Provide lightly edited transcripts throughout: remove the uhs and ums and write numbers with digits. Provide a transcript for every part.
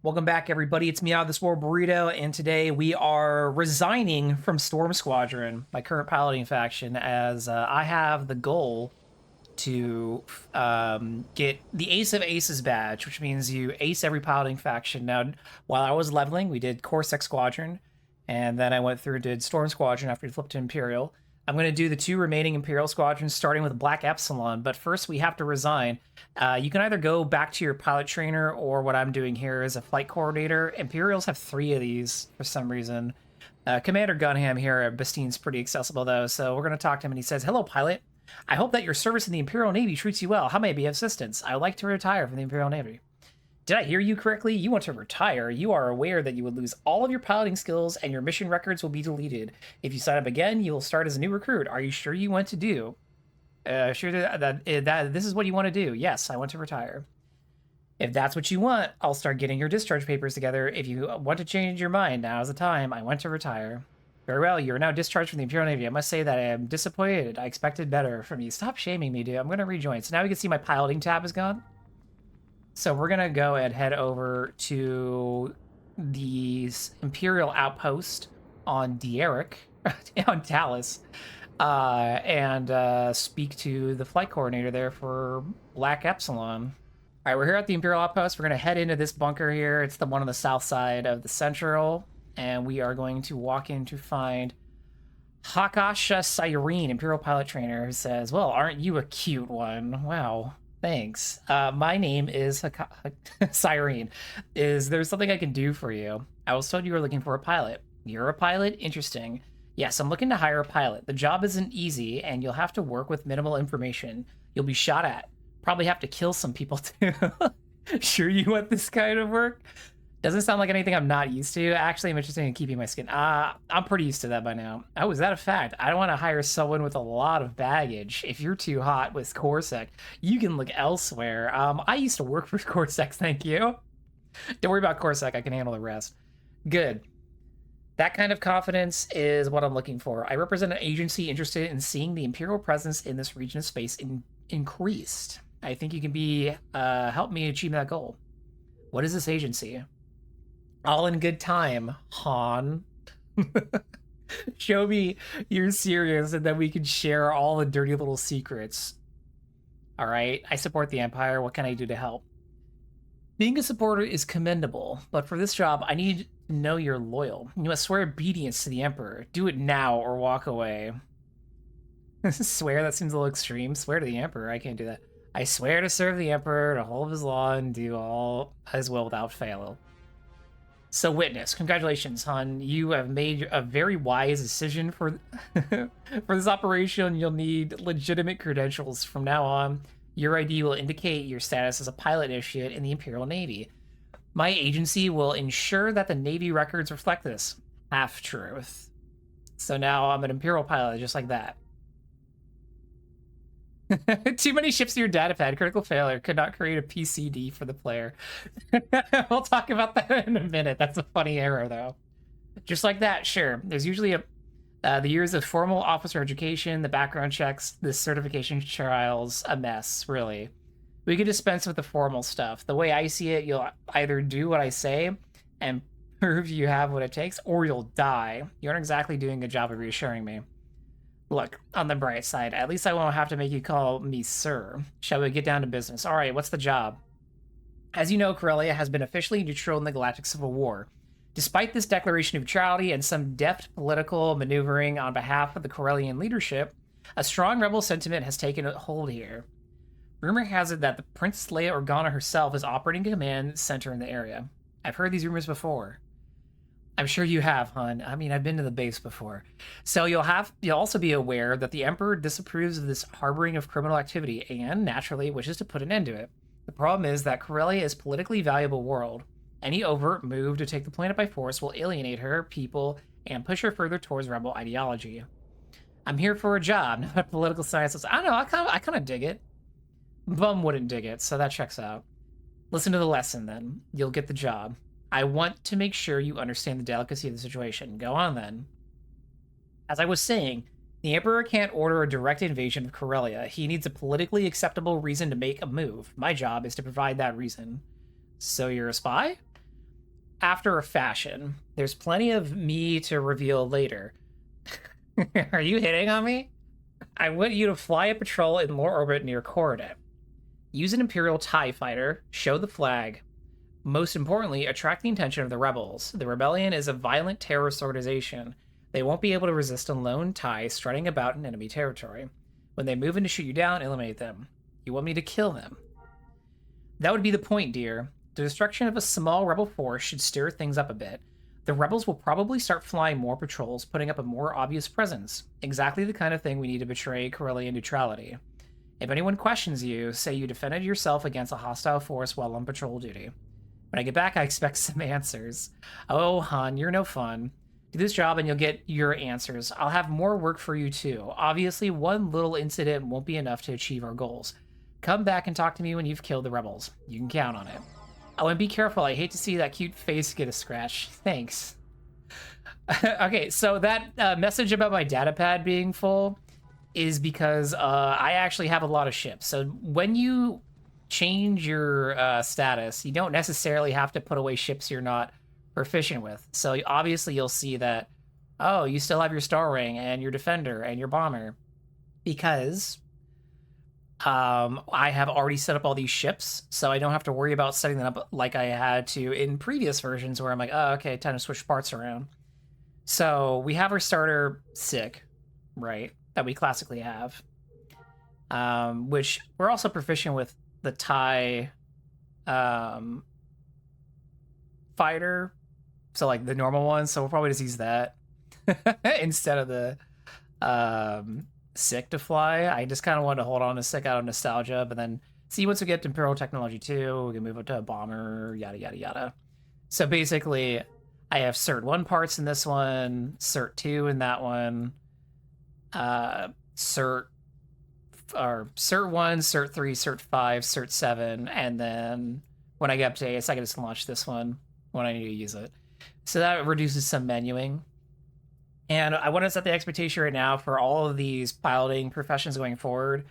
Welcome back, everybody. It's me, this War Burrito, and today we are resigning from Storm Squadron, my current piloting faction, as I have the goal to get the Ace of Aces badge, which means you ace every piloting faction. Now, while I was leveling, we did Corsair Squadron, and then I went through and did Storm Squadron after we flipped to Imperial. I'm going to do the two remaining Imperial squadrons, starting with Black Epsilon, but first we have to resign. You can either go back to your pilot trainer, or what I'm doing here is a flight coordinator. Imperials have 3 of these for some reason. Commander Gunham here at Bespin's pretty accessible, though, so we're going to talk to him, and he says, "Hello, pilot. I hope that your service in the Imperial Navy treats you well. How may I be of assistance? I would like to retire from the Imperial Navy." Did I hear you correctly? You want to retire. You are aware that you would lose all of your piloting skills and your mission records will be deleted. If you sign up again, you will start as a new recruit. Are you sure you want to do? Sure that this is what you want to do. Yes, I want to retire. If that's what you want, I'll start getting your discharge papers together. If you want to change your mind, now is the time. I want to retire. Very well, you are now discharged from the Imperial Navy. I must say that I am disappointed. I expected better from you. Stop shaming me, dude. I'm going to rejoin. So now we can see my piloting tab is gone. So we're going to go and head over to the Imperial outpost on Dieric, on Talus, and speak to the flight coordinator there for Black Epsilon. All right, we're here at the Imperial outpost. We're going to head into this bunker here. It's the one on the south side of the Central, and we are going to walk in to find Hakasha Sireen, Imperial pilot trainer, who says, "Well, aren't you a cute one? Wow. Thanks. My name is Sireen. Is there something I can do for you? I was told you were looking for a pilot. You're a pilot? Interesting. Yes, I'm looking to hire a pilot. The job isn't easy, and you'll have to work with minimal information. You'll be shot at. Probably have to kill some people, too." Sure you want this kind of work? Doesn't sound like anything I'm not used to. Actually, I'm interested in keeping my skin. I'm pretty used to that by now. Oh, is that a fact? I don't want to hire someone with a lot of baggage. If you're too hot with Corsair, you can look elsewhere. I used to work for Corsair, thank you. Don't worry about Corsair, I can handle the rest. Good. That kind of confidence is what I'm looking for. I represent an agency interested in seeing the Imperial presence in this region of space increased. I think you can help me achieve that goal. What is this agency? All in good time, Han. Show me you're serious, and then we can share all the dirty little secrets. All right, I support the Empire. What can I do to help? Being a supporter is commendable, but for this job, I need to know you're loyal. You must swear obedience to the Emperor. Do it now or walk away. Swear? That seems a little extreme. Swear to the Emperor? I can't do that. I swear to serve the Emperor, to hold his law, and do all his will without fail. So, witness, congratulations, Han. You have made a very wise decision for for this operation. You'll need legitimate credentials from now on. Your ID will indicate your status as a pilot initiate in the Imperial Navy. My agency will ensure that the Navy records reflect this. Half-truth. So now I'm an Imperial pilot, just like that. Too many ships in your data pad. Critical failure. Could not create a PCD for the player. We'll talk about that in a minute. That's a funny error, though. Just like that, sure. There's usually the years of formal officer education, the background checks, the certification trials, a mess, really. We could dispense with the formal stuff. The way I see it, you'll either do what I say and prove you have what it takes, or you'll die. You aren't exactly doing a job of reassuring me. Look, on the bright side, at least I won't have to make you call me sir. Shall we get down to business? All right, what's the job? As you know, Corellia has been officially neutral in the Galactic Civil War. Despite this declaration of neutrality and some deft political maneuvering on behalf of the Corellian leadership, a strong rebel sentiment has taken hold here. Rumor has it that the Princess Leia Organa herself is operating a command center in the area. I've heard these rumors before. I'm sure you have, hon. I mean, I've been to the base before. So you'll also be aware that the Emperor disapproves of this harboring of criminal activity and, naturally, wishes to put an end to it. The problem is that Corellia is a politically valuable world. Any overt move to take the planet by force will alienate her, people, and push her further towards rebel ideology. I'm here for a job, not political science. I don't know, I kind of dig it. Bum wouldn't dig it, so that checks out. Listen to the lesson, then. You'll get the job. I want to make sure you understand the delicacy of the situation. Go on, then. As I was saying, the Emperor can't order a direct invasion of Corellia. He needs a politically acceptable reason to make a move. My job is to provide that reason. So you're a spy? after a fashion. There's plenty of me to reveal later. Are you hitting on me? I want you to fly a patrol in low orbit near Coronet. Use an Imperial TIE fighter, show the flag. Most importantly, attract the attention of the rebels. The rebellion is a violent terrorist organization. They won't be able to resist a lone TIE strutting about in enemy territory. When they move in to shoot you down, eliminate them. You want me to kill them? That would be the point, dear. The destruction of a small rebel force should stir things up a bit. The rebels will probably start flying more patrols, putting up a more obvious presence. Exactly the kind of thing we need to betray Corellian neutrality. If anyone questions you, say you defended yourself against a hostile force while on patrol duty. When I get back, I expect some answers. Oh, hon, you're no fun. Do this job and you'll get your answers. I'll have more work for you too. Obviously, one little incident won't be enough to achieve our goals. Come back and talk to me when you've killed the rebels. You can count on it. Oh, and be careful. I hate to see that cute face get a scratch. Thanks. Okay, so that message about my data pad being full is because I actually have a lot of ships. So when you change your status, you don't necessarily have to put away ships you're not proficient with. So obviously you'll see that, oh, you still have your Star Ring and your Defender and your Bomber, because I have already set up all these ships, so I don't have to worry about setting them up like I had to in previous versions where I'm like, oh, okay, time to switch parts around. So we have our starter Sick, right, that we classically have, which we're also proficient with the TIE fighter, so like the normal one, so we'll probably just use that instead of the Sick to fly. I just kind of wanted to hold on to Sick out of nostalgia, but then see once we get to Imperial Technology 2, we can move up to a Bomber, yada yada yada. So basically, I have Cert 1 parts in this one, Cert 2 in that one, Cert 1, Cert 3, Cert 5, Cert 7, and then when I get up to AS, I can just launch this one when I need to use it. So that reduces some menuing. And I want to set the expectation right now for all of these piloting professions going forward.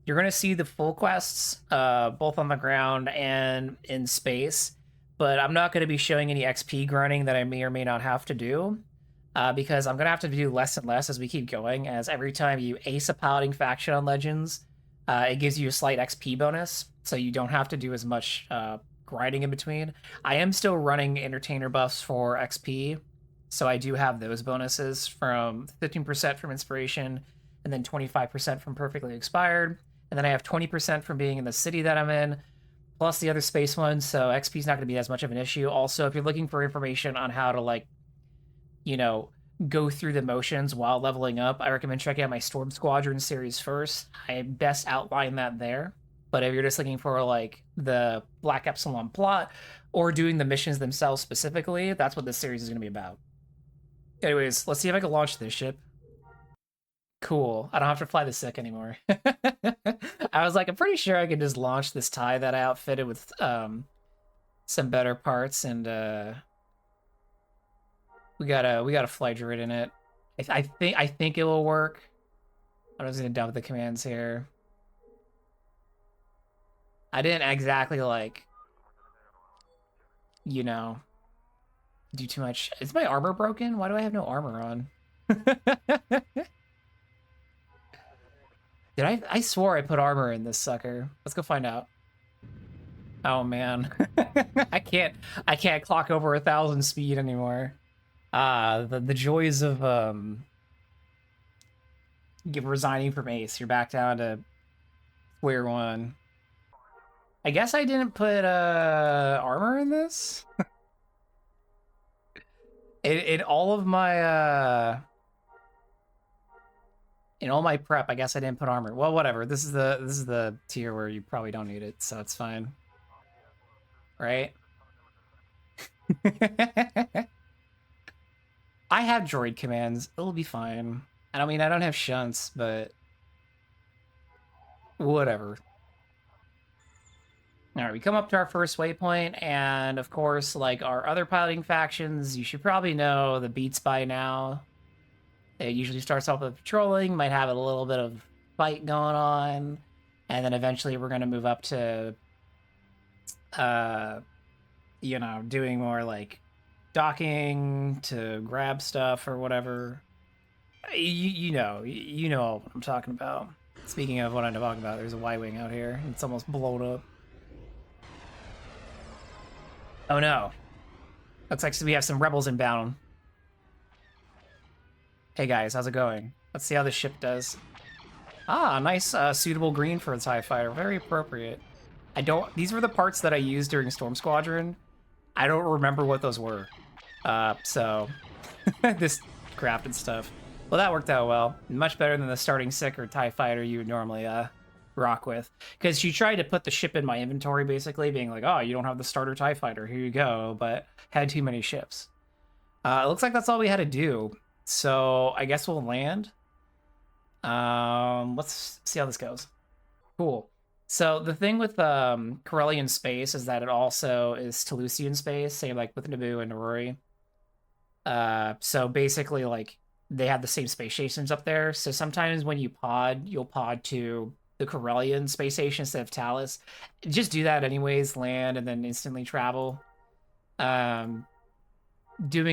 You're going to see the full quests, both on the ground and in space. But I'm not going to be showing any XP grinding that I may or may not have to do, because I'm going to have to do less and less as we keep going, as every time you ace a piloting faction on Legends, it gives you a slight XP bonus, so you don't have to do as much grinding in between. I am still running entertainer buffs for XP, so I do have those bonuses from 15% from inspiration, and then 25% from perfectly expired, and then I have 20% from being in the city that I'm in, plus the other space ones, so XP is not going to be as much of an issue. Also, if you're looking for information on how to, like, you know, go through the motions while leveling up, I recommend checking out my Storm Squadron series first. I best outline that there. But if you're just looking for, like, the Black Epsilon plot or doing the missions themselves specifically, that's what this series is going to be about. Anyways, let's see if I can launch this ship. Cool. I don't have to fly the Sick anymore. I was like, I'm pretty sure I could just launch this TIE that I outfitted with some better parts, and we got a flight droid in it. I think it will work. I'm just gonna dump the commands here. I didn't exactly, like, you know, do too much. Is my armor broken? Why do I have no armor on? Did I swore I put armor in this sucker. Let's go find out. Oh man. I can't clock over 1,000 speed anymore. The joys of resigning from Ace. You're back down to square one. I guess I didn't put armor in this. in all of my in all my prep, I guess I didn't put armor. Well, whatever. This is the tier where you probably don't need it, so it's fine. Right? I have droid commands. It'll be fine. I mean, I don't have shunts, but whatever. All right, we come up to our first waypoint, and of course, like our other piloting factions, you should probably know the beats by now. It usually starts off with patrolling, might have a little bit of fight going on, and then eventually we're going to move up to, you know, doing more like docking to grab stuff or whatever. You know what I'm talking about. Speaking of what I'm talking about, there's a Y-wing out here. It's almost blown up. Oh no. Looks like we have some rebels inbound. Hey guys, how's it going? Let's see how this ship does. Ah, nice suitable green for a TIE fighter. Very appropriate. These were the parts that I used during Storm Squadron. I don't remember what those were. So this crafted stuff. Well, that worked out well. Much better than the starting sick or TIE fighter you would normally rock with. Because she tried to put the ship in my inventory, basically, being like, oh, you don't have the starter TIE fighter, here you go, but had too many ships. It looks like that's all we had to do. So I guess we'll land. Let's see how this goes. Cool. So the thing with Corellian space is that it also is Telusian space, same like with Naboo and Narori. So basically, like, they have the same space stations up there. So sometimes when you pod, you'll pod to the Corellian space station instead of Talus. Just do that anyways, land, and then instantly travel. Doing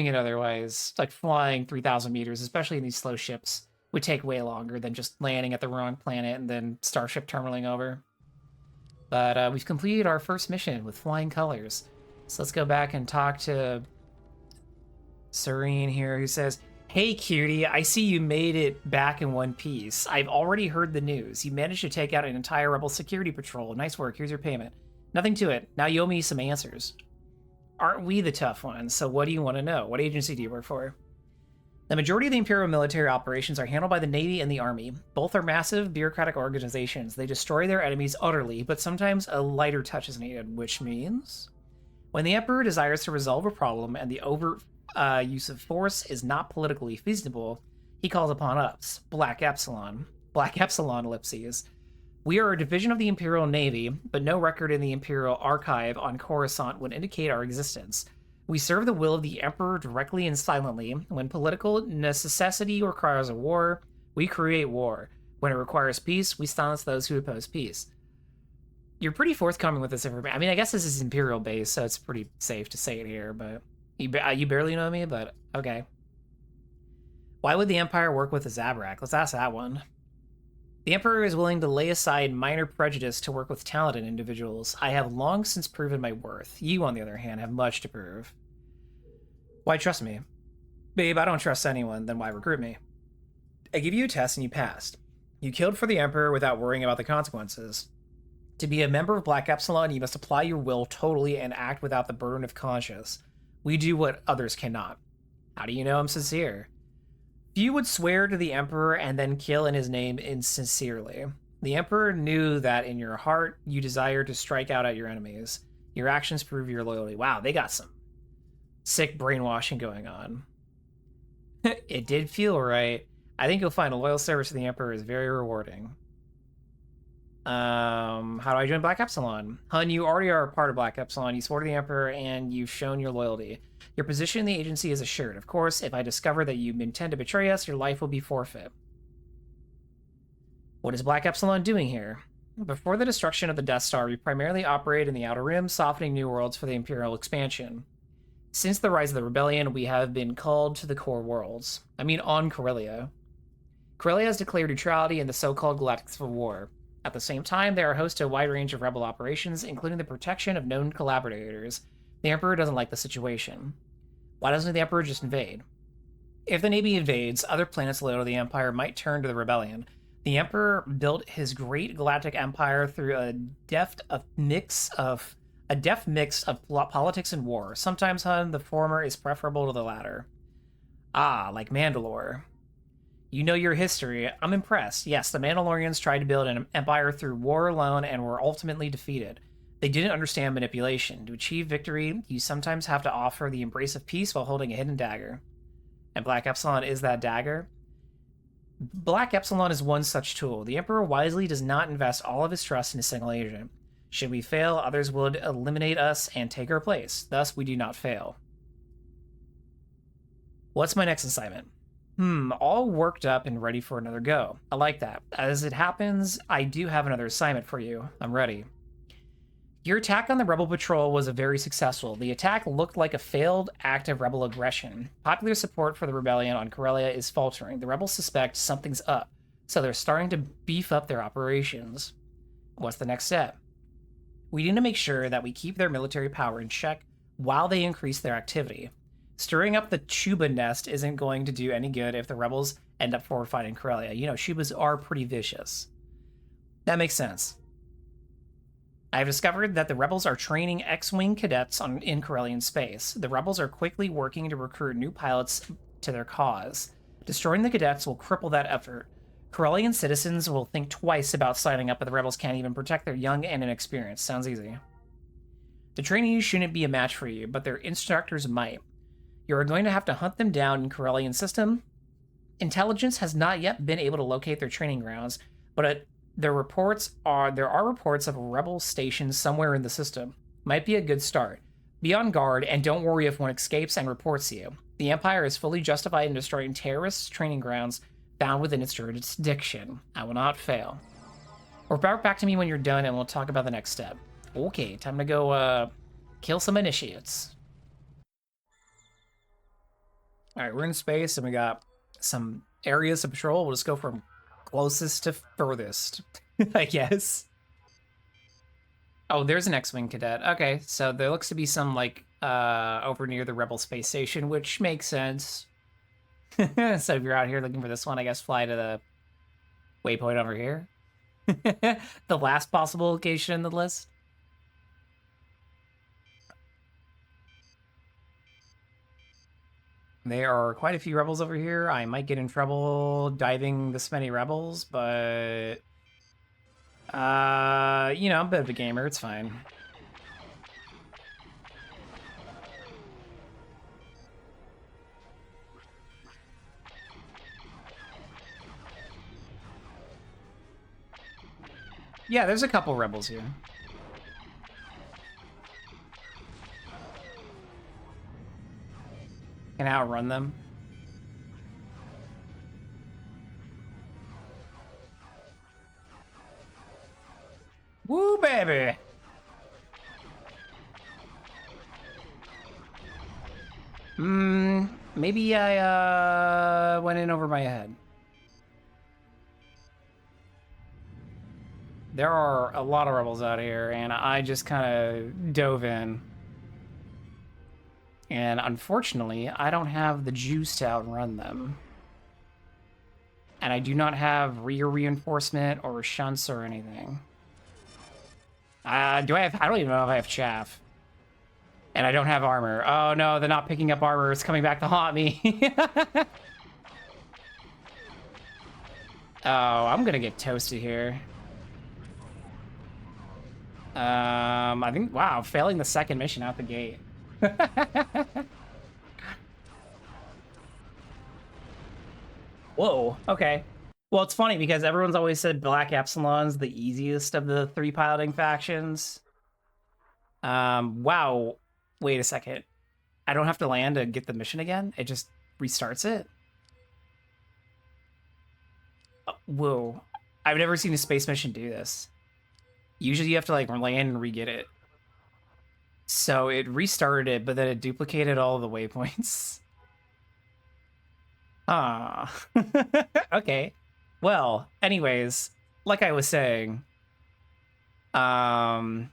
it otherwise, like flying 3,000 meters, especially in these slow ships, would take way longer than just landing at the wrong planet and then starship terminaling over. But we've completed our first mission with flying colors. So let's go back and talk to Sireen here, who says, hey cutie, I see you made it back in one piece. I've already heard the news. You managed to take out an entire rebel security patrol. Nice work, here's your payment. Nothing to it. Now you owe me some answers. Aren't we the tough ones? So what do you want to know? What agency do you work for? The majority of the Imperial military operations are handled by the Navy and the Army. Both are massive bureaucratic organizations. They destroy their enemies utterly, but sometimes a lighter touch is needed, which means when the Emperor desires to resolve a problem and the overt use of force is not politically feasible, he calls upon us, Black Epsilon. Black Epsilon ellipses. We are a division of the Imperial Navy, but no record in the Imperial Archive on Coruscant would indicate our existence. We serve the will of the Emperor directly and silently. When political necessity requires a war, we create war. When it requires peace, we silence those who oppose peace. You're pretty forthcoming with this information. I mean, I guess this is Imperial base, so it's pretty safe to say it here, but you barely know me, but okay. Why would the Empire work with a Zabrak? Let's ask that one. The Emperor is willing to lay aside minor prejudice to work with talented individuals. I have long since proven my worth. You, on the other hand, have much to prove. Why trust me? Babe, I don't trust anyone, then why recruit me? I give you a test and you passed. You killed for the Emperor without worrying about the consequences. To be a member of Black Epsilon, you must apply your will totally and act without the burden of conscience. We do what others cannot. How do you know I'm sincere? Few would swear to the Emperor and then kill in his name insincerely. The Emperor knew that in your heart, you desire to strike out at your enemies. Your actions prove your loyalty. Wow, they got some sick brainwashing going on. It did feel right. I think you'll find a loyal service to the Emperor is very rewarding. How do I join Black Epsilon? Hun, you already are a part of Black Epsilon. You swore to the Emperor and you've shown your loyalty. Your position in the agency is assured. Of course, if I discover that you intend to betray us, your life will be forfeit. What is Black Epsilon doing here? Before the destruction of the Death Star, we primarily operated in the Outer Rim, softening new worlds for the Imperial expansion. Since the rise of the Rebellion, we have been called to the core worlds. I mean, on Corellia. Corellia has declared neutrality in the so-called Galactic Civil War. At the same time, they are host to a wide range of rebel operations, including the protection of known collaborators. The Emperor doesn't like the situation. Why doesn't the Emperor just invade? If the Navy invades, other planets loyal to the Empire might turn to the Rebellion. The Emperor built his great galactic empire through a deft mix of politics and war. Sometimes, hun, the former is preferable to the latter. Ah, like Mandalore. You know your history. I'm impressed. Yes, the Mandalorians tried to build an empire through war alone and were ultimately defeated. They didn't understand manipulation. To achieve victory, you sometimes have to offer the embrace of peace while holding a hidden dagger. And Black Epsilon is that dagger? Black Epsilon is one such tool. The Emperor wisely does not invest all of his trust in a single agent. Should we fail, others would eliminate us and take our place. Thus, we do not fail. What's my next assignment? All worked up and ready for another go. I like that. As it happens, I do have another assignment for you. I'm ready. Your attack on the Rebel Patrol was very successful. The attack looked like a failed act of rebel aggression. Popular support for the rebellion on Corellia is faltering. The rebels suspect something's up, so they're starting to beef up their operations. What's the next step? We need to make sure that we keep their military power in check while they increase their activity. Stirring up the Chuba nest isn't going to do any good if the rebels end up forward fighting Corellia. You know, Chubas are pretty vicious. That makes sense. I've discovered that the rebels are training X-Wing cadets in Corellian space. The rebels are quickly working to recruit new pilots to their cause. Destroying the cadets will cripple that effort. Corellian citizens will think twice about signing up, but the rebels can't even protect their young and inexperienced. Sounds easy. The trainees shouldn't be a match for you, but their instructors might. You are going to have to hunt them down in Corellian system. Intelligence has not yet been able to locate their training grounds, but there are reports of a rebel station somewhere in the system. Might be a good start. Be on guard, and don't worry if one escapes and reports you. The Empire is fully justified in destroying terrorists' training grounds found within its jurisdiction. I will not fail. Report back to me when you're done, and we'll talk about the next step. Okay, time to go kill some initiates. All right, we're in space, and we got some areas to patrol. We'll just go from closest to furthest, I guess. Oh, there's an X-Wing cadet. Okay, so there looks to be some, like, over near the Rebel space station, which makes sense. So if you're out here looking for this one, I guess fly to the waypoint over here. The last possible location in the list. There are quite a few rebels over here. I might get in trouble diving this many rebels, but you know, I'm a bit of a gamer. It's fine. Yeah, there's a couple rebels here. Can outrun them. Woo, baby! Maybe I went in over my head. There are a lot of rebels out here, and I just kind of dove in. And unfortunately, I don't have the juice to outrun them. And I do not have rear reinforcement or shunts or anything. Do I have... I don't even know if I have chaff. And I don't have armor. Oh no, they're not picking up armor. It's coming back to haunt me. Oh, I'm gonna get toasted here. I think... Wow, failing the second mission out the gate. Whoa, okay. Well, it's funny because everyone's always said Black Epsilon's the easiest of the three piloting factions. Wow. Wait a second. I don't have to land to get the mission again? It just restarts it? Whoa. I've never seen a space mission do this. Usually you have to, like, land and re-get it. So it restarted it, but then it duplicated all the waypoints. Ah. Okay. Well, anyways, like I was saying, I'm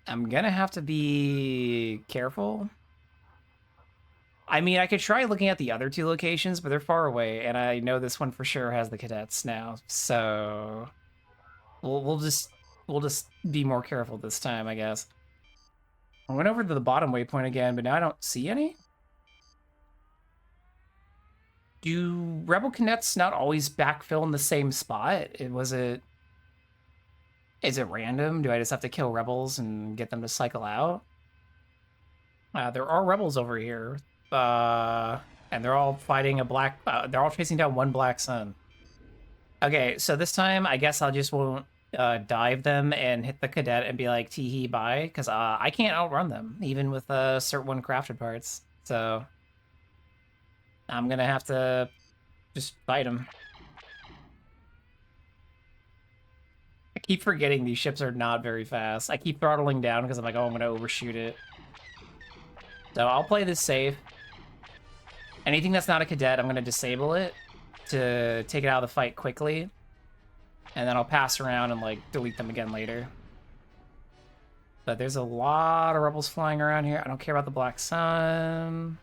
gonna have to be careful. I mean, I could try looking at the other two locations, but they're far away, and I know this one for sure has the cadets now, so we'll just be more careful this time, I guess. I went over to the bottom waypoint again, but now I don't see any. Do Rebel cadets not always backfill in the same spot? Is it random? Do I just have to kill rebels and get them to cycle out? There are rebels over here, and they're all fighting a black. They're all chasing down one black sun. Okay, so this time I guess I just won't dive them and hit the cadet and be like, tee hee, bye, because I can't outrun them even with Cert 1 crafted parts. So I'm gonna have to just fight them. keep forgetting these ships are not very fast. I keep throttling down because I'm like, oh, I'm gonna overshoot it. So I'll play this safe. Anything that's not a cadet, I'm gonna disable it to take it out of the fight quickly. And then I'll pass around and like delete them again later. But there's a lot of rebels flying around here. I don't care about the Black Sun.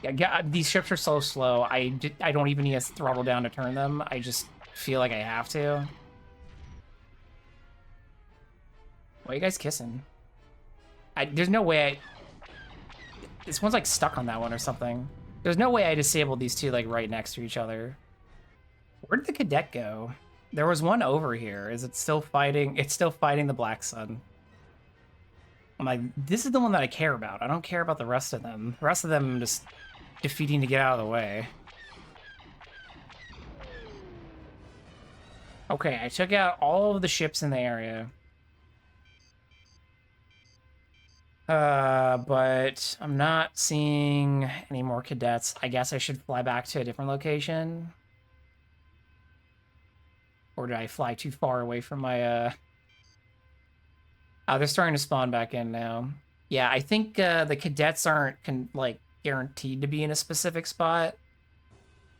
Yeah, these ships are so slow. I don't even need to throttle down to turn them. I just feel like I have to. Why are you guys kissing? There's no way this one's like stuck on that one or something. There's no way I disabled these two like right next to each other. Where did the cadet go? There was one over here. Is it still fighting? It's still fighting the Black Sun. I'm like, this is the one that I care about. I don't care about the rest of them. The rest of them I'm just defeating to get out of the way. Okay, I took out all of the ships in the area. But I'm not seeing any more cadets. I guess I should fly back to a different location. Or did I fly too far away from my, Oh, they're starting to spawn back in now. Yeah, I think the cadets aren't like guaranteed to be in a specific spot.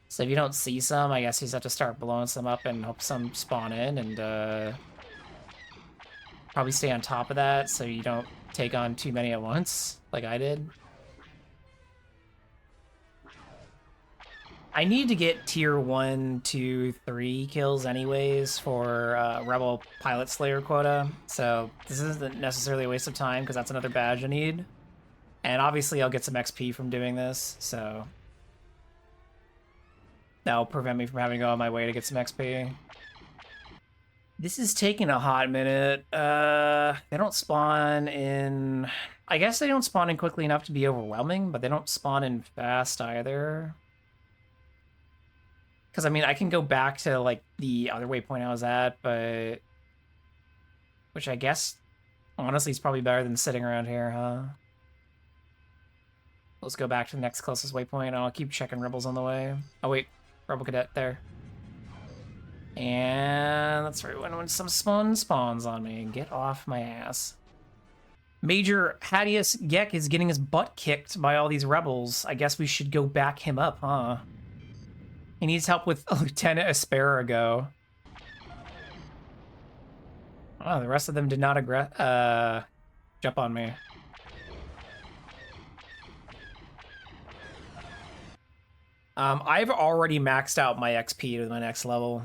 So if you don't see some, I guess you just have to start blowing some up and hope some spawn in and probably stay on top of that so you don't take on too many at once, like I did. I need to get tier 1, 2, 3 kills anyways for Rebel Pilot Slayer quota, so this isn't necessarily a waste of time because that's another badge I need. And obviously I'll get some XP from doing this, so that'll prevent me from having to go on my way to get some XP. This is taking a hot minute. They don't spawn in... I guess they don't spawn in quickly enough to be overwhelming, but they don't spawn in fast either. Because, I mean, I can go back to, like, the other waypoint I was at, but... Which I guess, honestly, is probably better than sitting around here, huh? Let's go back to the next closest waypoint, and I'll keep checking rebels on the way. Oh, wait. Rebel cadet there. And that's right, when some spawn spawns on me. Get off my ass. Major Hadius Gek is getting his butt kicked by all these rebels. I guess we should go back him up, huh? He needs help with Lieutenant Asparago. Oh, the rest of them did not jump on me. I've already maxed out my XP to my next level.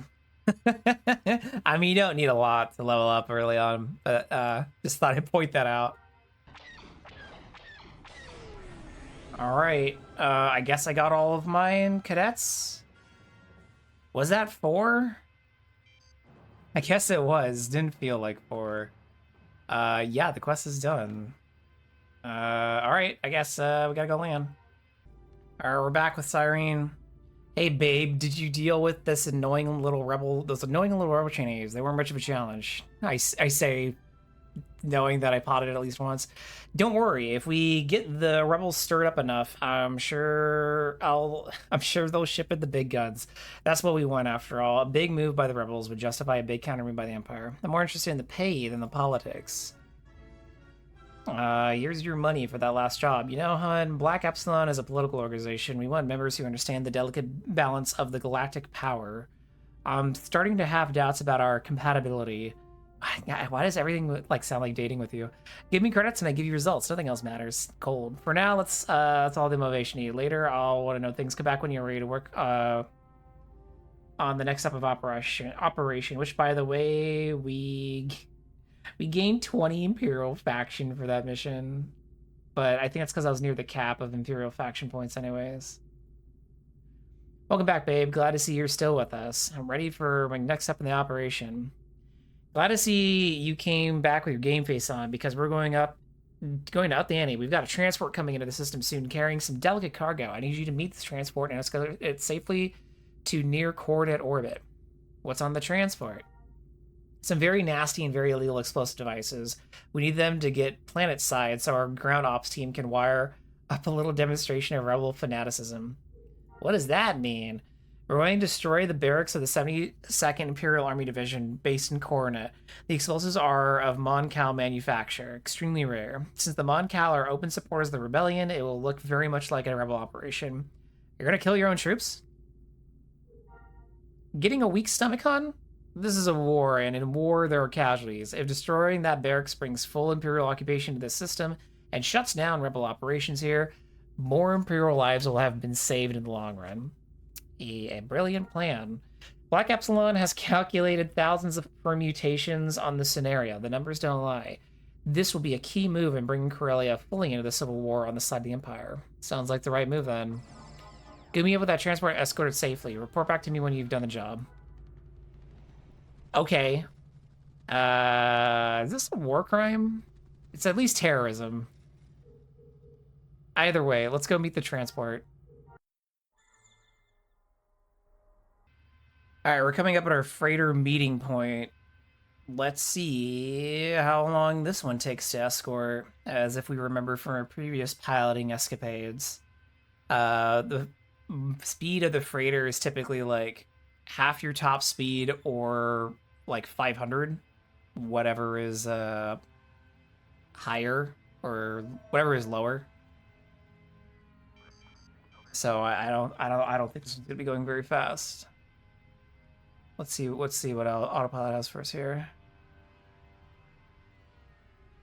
I mean, you don't need a lot to level up early on, but just thought I'd point that out. All right, I guess I got all of mine cadets. Was that 4? I guess it was. Didn't feel like 4. Yeah, the quest is done. All right, I guess we gotta go land. All right, we're back with Sireen. Hey, babe, did you deal with this those annoying little rebel trainees? They weren't much of a challenge. I say, knowing that I potted it at least once. Don't worry, if we get the rebels stirred up enough, I'm sure they'll ship in the big guns. That's what we want after all. A big move by the rebels would justify a big counter move by the Empire. I'm more interested in the pay than the politics. Here's your money for that last job. You know, hun, Black Epsilon is a political organization. We want members who understand the delicate balance of the galactic power. I'm starting to have doubts about our compatibility. Why does everything like sound like dating with you? Give me credits and I give you results. Nothing else matters. Cold. For now, that's all the motivation you need. Later, I'll want to know things. Come back when you're ready to work on the next step of operation, which, by the way, we gained 20 Imperial faction for that mission, but I think that's because I was near the cap of Imperial faction points anyways. Welcome back, babe. Glad to see you're still with us. I'm ready for my next step in the operation. Glad to see you came back with your game face on, because we're going to up the ante. We've got a transport coming into the system soon, carrying some delicate cargo. I need you to meet this transport and escort it safely to near coordinate orbit. What's on the transport? Some very nasty and very illegal explosive devices. We need them to get planet side so our ground ops team can wire up a little demonstration of rebel fanaticism. What does that mean? We're going to destroy the barracks of the 72nd Imperial Army Division based in Coronet. The explosives are of Mon Cal manufacture, extremely rare. Since the Mon Cal are open supporters of the rebellion, it will look very much like a rebel operation. You're gonna kill your own troops? Getting a weak stomach on? This is a war, and in war there are casualties. If destroying that barracks brings full Imperial occupation to this system and shuts down rebel operations here, more Imperial lives will have been saved in the long run. A brilliant plan. Black Epsilon has calculated thousands of permutations on the scenario. The numbers don't lie. This will be a key move in bringing Corellia fully into the Civil War on the side of the Empire. Sounds like the right move then. Get me up with that transport escorted safely. Report back to me when you've done the job. Okay. Is this a war crime? It's at least terrorism. Either way, let's go meet the transport. All right, we're coming up at our freighter meeting point. Let's see how long this one takes to escort, as if we remember from our previous piloting escapades. The speed of the freighter is typically like half your top speed or like 500, whatever is higher or whatever is lower. So I don't think this is gonna be going very fast. Let's see what autopilot has for us here.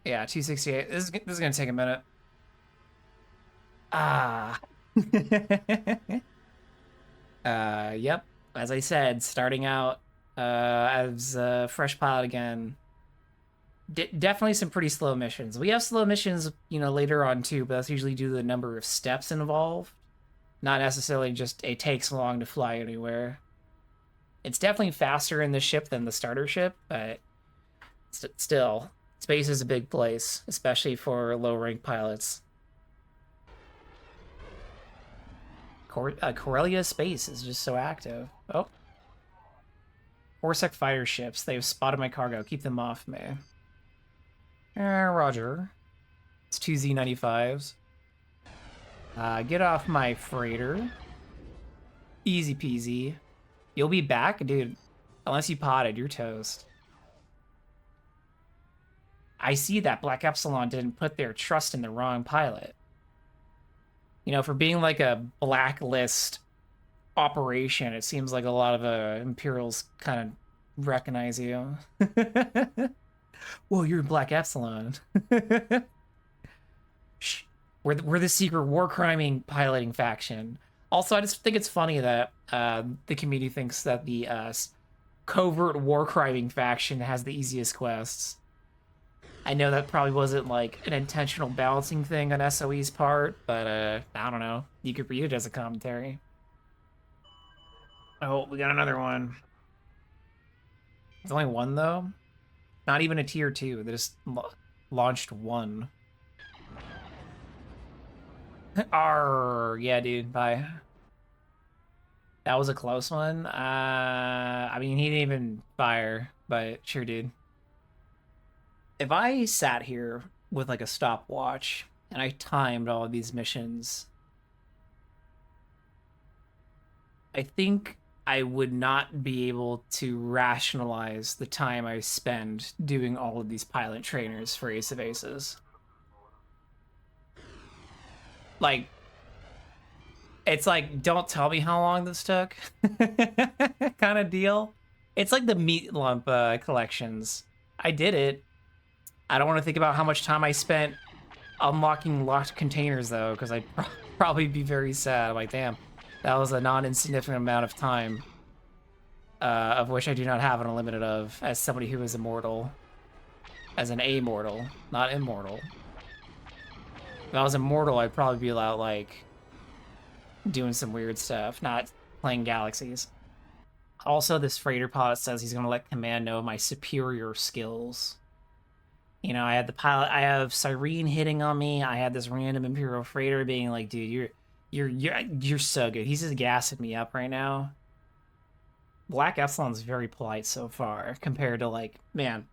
Yeah, 268. This is gonna take a minute. Ah. Yep. As I said, starting out as a fresh pilot again. Definitely some pretty slow missions. We have slow missions, later on too, but that's usually due to the number of steps involved. Not necessarily just it takes long to fly anywhere. It's definitely faster in the ship than the starter ship, but still, space is a big place, especially for low-rank pilots. Corellia space is just so active. Oh. 4-sec fighter ships. They've spotted my cargo. Keep them off me. Roger. It's 2 Z95s. Get off my freighter. Easy peasy. You'll be back? Dude, unless you potted, you're toast. I see that Black Epsilon didn't put their trust in the wrong pilot. For being like a blacklist operation, it seems like a lot of Imperials kind of recognize you. Whoa, you're Black Epsilon. Shh. We're the secret war criming piloting faction. Also, I just think it's funny that the community thinks that the covert war criming faction has the easiest quests. I know that probably wasn't like an intentional balancing thing on SOE's part, but I don't know. You could read it as a commentary. Oh, we got another one. It's only one though. Not even a tier 2. They just launched one. Arr, yeah, dude. Bye. That was a close one. I mean, he didn't even fire, but sure, dude. If I sat here with like a stopwatch and I timed all of these missions, I think I would not be able to rationalize the time I spend doing all of these pilot trainers for Ace of Aces. Like, it's like, don't tell me how long this took kind of deal. It's like the meat lump collections. I did it. I don't want to think about how much time I spent unlocking locked containers, though, because I'd probably be very sad. I'm like, damn, that was a non-insignificant amount of time, of which I do not have an unlimited of, as somebody who is immortal. As an amortal, not immortal. If I was immortal, I'd probably be out, like, doing some weird stuff, not playing Galaxies. Also, this freighter pilot says he's going to let Command know my superior skills. I had the pilot, I have Sireen hitting on me. I had this random Imperial freighter being like, dude, you're so good. He's just gassing me up right now. Black Epsilon's very polite so far compared to like, man,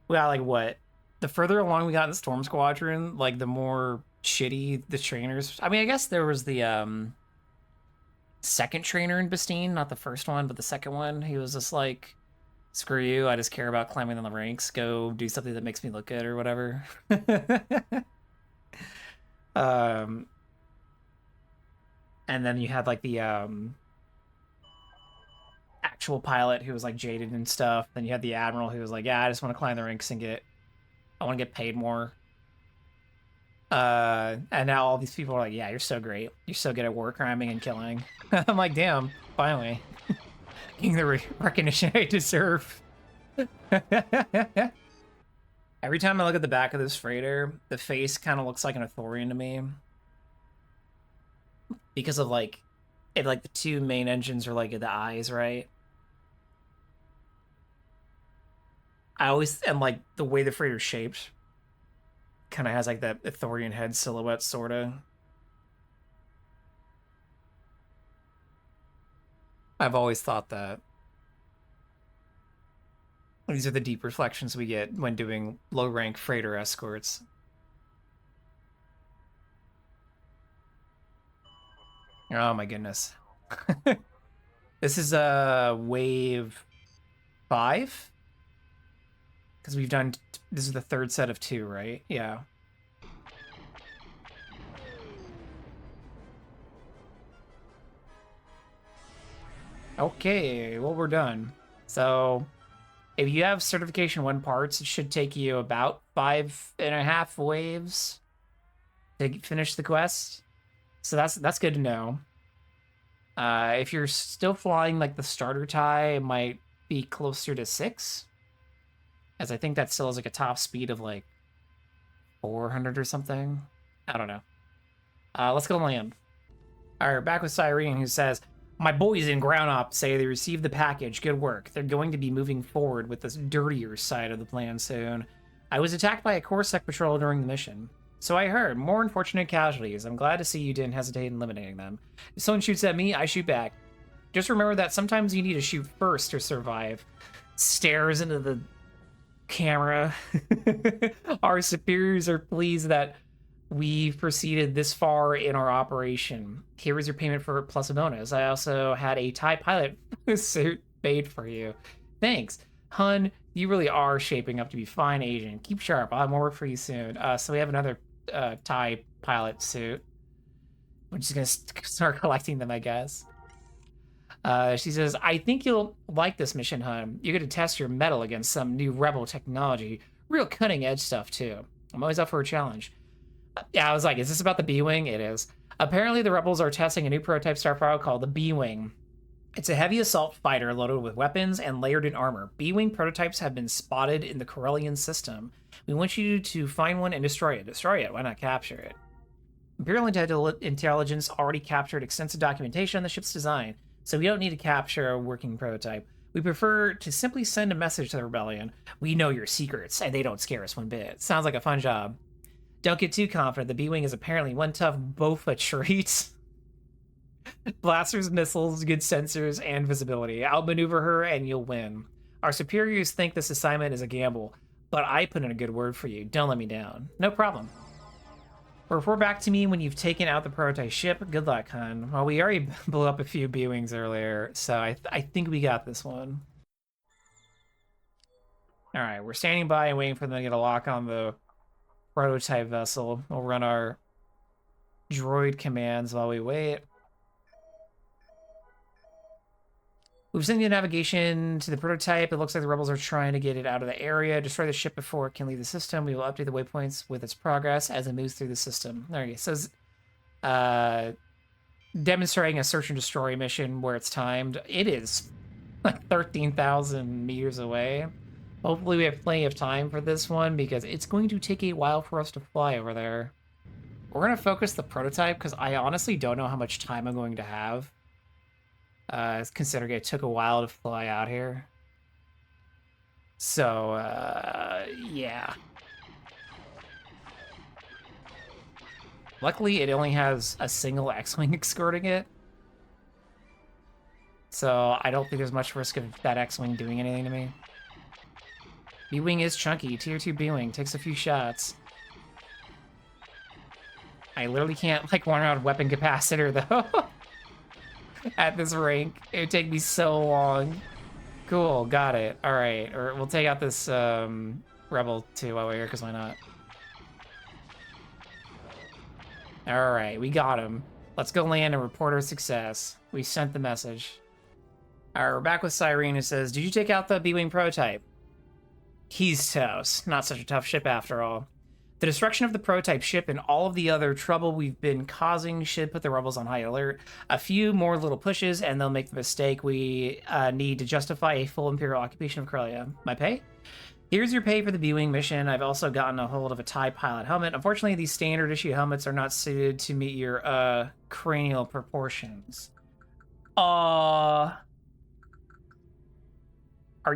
we got like what? The further along we got in the Storm Squadron, like the more shitty the trainers. I mean, I guess there was the second trainer in Bespin, not the first one, but the second one. He was just like, screw you, I just care about climbing on the ranks. Go do something that makes me look good or whatever. And then you had like the actual pilot who was like jaded and stuff. Then you had the Admiral who was like, yeah, I just want to climb the ranks and I want to get paid more. And now all these people are like, yeah, you're so great. You're so good at war criming and killing. I'm like, damn, finally. Getting the recognition I deserve. Every time I look at the back of this freighter, the face kind of looks like an Ithorian to me. Because of like, the two main engines are like the eyes, right? I always, and like the way the freighter's shaped kind of has like that Ithorian head silhouette, sorta. I've always thought that. These are the deep reflections we get when doing low-rank freighter escorts. Oh my goodness. This is wave 5? Because we've done... This is the third set of 2, right? Yeah. Okay, well, we're done. So... If you have certification 1 parts, it should take you about 5.5 waves to finish the quest. So that's good to know. If you're still flying like the starter tie, it might be closer to 6. As I think that still has like a top speed of like 400 or something. I don't know. Let's go land. All right, back with Sireen, who says, my boys in Ground Op say they received the package. Good work. They're going to be moving forward with this dirtier side of the plan soon. I was attacked by a Corsair patrol during the mission. So I heard. More unfortunate casualties. I'm glad to see you didn't hesitate in eliminating them. If someone shoots at me, I shoot back. Just remember that sometimes you need to shoot first to survive. Stares into the camera. Our superiors are pleased that we proceeded this far in our operation. Here is your payment for plus a bonus. I also had a TIE pilot suit made for you. Thanks. Hun, you really are shaping up to be fine agent. Keep sharp. I'll have more work for you soon. So we have another TIE pilot suit. We're just going to start collecting them, I guess. She says, I think you'll like this mission, Hun. You're going to test your mettle against some new rebel technology. Real cutting edge stuff, too. I'm always up for a challenge. Yeah, I was like, is this about the B-Wing? It is. Apparently, the rebels are testing a new prototype starfighter called the B-Wing. It's a heavy assault fighter loaded with weapons and layered in armor. B-Wing prototypes have been spotted in the Corellian system. We want you to find one and destroy it. Destroy it, why not capture it? Imperial Intelligence already captured extensive documentation on the ship's design, so we don't need to capture a working prototype. We prefer to simply send a message to the rebellion. We know your secrets, and they don't scare us one bit. Sounds like a fun job. Don't get too confident. The B-Wing is apparently one tough Bofa treat. Blasters, missiles, good sensors, and visibility. Outmaneuver her and you'll win. Our superiors think this assignment is a gamble, but I put in a good word for you. Don't let me down. No problem. Report back to me when you've taken out the prototype ship. Good luck, hun. Well, we already blew up a few B-Wings earlier, so I think we got this one. Alright, we're standing by and waiting for them to get a lock on the prototype vessel. We'll run our droid commands while we wait. We've sent you navigation to the prototype. It looks like the rebels are trying to get it out of the area. Destroy the ship before it can leave the system. We will update the waypoints with its progress as it moves through the system. There you go. So, demonstrating a search and destroy mission where it's timed. It is like 13,000 meters away. Hopefully we have plenty of time for this one because it's going to take a while for us to fly over there. We're going to focus the prototype because I honestly don't know how much time I'm going to have. Considering it took a while to fly out here. So, yeah. Luckily, it only has a single X-Wing escorting it. So, I don't think there's much risk of that X-Wing doing anything to me. B-Wing is chunky. Tier 2 B-Wing takes a few shots. I literally can't, like, run out of weapon capacitor, though. at this rank. It would take me so long. Cool, got it. All right, or we'll take out this rebel too while we're here, because why not? All right, we got him. Let's go land and report our success. We sent the message. All right, we're back with Sireen, who says, did you take out the B-Wing prototype? He's toast. Not such a tough ship after all. The destruction of the prototype ship and all of the other trouble we've been causing should put the rebels on high alert. A few more little pushes and they'll make the mistake we need to justify a full Imperial occupation of Corellia. My pay? Here's your pay for the B-Wing mission. I've also gotten a hold of a TIE pilot helmet. Unfortunately, these standard issue helmets are not suited to meet your cranial proportions. Are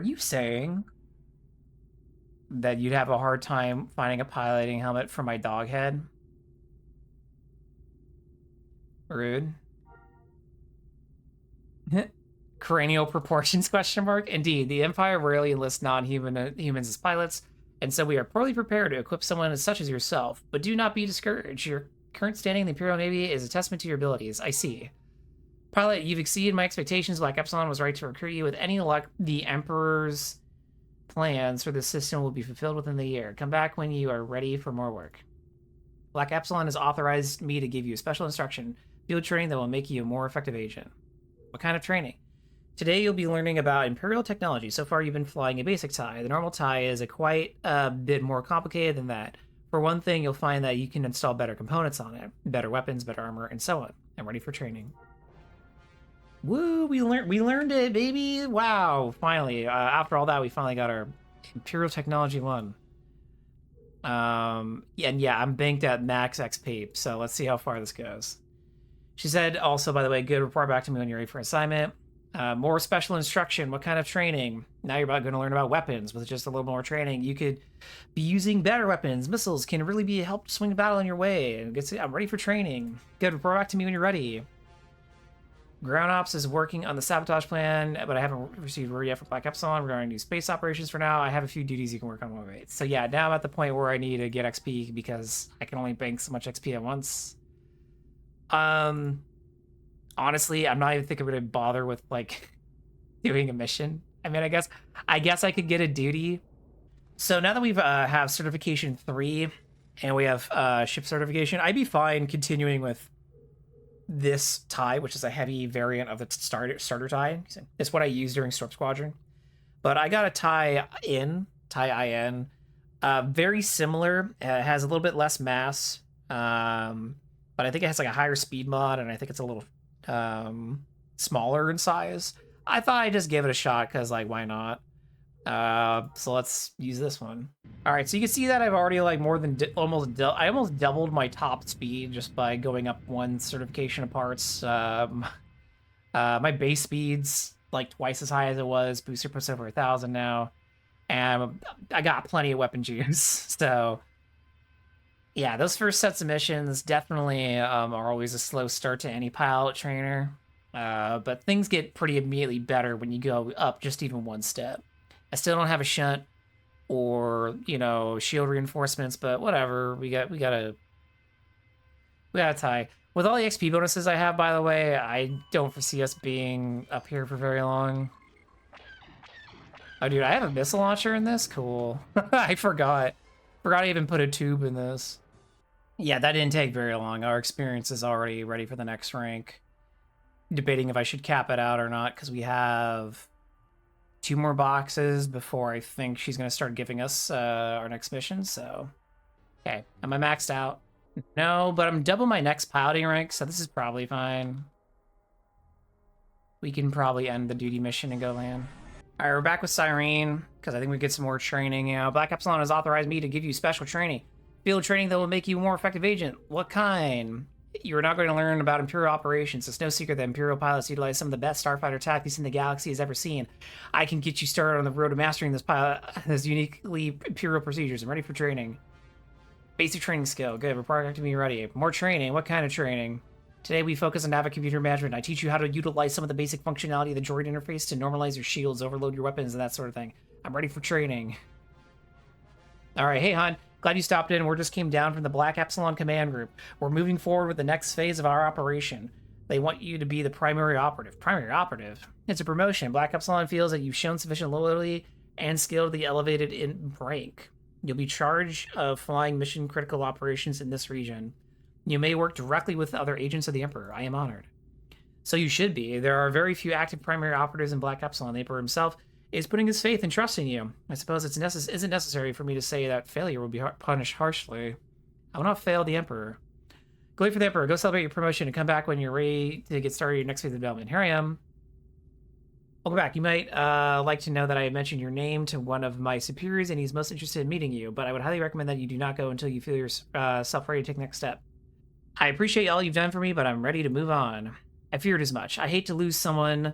you saying that you'd have a hard time finding a piloting helmet for my dog head? Rude. Cranial proportions, question mark? Indeed, the Empire rarely enlists non-humans as pilots, and so we are poorly prepared to equip someone as such as yourself. But do not be discouraged. Your current standing in the Imperial Navy is a testament to your abilities. I see. Pilot, you've exceeded my expectations. Black Epsilon was right to recruit you. With any luck, the Emperor's plans for the system will be fulfilled within the year. Come back when you are ready for more work. Black Epsilon has authorized me to give you special instruction, field training that will make you a more effective agent. What kind of training? Today you'll be learning about Imperial technology. So far you've been flying a basic TIE. The normal TIE is quite a bit more complicated than that. For one thing, you'll find that you can install better components on it, better weapons, better armor, and so on. I'm ready for training. Woo, we learned it, baby! Wow, finally. After all that, we finally got our Imperial Technology 1. And yeah, I'm banked at max XP, so let's see how far this goes. She said, also, by the way, good, report back to me when you're ready for assignment. More special instruction, what kind of training? Now you're about going to learn about weapons. With just a little more training, you could be using better weapons. Missiles can really be help swing battle in your way. I'm ready for training. Good, report back to me when you're ready. Ground Ops is working on the sabotage plan, but I haven't received word yet from Black Epsilon regarding new space operations for now. I have a few duties you can work on while we wait. So yeah, now I'm at the point where I need to get XP because I can only bank so much XP at once. Honestly, I'm not even thinking I'm gonna bother with like doing a mission. I mean, I guess I could get a duty. So now that we've have certification 3 and we have ship certification, I'd be fine continuing with this TIE, which is a heavy variant of the starter TIE. It's what I use during Storm Squadron. But I got a TIE IN, very similar. It has a little bit less mass, but I think it has like a higher speed mod, and I think it's a little smaller in size. I thought I'd just give it a shot because, like, why not? So let's use this one. All right, so you can see that I've already like more than almost doubled my top speed just by going up one certification of parts. My base speed's like twice as high as it was. Booster puts over 1,000 now, and I got plenty of weapon juice. So yeah, those first sets of missions definitely are always a slow start to any pilot trainer, but things get pretty immediately better when you go up just even one step. I still don't have a shunt or, you know, shield reinforcements, but whatever. We got a TIE. With all the XP bonuses I have, by the way, I don't foresee us being up here for very long. Oh, dude, I have a missile launcher in this? Cool. I forgot. Forgot I even put a tube in this. Yeah, that didn't take very long. Our experience is already ready for the next rank. Debating if I should cap it out or not, because we have 2 more boxes before I think she's going to start giving us our next mission, so... Okay, am I maxed out? No, but I'm double my next piloting rank, so this is probably fine. We can probably end the duty mission and go land. Alright, we're back with Sireen, because I think we get some more training. You know, Black Epsilon has authorized me to give you special training. Field training that will make you a more effective agent. What kind? You're not going to learn about Imperial operations. It's no secret that Imperial pilots utilize some of the best starfighter tactics in the galaxy has ever seen. I can get you started on the road to mastering this uniquely Imperial procedures. I'm ready for training. Basic training skill. Good. Report back to me ready. More training. What kind of training? Today we focus on Navic computer management. I teach you how to utilize some of the basic functionality of the droid interface to normalize your shields, overload your weapons, and that sort of thing. I'm ready for training. Alright, hey hon. Glad you stopped in. We just came down from the Black Epsilon Command Group. We're moving forward with the next phase of our operation. They want you to be the primary operative. Primary operative? It's a promotion. Black Epsilon feels that you've shown sufficient loyalty and skill to be elevated in rank. You'll be charged of flying mission critical operations in this region. You may work directly with other agents of the Emperor. I am honored. So you should be. There are very few active primary operatives in Black Epsilon. The Emperor himself is putting his faith and trust in you. I suppose it isn't necessary for me to say that failure will be punished harshly. I will not fail the Emperor. Go wait for the Emperor. Go celebrate your promotion and come back when you're ready to get started your next phase of development. Here I am. Welcome back. You might like to know that I mentioned your name to one of my superiors and he's most interested in meeting you, but I would highly recommend that you do not go until you feel yourself ready to take the next step. I appreciate all you've done for me, but I'm ready to move on. I feared as much. I hate to lose someone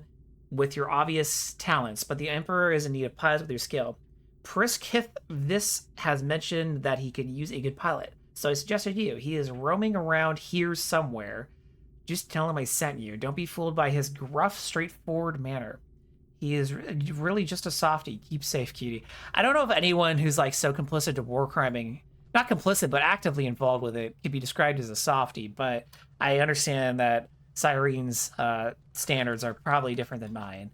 with your obvious talents, but the Emperor is in need of pilots with your skill. Prisk Kith'Vys has mentioned that he could use a good pilot, so I suggested you. He is roaming around here somewhere. Just tell him I sent you. Don't be fooled by his gruff, straightforward manner. He is really just a softie. Keep safe, cutie. I don't know if anyone who's like so complicit to war criming, not complicit, but actively involved with it, could be described as a softie, but I understand that Sireen's standards are probably different than mine.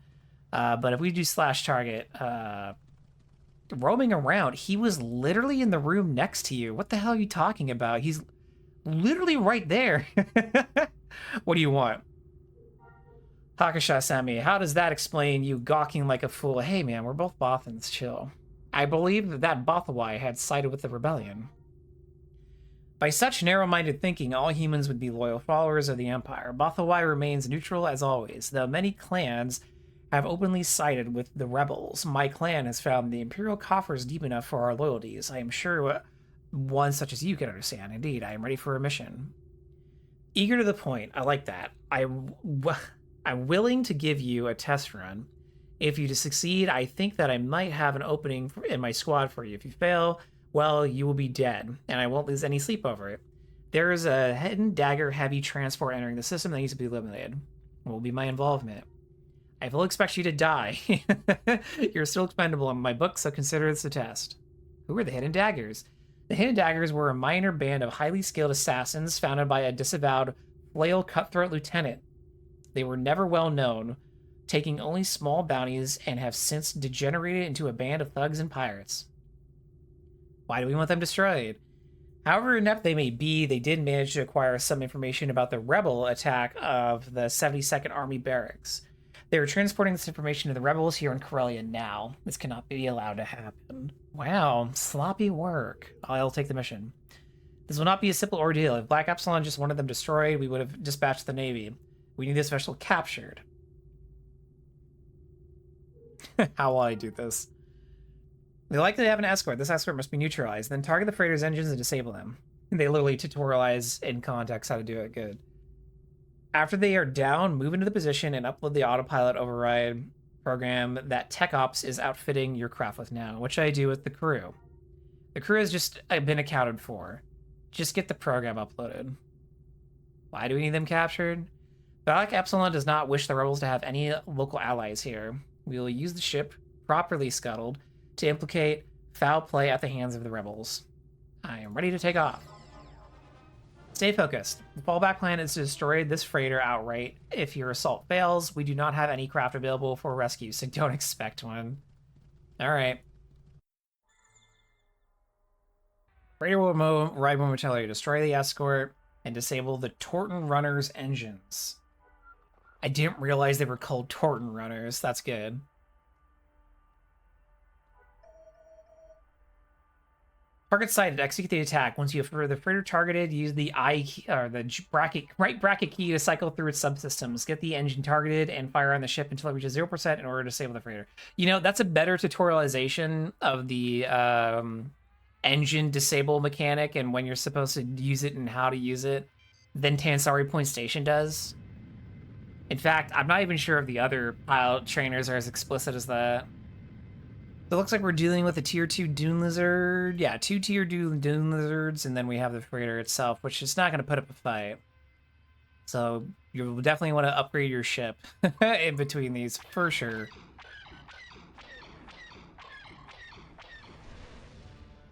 But if we do slash target, roaming around, he was literally in the room next to you. What the hell are you talking about? He's literally right there. What do you want? Hakasha sent me. How does that explain you gawking like a fool? Hey man, we're both Bothans, chill. I believe that Bothawai had sided with the rebellion. By such narrow-minded thinking, all humans would be loyal followers of the Empire. Bothawai remains neutral as always, though many clans have openly sided with the rebels. My clan has found the Imperial coffers deep enough for our loyalties. I am sure one such as you can understand. Indeed, I am ready for a mission. Eager to the point. I like that. I'm willing to give you a test run. If you succeed, I think that I might have an opening in my squad for you. If you fail, well, you will be dead, and I won't lose any sleep over it. There is a hidden dagger-heavy transport entering the system that needs to be eliminated. What will be my involvement? I fully expect you to die. You're still expendable in my book, so consider this a test. Who are the hidden daggers? The hidden daggers were a minor band of highly skilled assassins founded by a disavowed flail cutthroat lieutenant. They were never well known, taking only small bounties, and have since degenerated into a band of thugs and pirates. Why do we want them destroyed? However inept they may be, they did manage to acquire some information about the rebel attack of the 72nd Army barracks. They are transporting this information to the rebels here in Corellia now. This cannot be allowed to happen. Wow, sloppy work. I'll take the mission. This will not be a simple ordeal. If Black Epsilon just wanted them destroyed, we would have dispatched the Navy. We need this vessel captured. How will I do this? They likely have an escort. This escort must be neutralized. Then target the freighter's engines and disable them. They literally tutorialize in context how to do it good. After they are down, move into the position and upload the autopilot override program that TechOps is outfitting your craft with now, which I do with the crew. The crew has just been accounted for. Just get the program uploaded. Why do we need them captured? Black Epsilon does not wish the rebels to have any local allies here. We will use the ship, properly scuttled, to implicate foul play at the hands of the rebels. I am ready to take off. Stay focused. The fallback plan is to destroy this freighter outright. If your assault fails, we do not have any craft available for rescue, so don't expect one. Alright. Freighter will arrive momentarily. Destroy the escort and disable the Torton Runner's engines. I didn't realize they were called Torton Runners. That's good. Target sighted. Execute the attack. Once you have the freighter targeted, use the I key, or the right bracket key to cycle through its subsystems. Get the engine targeted and fire on the ship until it reaches 0% in order to disable the freighter. You know, that's a better tutorialization of the engine disable mechanic and when you're supposed to use it and how to use it than Tansari Point Station does. In fact, I'm not even sure if the other pilot trainers are as explicit as that. So it looks like we're dealing with a tier 2 Dune Lizard. Yeah, 2 tier Dune Lizards, and then we have the freighter itself, which is not going to put up a fight. So you'll definitely want to upgrade your ship in between these, for sure.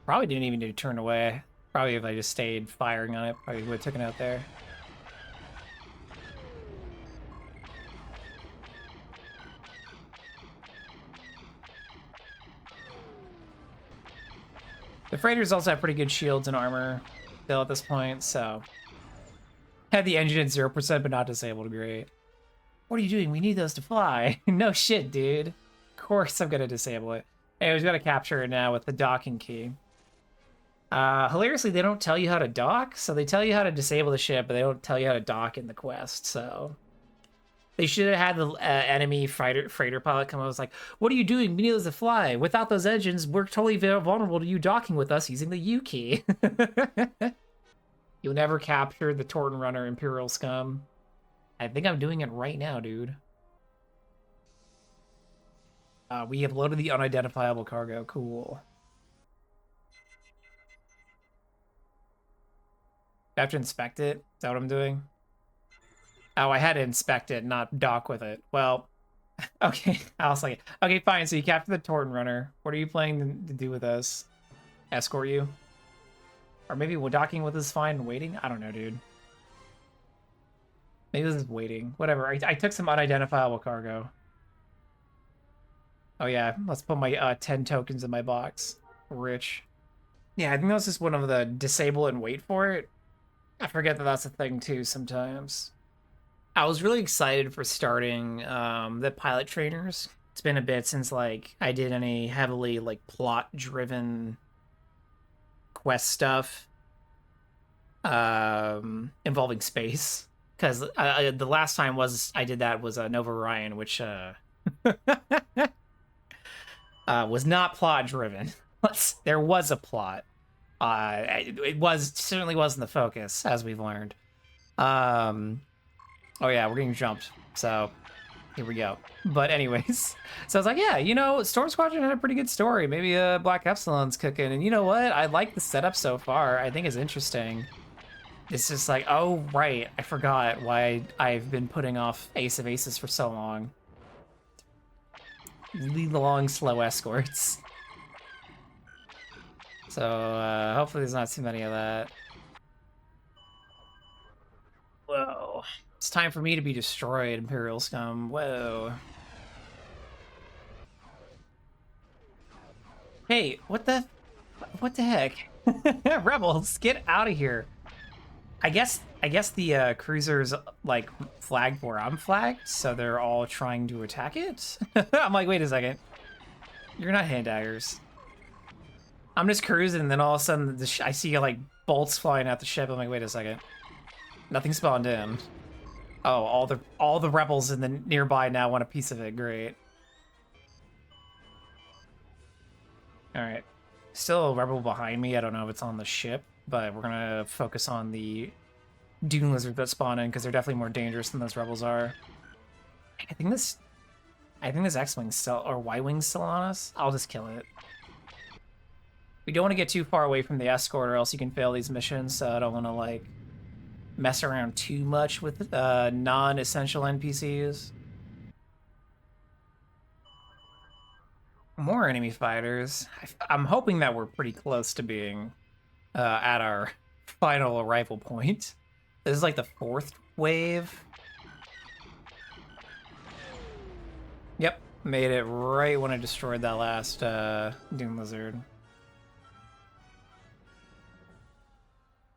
Probably didn't even need to turn away. Probably if I just stayed firing on it, probably would have taken it out there. The freighters also have pretty good shields and armor still at this point, so. Had the engine at 0%, but not disabled. Great. What are you doing? We need those to fly. No shit, dude. Of course I'm gonna disable it. Hey, we've got to capture it now with the docking key. Hilariously, they don't tell you how to dock, so they tell you how to disable the ship, but they don't tell you how to dock in the quest, so... They should have had the enemy freighter pilot come out and was like, what are you doing? We need those to fly. Without those engines, we're totally vulnerable to you docking with us using the U key. You'll never capture the Torton Runner Imperial Scum. I think I'm doing it right now, dude. We have loaded the unidentifiable cargo. Cool. I have to inspect it? Is that what I'm doing? Oh, I had to inspect it, not dock with it. Well, okay. I was like, okay, fine. So you capture the Torton Runner. What are you planning to do with us? Escort you? Or maybe docking with us is fine and waiting? I don't know, dude. Maybe this is waiting. Whatever. I took some unidentifiable cargo. Oh yeah, let's put my 10 tokens in my box. Rich. Yeah, I think that's just one of the disable and wait for it. I forget that that's a thing too sometimes. I was really excited for starting the pilot trainers. It's been a bit since like I did any heavily like plot-driven quest stuff involving space. Because the last time I did that was Nova Ryan, which was not plot-driven. There was a plot. It certainly wasn't the focus, as we've learned. Oh yeah, we're getting jumped, so here we go. But anyways, so I was like, yeah, you know, Storm Squadron had a pretty good story. Maybe Black Epsilon's cooking, and you know what? I like the setup so far. I think it's interesting. It's just like, oh right, I forgot why I've been putting off Ace of Aces for so long. Really long, slow escorts. So hopefully there's not too many of that. Whoa. It's time for me to be destroyed, Imperial Scum. Whoa. Hey, what the heck? Rebels, get out of here. I guess the cruiser's like flagged where I'm flagged, so they're all trying to attack it. I'm like, wait a second. You're not hand daggers. I'm just cruising, and then all of a sudden I see like bolts flying out the ship. I'm like, wait a second. Nothing spawned in. Oh, all the rebels in the nearby now want a piece of it. Great. All right. Still a rebel behind me. I don't know if it's on the ship, but we're gonna focus on the dune lizard that spawn in because they're definitely more dangerous than those rebels are. I think this X-wing's still or Y-wing's still on us. I'll just kill it. We don't want to get too far away from the escort, or else you can fail these missions. So I don't want to like mess around too much with non-essential NPCs. More enemy fighters. I'm hoping that we're pretty close to being at our final arrival point. This is like the 4th wave. Yep, made it right when I destroyed that last dune lizard.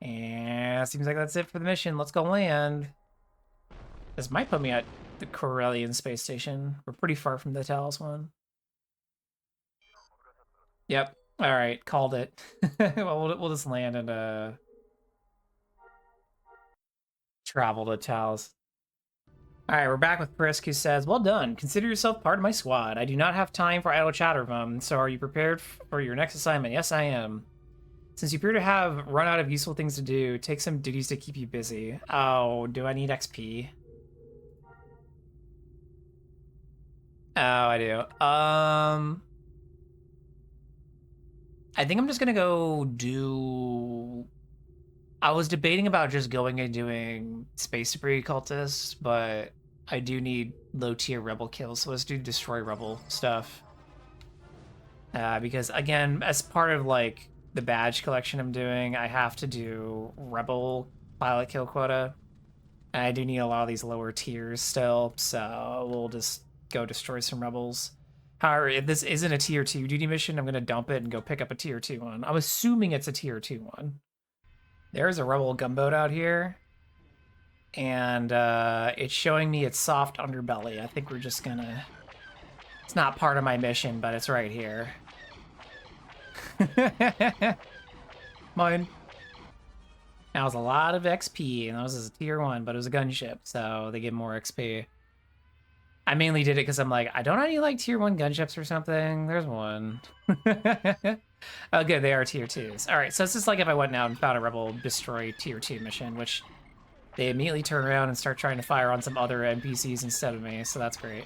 And seems like that's it for the mission. Let's go land. This might put me at the Corellian space station. We're pretty far from the Talos one. Yep. All right, called it. Well, we'll just land and travel to Talos. All right, we're back with Prisk, who says, "Well done. Consider yourself part of my squad. I do not have time for idle chatter, so are you prepared for your next assignment?" "Yes, I am. Since you appear to have run out of useful things to do, take some duties to keep you busy." Oh, do I need XP? Oh, I do. I think I'm just gonna go do... I was debating about just going and doing Space Debris Cultists, but I do need low-tier Rebel kills, so let's do Destroy Rebel stuff. Because, again, as part of, like, the badge collection I'm doing, I have to do Rebel pilot kill quota. And I do need a lot of these lower tiers still, so we'll just go destroy some Rebels. However, if this isn't a tier 2 duty mission, I'm going to dump it and go pick up a tier 2 one. I'm assuming it's a tier 2 one. There's a rebel gunboat out here. And it's showing me its soft underbelly. I think we're just going to... It's not part of my mission, but it's right here. Mine. That was a lot of XP, and that was a tier 1, but it was a gunship, so they get more XP. I mainly did it because I'm like, I don't know any like tier 1 gunships or something. There's one. Oh, good, they are tier 2s. All right, so it's just like if I went out and found a Rebel Destroy tier 2 mission, which they immediately turn around and start trying to fire on some other NPCs instead of me, so that's great.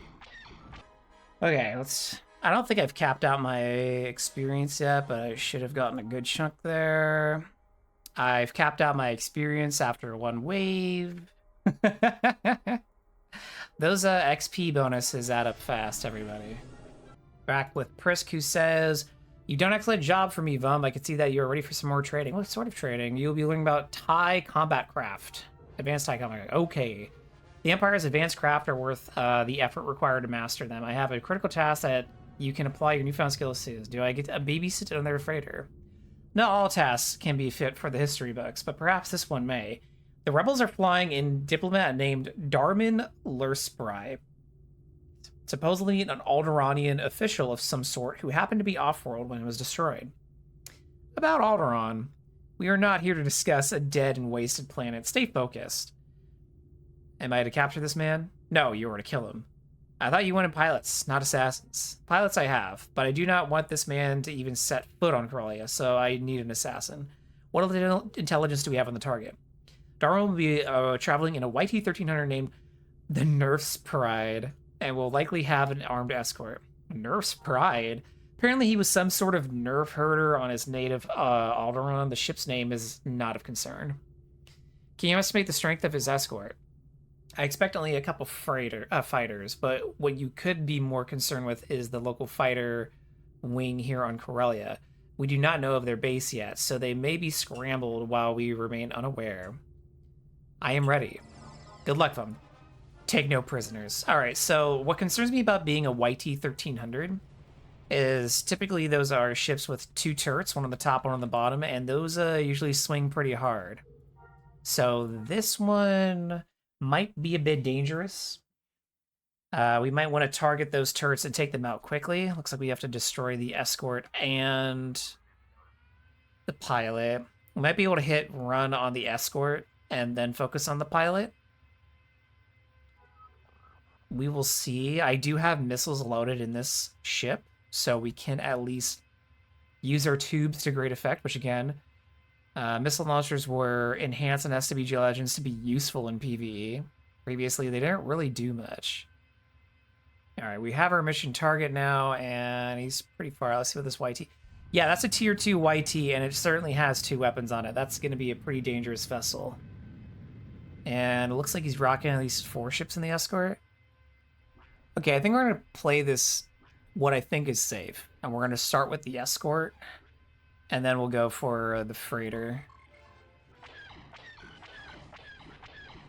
Okay, let's... I don't think I've capped out my experience yet, but I should have gotten a good chunk there. I've capped out my experience after one wave. Those XP bonuses add up fast, everybody. Back with Prisk, who says, "You've done an excellent job for me, Vum. I can see that you're ready for some more trading." What sort of trading? You'll be learning about TIE combat craft. Advanced TIE combat craft. Okay. The Empire's advanced craft are worth the effort required to master them. I have a critical task that you can apply your newfound skills to. Do I get a babysit on their freighter? Not all tasks can be fit for the history books, but perhaps this one may. The rebels are flying in diplomat named Darmin Lurspry, supposedly an Alderaanian official of some sort who happened to be off-world when it was destroyed. About Alderaan, we are not here to discuss a dead and wasted planet. Stay focused. Am I to capture this man? No, you are to kill him. I thought you wanted pilots, not assassins. Pilots I have, but I do not want this man to even set foot on Corellia, so I need an assassin. What intelligence do we have on the target? Darwin will be traveling in a YT-1300 named the Nerf's Pride, and will likely have an armed escort. Nerf's Pride? Apparently he was some sort of Nerf herder on his native Alderaan. The ship's name is not of concern. Can you estimate the strength of his escort? I expect only a couple fighters, but what you could be more concerned with is the local fighter wing here on Corellia. We do not know of their base yet, so they may be scrambled while we remain unaware. I am ready. Good luck, Vum. Take no prisoners. All right, so what concerns me about being a YT-1300 is typically those are ships with 2 turrets, one on the top, one on the bottom, and those usually swing pretty hard. So this one might be a bit dangerous. We might want to target those turrets and take them out quickly. Looks like we have to destroy the escort and the pilot. We might be able to hit run on the escort and then focus on the pilot. We will see. I do have missiles loaded in this ship, so we can at least use our tubes to great effect, which again, missile launchers were enhanced in SWG Legends to be useful in PvE. Previously, they didn't really do much. All right, we have our mission target now, and he's pretty far out. Let's see what this YT... Yeah, that's a tier 2 YT, and it certainly has 2 weapons on it. That's going to be a pretty dangerous vessel. And it looks like he's rocking at least 4 ships in the escort. Okay, I think we're going to play this what I think is safe. And we're going to start with the escort, and then we'll go for the freighter.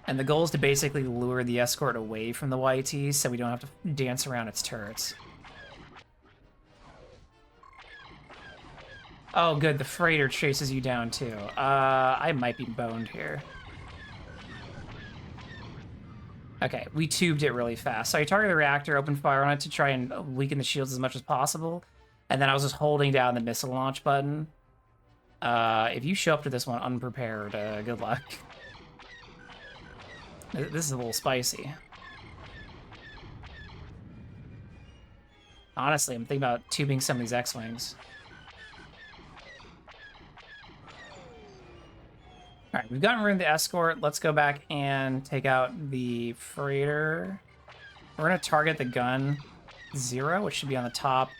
And the goal is to basically lure the escort away from the YT so we don't have to dance around its turrets. Oh, good. The freighter chases you down, too. I might be boned here. Okay, we tubed it really fast. So I targeted the reactor, opened fire on it to try and weaken the shields as much as possible. And then I was just holding down the missile launch button. If you show up to this one unprepared, good luck. This is a little spicy. Honestly, I'm thinking about tubing some of these X-Wings. All right, we've gotten rid of the escort. Let's go back and take out the freighter. We're going to target the gun 0, which should be on the top.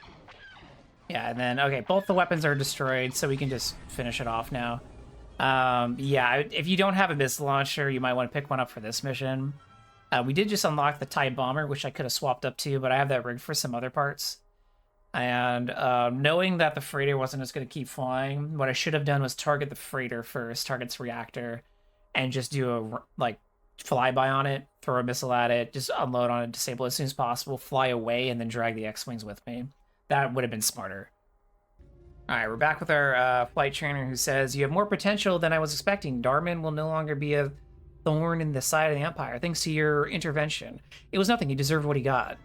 Yeah, and then, okay, both the weapons are destroyed, so we can just finish it off now. Yeah, if you don't have a missile launcher, you might want to pick one up for this mission. We did just unlock the TIE Bomber, which I could have swapped up to, but I have that rigged for some other parts. And knowing that the freighter wasn't just going to keep flying, what I should have done was target the freighter first, target its reactor, and just do a, like, flyby on it, throw a missile at it, just unload on it, disable it as soon as possible, fly away, and then drag the X-Wings with me. That would have been smarter. Alright, we're back with our flight trainer who says, "You have more potential than I was expecting. Darman will no longer be a thorn in the side of the Empire, thanks to your intervention. It was nothing, he deserved what he got."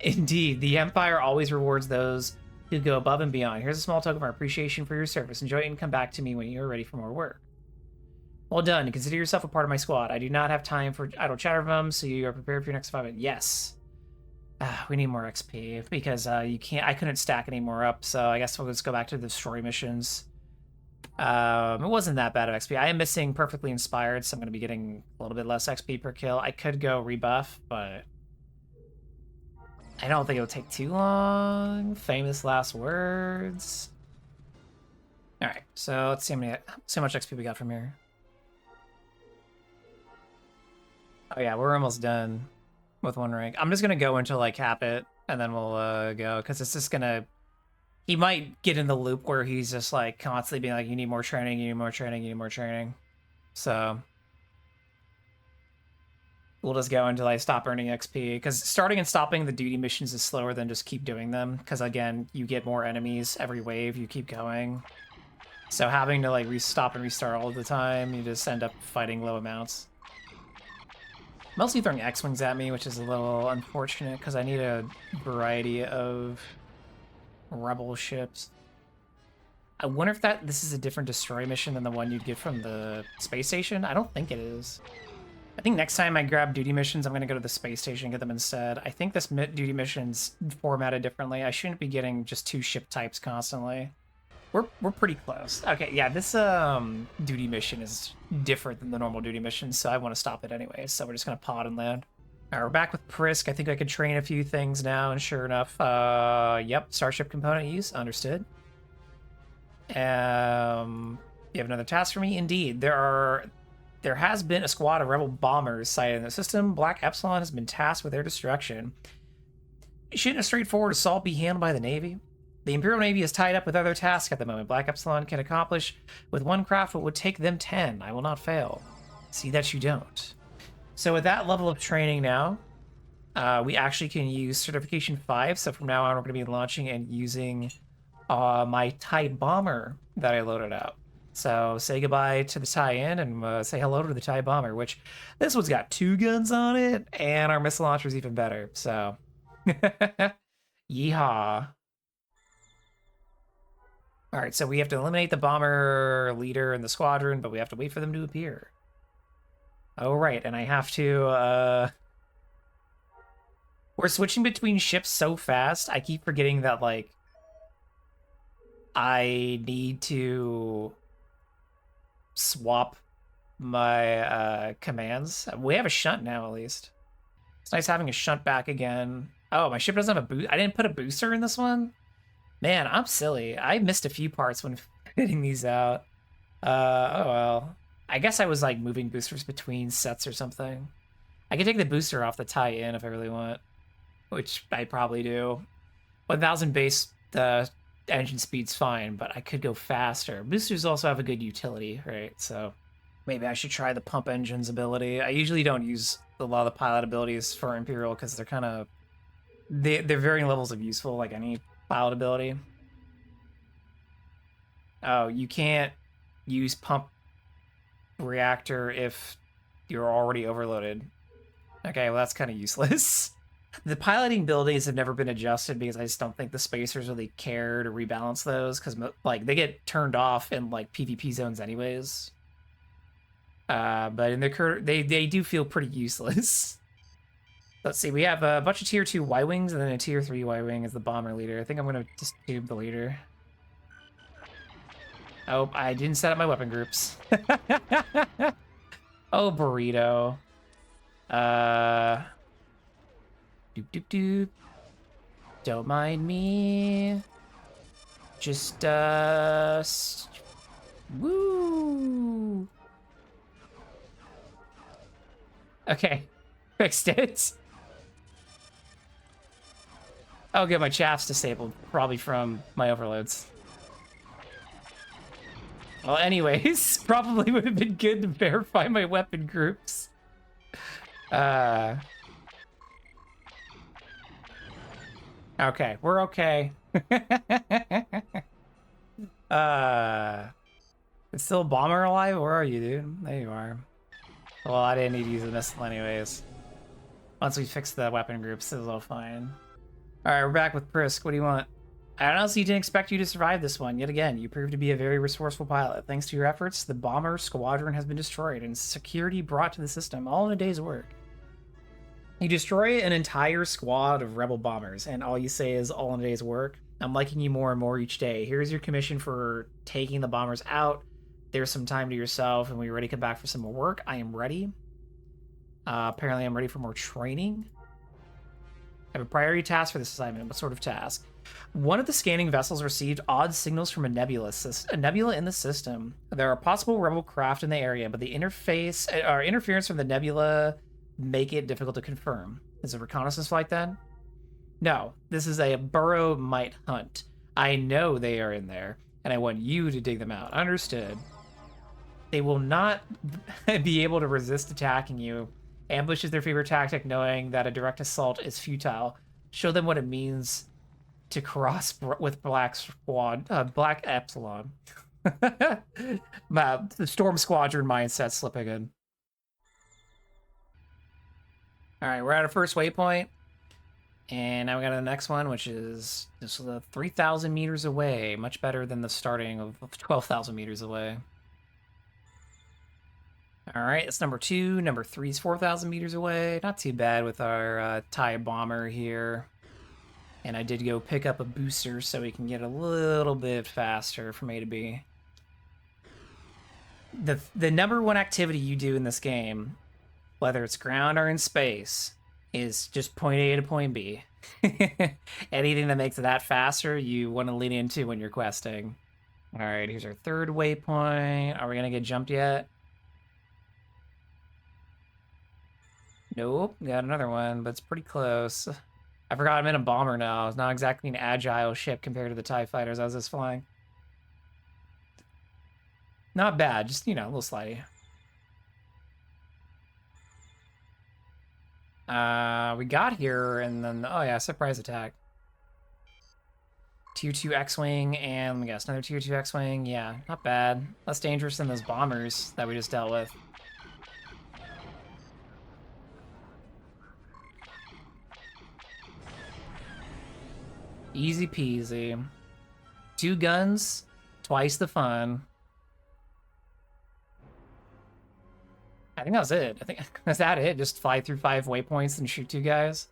Indeed, the Empire always rewards those who go above and beyond. Here's a small token of our appreciation for your service. Enjoy it and come back to me when you're ready for more work. Well done. Consider yourself a part of my squad. I do not have time for idle chatter from, so you are prepared for your next 5 minutes. Yes. We need more XP because you can't. I couldn't stack any more up, so I guess we'll just go back to the destroy missions. It wasn't that bad of XP. I am missing perfectly inspired, so I'm going to be getting a little bit less XP per kill. I could go rebuff, but I don't think it'll take too long. Famous last words. All right, so let's see how much XP we got from here. Oh yeah, we're almost done with 1 rank. I'm just gonna go until I cap it, and then we'll go, because it's just gonna... He might get in the loop where he's just like constantly being like, you need more training, you need more training, you need more training. So we'll just go until I stop earning XP, because starting and stopping the duty missions is slower than just keep doing them, because again, you get more enemies every wave, you keep going. So having to like stop and restart all the time, you just end up fighting low amounts. Mostly throwing X-Wings at me, which is a little unfortunate, because I need a variety of rebel ships. I wonder if this is a different destroy mission than the one you'd get from the space station? I don't think it is. I think next time I grab duty missions, I'm going to go to the space station and get them instead. I think this duty mission's formatted differently. I shouldn't be getting just 2 ship types constantly. We're pretty close. Okay, yeah, this duty mission is different than the normal duty mission, so I want to stop it anyway. So we're just gonna pod and land. All right, we're back with Prisk. I think I can train a few things now, and sure enough, yep, starship component use, understood. You have another task for me? Indeed, there has been a squad of rebel bombers sighted in the system. Black Epsilon has been tasked with their destruction. Shouldn't a straightforward assault be handled by the Navy? The Imperial Navy is tied up with other tasks at the moment. Black Epsilon can accomplish with 1 craft what would take them 10. I will not fail. See that you don't. So with that level of training now, we actually can use Certification 5. So from now on, we're going to be launching and using my TIE Bomber that I loaded out. So say goodbye to the tie-in and say hello to the TIE Bomber, which this one's got 2 guns on it, and our missile launcher is even better. So yeehaw. All right, so we have to eliminate the bomber leader in the squadron, but we have to wait for them to appear. Oh, right, and I have to, We're switching between ships so fast, I keep forgetting that, like, I need to swap my, commands. We have a shunt now, at least. It's nice having a shunt back again. Oh, my ship doesn't have a boost. I didn't put a booster in this one? Man, I'm silly. I missed a few parts when fitting these out. Oh well. I guess I was like moving boosters between sets or something. I could take the booster off the tie-in if I really want, which I probably do. 1000 base, the engine speed's fine, but I could go faster. Boosters also have a good utility, right? So maybe I should try the pump engine's ability. I usually don't use a lot of the pilot abilities for Imperial because they're kind of... They're varying levels of useful, like any pilot ability. Oh, you can't use pump reactor if you're already overloaded. Okay, well that's kind of useless. The piloting abilities have never been adjusted because I just don't think the spacers really care to rebalance those, because like they get turned off in like PvP zones anyways. But in the current, they do feel pretty useless. Let's see, we have a bunch of tier 2 Y-Wings and then a tier 3 Y-Wing as the bomber leader. I think I'm going to just tube the leader. Oh, I didn't set up my weapon groups. Oh, burrito. Doop doop doop. Don't mind me. Just, woo. Okay, fixed it. Oh, good, my chaff's disabled, probably from my overloads. Well, anyways, probably would have been good to verify my weapon groups. Okay, we're okay. Is still a bomber alive? Where are you, dude? There you are. Well, I didn't need to use the missile anyways. Once we fix the weapon groups, it's all fine. Alright, we're back with Prisk. What do you want? I honestly didn't expect you to survive this one. Yet again, you proved to be a very resourceful pilot. Thanks to your efforts, the bomber squadron has been destroyed and security brought to the system, all in a day's work. You destroy an entire squad of rebel bombers, and all you say is all in a day's work. I'm liking you more and more each day. Here's your commission for taking the bombers out. There's some time to yourself, and when you're ready to come back for some more work, I am ready. Apparently, I'm ready for more training. I have a priority task for this assignment. What sort of task? One of the scanning vessels received odd signals from a nebula in the system. There are possible rebel craft in the area, but the interference from the nebula make it difficult to confirm. Is it a reconnaissance flight then? No, this is a burrow might hunt. I know they are in there, and I want you to dig them out. Understood. They will not be able to resist attacking you. Ambush is their favorite tactic, knowing that a direct assault is futile. Show them what it means to cross with Black Epsilon. The Storm Squadron mindset slipping in. Alright, we're at our first waypoint. And now we got the next one, which is just 3,000 meters away. Much better than the starting of 12,000 meters away. Alright, it's number 2. Number 3 is 4,000 meters away. Not too bad with our TIE bomber here. And I did go pick up a booster so we can get a little bit faster from A to B. The number one activity you do in this game, whether it's ground or in space, is just point A to point B. Anything that makes it that faster, you want to lean into when you're questing. Alright, here's our third waypoint. Are we going to get jumped yet? Nope, got another one, but it's pretty close. I forgot I'm in a bomber now. It's not exactly an agile ship compared to the TIE fighters I was just flying. Not bad, just, you know, a little slidey. We got here, and then, oh yeah, surprise attack. Tier 2 X-Wing, and I guess another Tier 2 X-Wing. Yeah, not bad. Less dangerous than those bombers that we just dealt with. Easy peasy. 2 guns, twice the fun. I think that was it. I think that's that it. Just fly through 5 waypoints and shoot 2 guys.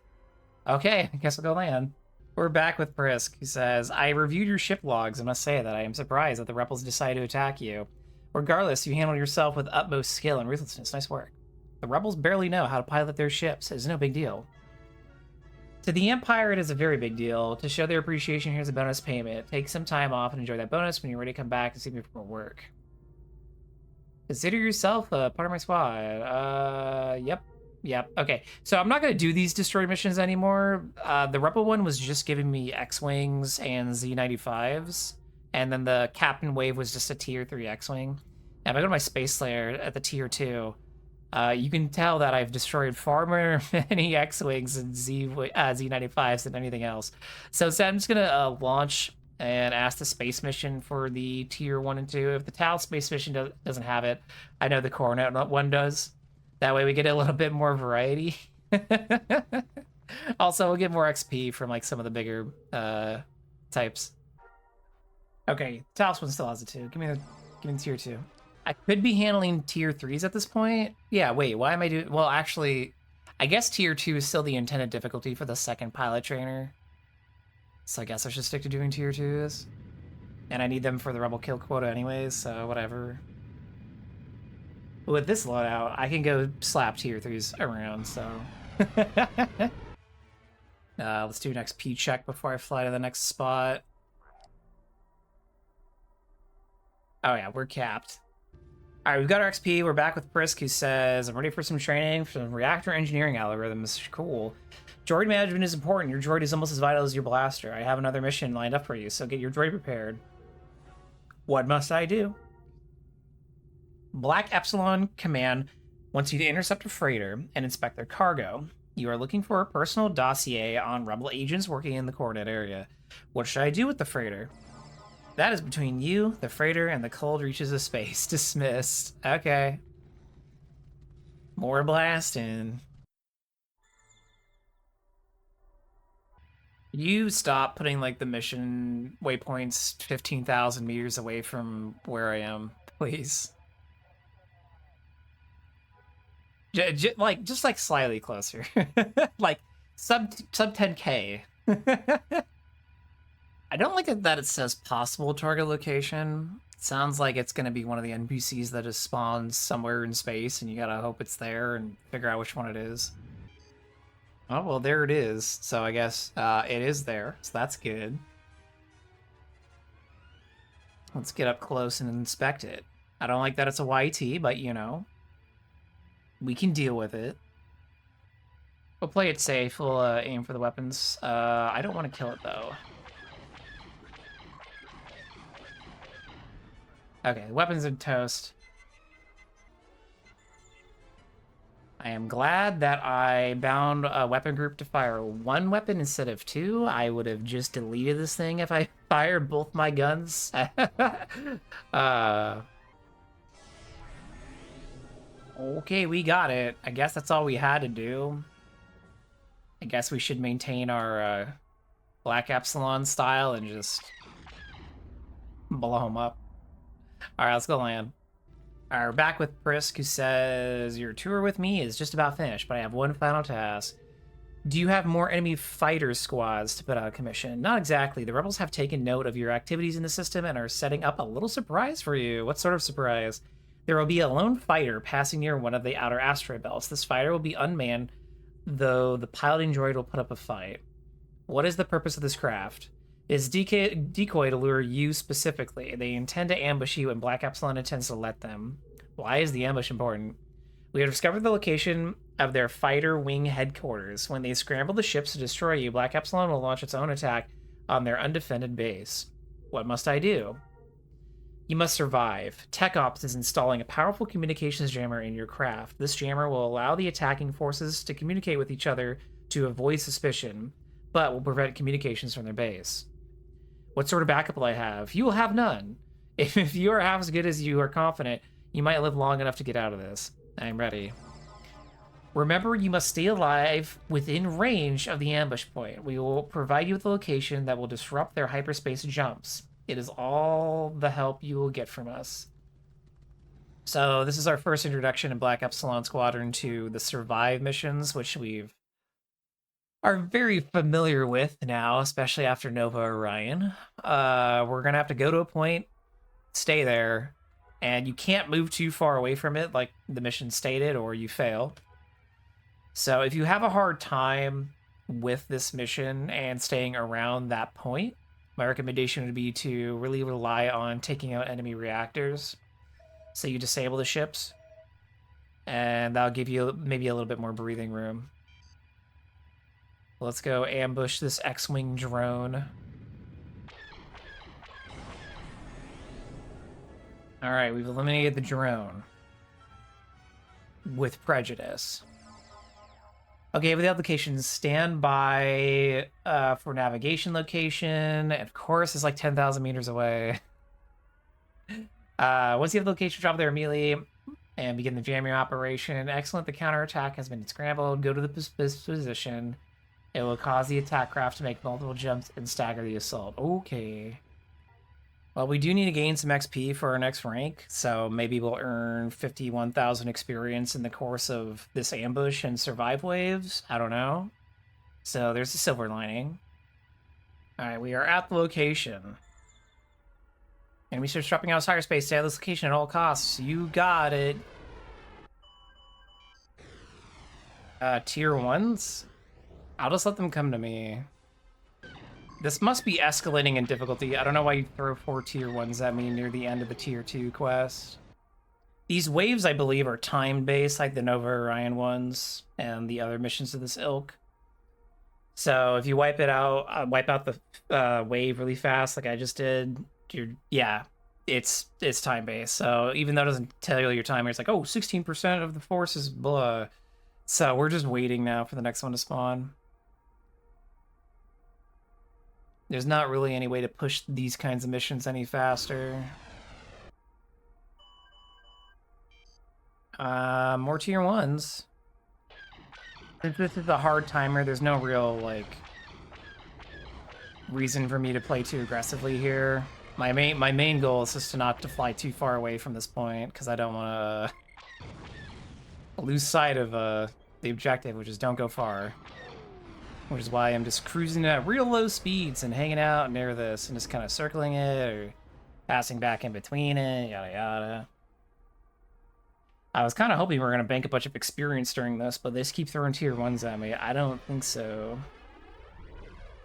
Okay, I guess we'll go land. We're back with Prisk, who says, I reviewed your ship logs and must say that I am surprised that the rebels decided to attack you. Regardless, you handled yourself with utmost skill and ruthlessness. Nice work. The rebels barely know how to pilot their ships. It's no big deal. To the Empire, it is a very big deal. To show their appreciation, here's a bonus payment. Take some time off and enjoy that bonus when you're ready to come back and see me for more work. Consider yourself a part of my squad. Yep. Okay, so I'm not going to do these destroy missions anymore. The Rebel one was just giving me X-Wings and Z95s. And then the Captain Wave was just a Tier 3 X-Wing. And if I go to my Space Slayer at the Tier 2, you can tell that I've destroyed far more many X-Wings and Z95s than anything else. So instead, I'm just going to launch and ask the space mission for the Tier 1 and 2. If the Tal space mission doesn't have it, I know the Coronet one does. That way we get a little bit more variety. Also, we'll get more XP from like some of the bigger types. Okay, Talos one still has it too. Give me the Tier 2. I could be handling Tier 3s at this point. Yeah, wait, why am I doing... Well, actually, I guess Tier 2 is still the intended difficulty for the second pilot trainer. So I guess I should stick to doing Tier 2s. And I need them for the Rebel kill quota anyways, so whatever. With this loadout, I can go slap Tier 3s around, so... let's do an XP check before I fly to the next spot. Oh yeah, we're capped. Alright, we've got our XP. We're back with Prisk, who says, I'm ready for some training for some reactor engineering algorithms. Cool. Droid management is important. Your droid is almost as vital as your blaster. I have another mission lined up for you, so get your droid prepared. What must I do? Black Epsilon Command wants you to intercept a freighter and inspect their cargo. You are looking for a personal dossier on rebel agents working in the coordinate area. What should I do with the freighter? That is between you, the freighter, and the cold reaches of space. Dismissed. Okay. More blasting. You stop putting like the mission waypoints 15,000 meters away from where I am, please. Just like slightly closer, like sub 10K. I don't like that it says possible target location. It sounds like it's going to be one of the NPCs that has spawned somewhere in space, and you gotta hope it's there and figure out which one it is. Oh, well, there it is. So I guess it is there, so that's good. Let's get up close and inspect it. I don't like that it's a YT, but, you know, we can deal with it. We'll play it safe. We'll aim for the weapons. I don't want to kill it, though. Okay, the weapons are toast. I am glad that I bound a weapon group to fire one weapon instead of two. I would have just deleted this thing if I fired both my guns. Okay, we got it. I guess that's all we had to do. I guess we should maintain our Black Epsilon style and just blow them up. All right, let's go land. All right, we're back with Prisk, who says, your tour with me is just about finished, but I have one final task. Do you have more enemy fighter squads to put out of commission? Not exactly. The rebels have taken note of your activities in the system and are setting up a little surprise for you. What sort of surprise? There will be a lone fighter passing near one of the outer asteroid belts. This fighter will be unmanned, though the piloting droid will put up a fight. What is the purpose of this craft? It is decoy to lure you specifically. They intend to ambush you, and Black Epsilon intends to let them. Why is the ambush important? We have discovered the location of their fighter wing headquarters. When they scramble the ships to destroy you, Black Epsilon will launch its own attack on their undefended base. What must I do? You must survive. Tech Ops is installing a powerful communications jammer in your craft. This jammer will allow the attacking forces to communicate with each other to avoid suspicion, but will prevent communications from their base. What sort of backup will I have? You will have none. If you are half as good as you are confident, you might live long enough to get out of this. I am ready. Remember, you must stay alive within range of the ambush point. We will provide you with a location that will disrupt their hyperspace jumps. It is all the help you will get from us. So this is our first introduction in Black Epsilon Squadron to the Survive missions, which are very familiar with now, especially after Nova Orion. We're gonna have to go to a point, stay there, and you can't move too far away from it, like the mission stated, or you fail. So if you have a hard time with this mission and staying around that point, my recommendation would be to really rely on taking out enemy reactors. So you disable the ships, and that'll give you maybe a little bit more breathing room. Let's go ambush this X-Wing drone. Alright, we've eliminated the drone. With prejudice. Okay, with the applications, stand by for navigation location. Of course, it's like 10,000 meters away. Once you have the location, drop there immediately and begin the jamming operation. Excellent, the counterattack has been scrambled. Go to the position. It will cause the attack craft to make multiple jumps and stagger the assault. Okay. Well, we do need to gain some XP for our next rank, so maybe we'll earn 51,000 experience in the course of this ambush and survive waves. I don't know. So there's a silver lining. Alright, we are at the location. And we start dropping out of cyberspace. Stay at this location at all costs. You got it. Tier 1s? I'll just let them come to me. This must be escalating in difficulty. I don't know why you throw 4 tier 1s at me near the end of the tier 2 quest. These waves, I believe, are time-based, like the Nova Orion ones and the other missions of this ilk. So if you wipe out the wave really fast, like I just did, yeah, it's time based. So even though it doesn't tell you your timer, it's like, oh, 16% of the force is blah. So we're just waiting now for the next one to spawn. There's not really any way to push these kinds of missions any faster. More tier 1s. Since this is a hard timer, there's no real, like, reason for me to play too aggressively here. My main goal is just to not to fly too far away from this point, because I don't want to lose sight of the objective, which is don't go far. Which is why I'm just cruising at real low speeds and hanging out near this and just kind of circling it or passing back in between it, yada yada. I was kind of hoping we were going to bank a bunch of experience during this, but they just keep throwing tier 1s at me. I don't think so.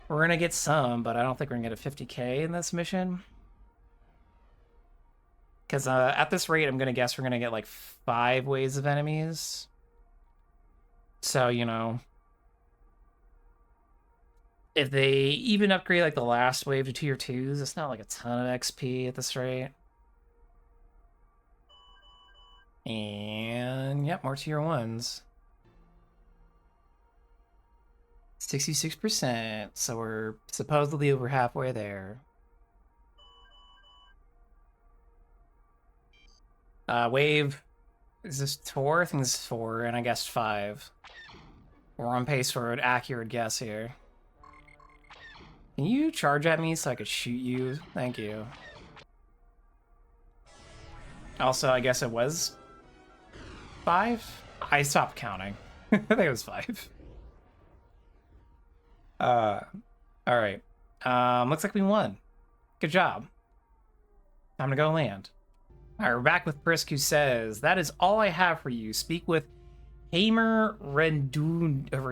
We're going to get some, but I don't think we're going to get a 50k in this mission. Because at this rate, I'm going to guess we're going to get like 5 waves of enemies. So, you know, if they even upgrade like the last wave to tier 2s, it's not like a ton of XP at this rate. And yep, more tier 1s. 66%, so we're supposedly over halfway there. Wave, is this 4? I think this is 4, and I guessed 5. We're on pace for an accurate guess here. Can you charge at me so I could shoot you? Thank you. Also, I guess it was 5? I stopped counting. I think it was 5. Alright. Looks like we won. Good job. Time to go land. Alright, we're back with Prisk, who says, "That is all I have for you. Speak with Haymir Rendundi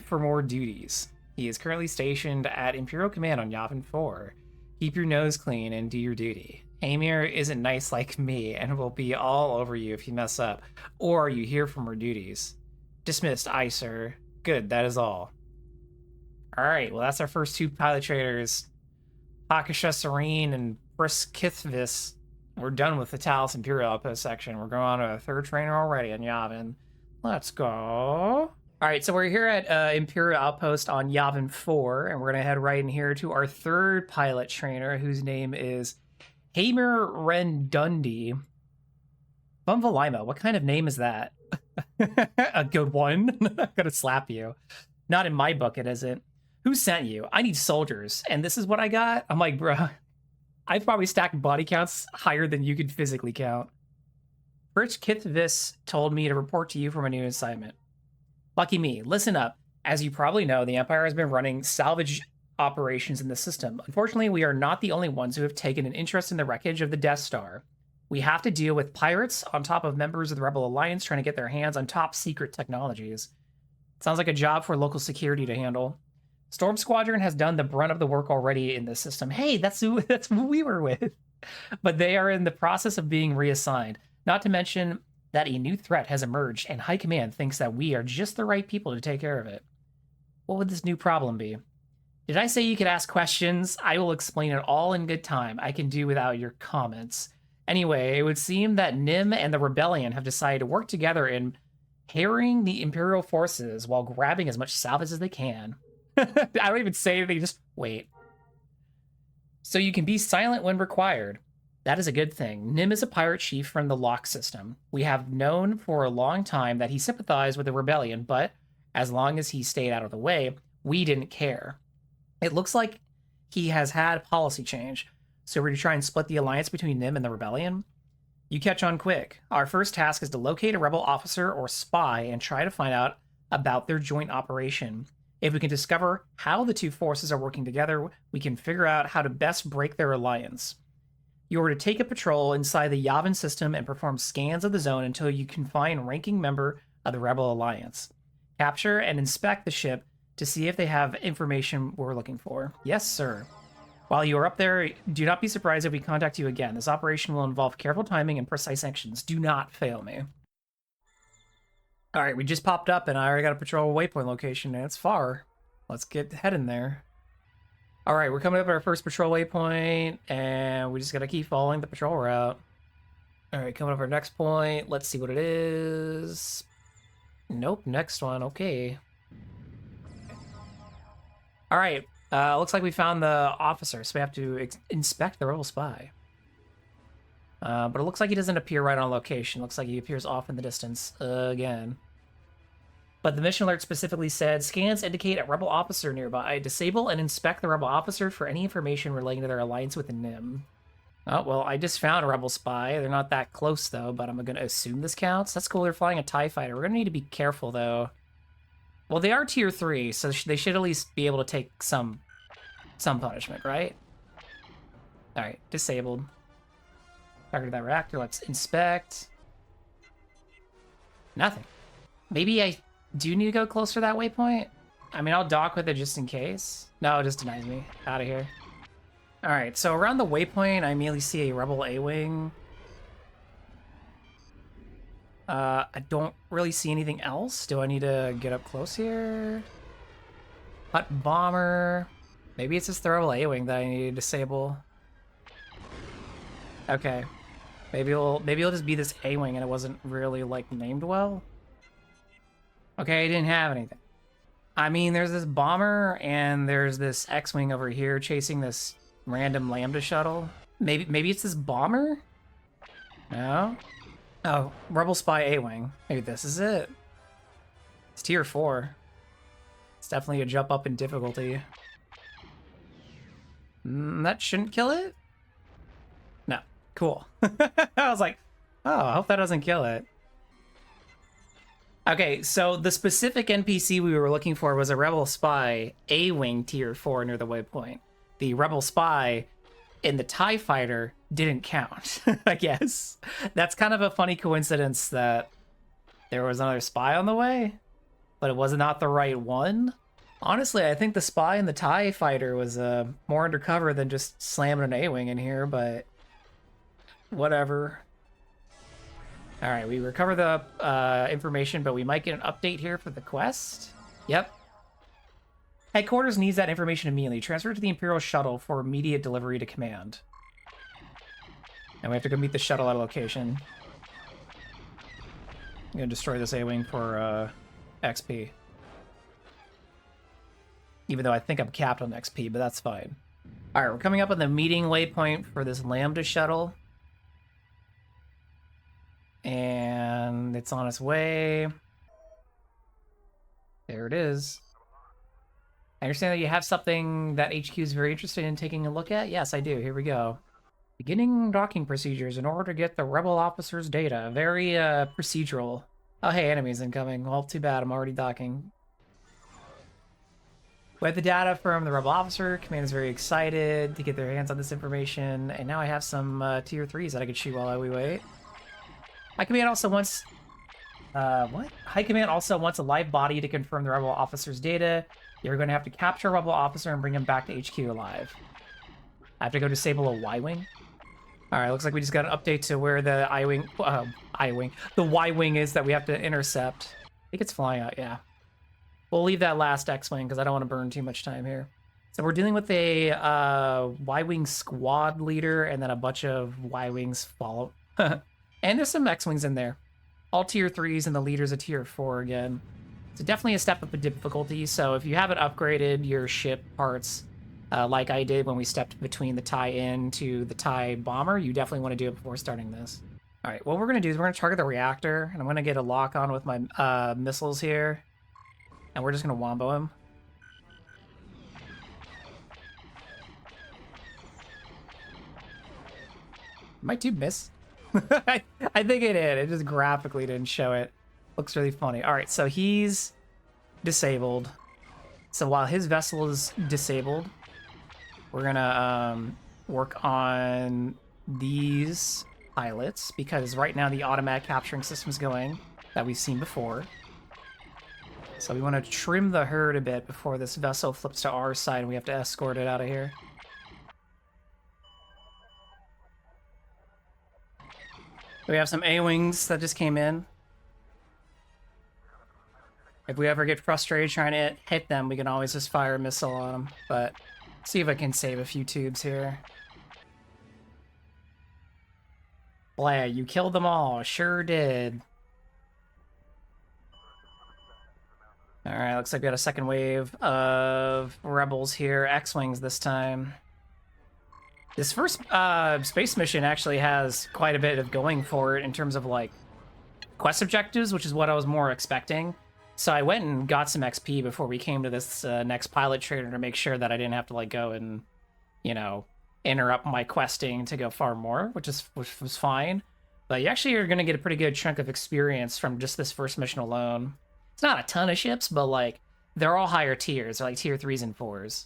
for more duties. He is currently stationed at Imperial Command on Yavin 4. Keep your nose clean and do your duty. Haymir isn't nice like me and will be all over you if you mess up, or you hear from her duties. Dismissed, aye, sir. Good, that is all." Alright, well, that's our first 2 pilot traders. Hakasha Sireen and Prisk Kith'Vys. We're done with the Talos Imperial Outpost section. We're going on to a 3rd trainer already on Yavin. Let's go. Alright, so we're here at Imperial Outpost on Yavin 4, and we're going to head right in here to our 3rd pilot trainer, whose name is Haymir Rendundi. Bumvalima, what kind of name is that? A good one? I'm gonna slap you. Not in my book, it isn't. Who sent you? I need soldiers, and this is what I got? I'm like, bro, I've probably stacked body counts higher than you could physically count. Prisk Kith'Vys told me to report to you from a new assignment. Lucky me, listen up. As you probably know, the Empire has been running salvage operations in the system. Unfortunately, we are not the only ones who have taken an interest in the wreckage of the Death Star. We have to deal with pirates on top of members of the Rebel Alliance trying to get their hands on top secret technologies. Sounds like a job for local security to handle. Storm Squadron has done the brunt of the work already in this system. Hey, that's who we were with. But they are in the process of being reassigned. Not to mention that a new threat has emerged, and High Command thinks that we are just the right people to take care of it. What would this new problem be? Did I say you could ask questions? I will explain it all in good time. I can do without your comments. Anyway, it would seem that Nim and the Rebellion have decided to work together in harrying the Imperial forces while grabbing as much salvage as they can. I don't even say anything, just wait. So you can be silent when required. That is a good thing. Nim is a pirate chief from the Lock system. We have known for a long time that he sympathized with the Rebellion, but as long as he stayed out of the way, we didn't care. It looks like he has had a policy change, so we're going to try and split the alliance between Nim and the Rebellion. You catch on quick. Our first task is to locate a rebel officer or spy and try to find out about their joint operation. If we can discover how the 2 forces are working together, we can figure out how to best break their alliance. You are to take a patrol inside the Yavin system and perform scans of the zone until you can find a ranking member of the Rebel Alliance. Capture and inspect the ship to see if they have information we're looking for. Yes, sir. While you are up there, do not be surprised if we contact you again. This operation will involve careful timing and precise actions. Do not fail me. Alright, we just popped up and I already got a patrol waypoint location and it's far. Let's get heading there. All right, we're coming up at our first patrol waypoint, and we just gotta keep following the patrol route. All right, coming up our next point. Let's see what it is. Nope, next one. Okay. All right, looks like we found the officer, so we have to inspect the rebel spy. But it looks like he doesn't appear right on location. Looks like he appears off in the distance again. But the mission alert specifically said, scans indicate a rebel officer nearby. Disable and inspect the rebel officer for any information relating to their alliance with the NIM. Oh, well, I just found a rebel spy. They're not that close, though, but I'm going to assume this counts. That's cool. They're flying a TIE fighter. We're going to need to be careful, though. Well, they are tier 3, so they should at least be able to take some punishment, right? All right, disabled. Target that reactor. Let's inspect. Nothing. Maybe I do need to go closer to that waypoint. I mean, I'll dock with it just in case. No, it just denies me. Out of here. All right, so around the waypoint, I immediately see a Rebel A-Wing. I don't really see anything else. Do I need to get up close here? Hut bomber. Maybe it's just the Rebel A-Wing that I need to disable. Okay. Maybe it'll just be this A-Wing and it wasn't really, like, named well. Okay, I didn't have anything. I mean, there's this bomber and there's this X-Wing over here chasing this random Lambda shuttle. Maybe it's this bomber? No? Oh, Rebel Spy A-Wing. Maybe this is it. It's tier 4. It's definitely a jump up in difficulty. That shouldn't kill it? No. Cool. I was like, oh, I hope that doesn't kill it. Okay, so the specific NPC we were looking for was a Rebel Spy A-Wing tier 4 near the waypoint. The Rebel Spy in the TIE Fighter didn't count, I guess. That's kind of a funny coincidence that there was another spy on the way, but it was not the right one. Honestly, I think the spy in the TIE Fighter was more undercover than just slamming an A-Wing in here, but whatever. All right, we recover the information, but we might get an update here for the quest. Yep. Headquarters needs that information immediately. Transfer it to the Imperial shuttle for immediate delivery to command. And we have to go meet the shuttle at a location. I'm gonna destroy this A-Wing for XP. Even though I think I'm capped on XP, but that's fine. All right, we're coming up on the meeting waypoint for this Lambda shuttle. And it's on its way. There it is. I understand that you have something that HQ is very interested in taking a look at. Yes, I do. Here we go. Beginning docking procedures in order to get the Rebel officer's data. Very procedural. Oh, hey, enemies incoming. Well, too bad. I'm already docking. We have the data from the Rebel officer. Command is very excited to get their hands on this information. And now I have some tier 3s that I could shoot while we wait. High Command also wants... what? High Command also wants a live body to confirm the Rebel officer's data. You're going to have to capture a Rebel officer and bring him back to HQ alive. I have to go disable a Y-Wing. All right, looks like we just got an update to where the the Y-Wing is that we have to intercept. I think it's flying out, yeah. We'll leave that last X-Wing because I don't want to burn too much time here. So we're dealing with a Y-Wing squad leader and then a bunch of Y-Wings follow. And there's some X-Wings in there. All tier 3s and the leader's a tier 4 again. So definitely a step up in difficulty. So if you haven't upgraded your ship parts like I did when we stepped between the tie-in to the TIE bomber, you definitely want to do it before starting this. All right, what we're going to do is we're going to target the reactor, and I'm going to get a lock on with my missiles here. And we're just going to wombo him. Might do miss. I think it did. It just graphically didn't show it. Looks really funny. All right, so he's disabled. So while his vessel is disabled, we're gonna work on these pilots because right now the automatic capturing system is going that we've seen before. So we want to trim the herd a bit before this vessel flips to our side and we have to escort it out of here. We have some A-Wings that just came in. If we ever get frustrated trying to hit them, we can always just fire a missile on them. But See if I can save a few tubes here. Blah, you killed them all. Sure did. Alright, looks like we got a second wave of rebels here. X-Wings this time. This first space mission actually has quite a bit of going for it in terms of, like, quest objectives, which is what I was more expecting. So I went and got some XP before we came to this next pilot trainer to make sure that I didn't have to, like, go and, you know, interrupt my questing to go far more, which was fine. But you actually are going to get a pretty good chunk of experience from just this first mission alone. It's not a ton of ships, but, like, they're all higher tiers. They're like tier 3s and 4s.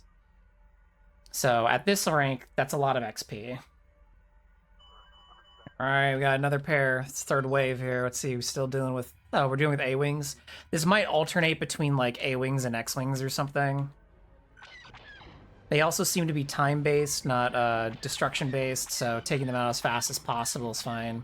So at this rank, that's a lot of XP. Alright, we got another pair. It's third wave here. Let's see, we're still dealing with... Oh, we're dealing with A-Wings. This might alternate between, like, A-Wings and X-Wings or something. They also seem to be time-based, not destruction-based, so taking them out as fast as possible is fine.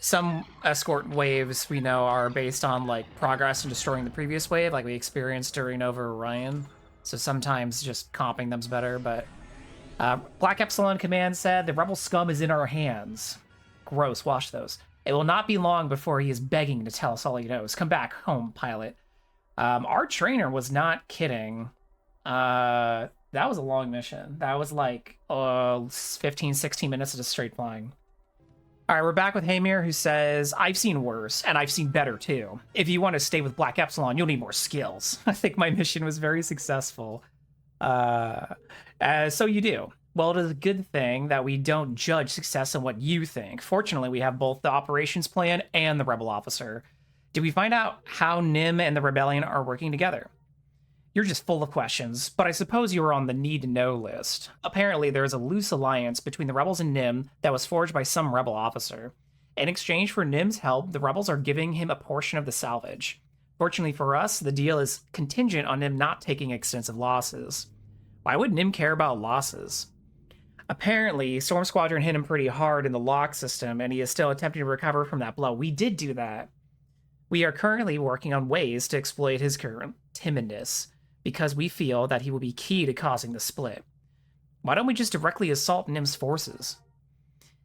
Some escort waves we know are based on, like, progress in destroying the previous wave, like we experienced during over Orion. So sometimes just comping them's better, but... Black Epsilon Command said, "The rebel scum is in our hands." Gross, wash those. It will not be long before he is begging to tell us all he knows. Come back home, pilot. Our trainer was not kidding. That was a long mission. That was like 15, 16 minutes of just straight flying. All right, we're back with Haymir, who says, "I've seen worse, and I've seen better, too. If you want to stay with Black Epsilon, you'll need more skills." I think my mission was very successful. So you do. Well, it is a good thing that we don't judge success on what you think. Fortunately, we have both the operations plan and the rebel officer. Did we find out how Nim and the rebellion are working together? You're just full of questions, but I suppose you were on the need-to-know list. Apparently, there is a loose alliance between the rebels and Nim that was forged by some rebel officer. In exchange for Nim's help, the rebels are giving him a portion of the salvage. Fortunately for us, the deal is contingent on Nim not taking extensive losses. Why would Nim care about losses? Apparently, Storm Squadron hit him pretty hard in the lock system, and he is still attempting to recover from that blow. We did do that. We are currently working on ways to exploit his current timidness, because we feel that he will be key to causing the split. Why don't we just directly assault Nim's forces?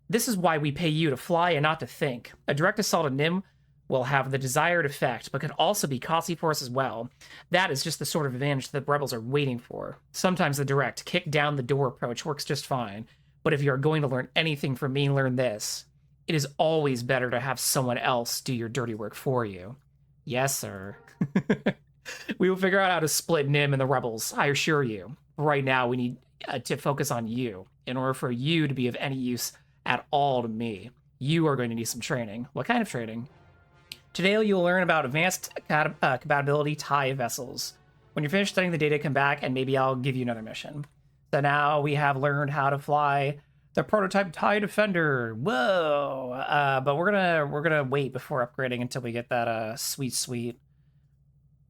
This is why we pay you to fly and not to think. A direct assault on Nim will have the desired effect, but could also be costly for us as well. That is just the sort of advantage that the rebels are waiting for. Sometimes the direct, kick-down-the-door approach works just fine, but if you are going to learn anything from me, learn this. It is always better to have someone else do your dirty work for you. Yes, sir. We will figure out how to split Nim and the rebels, I assure you. Right now, we need to focus on you, in order for you to be of any use at all to me. You are going to need some training. What kind of training? Today, you'll learn about advanced compatibility TIE vessels. When you're finished studying the data, come back, and maybe I'll give you another mission. So now we have learned how to fly the prototype TIE Defender. Whoa! But we're gonna wait before upgrading until we get that sweet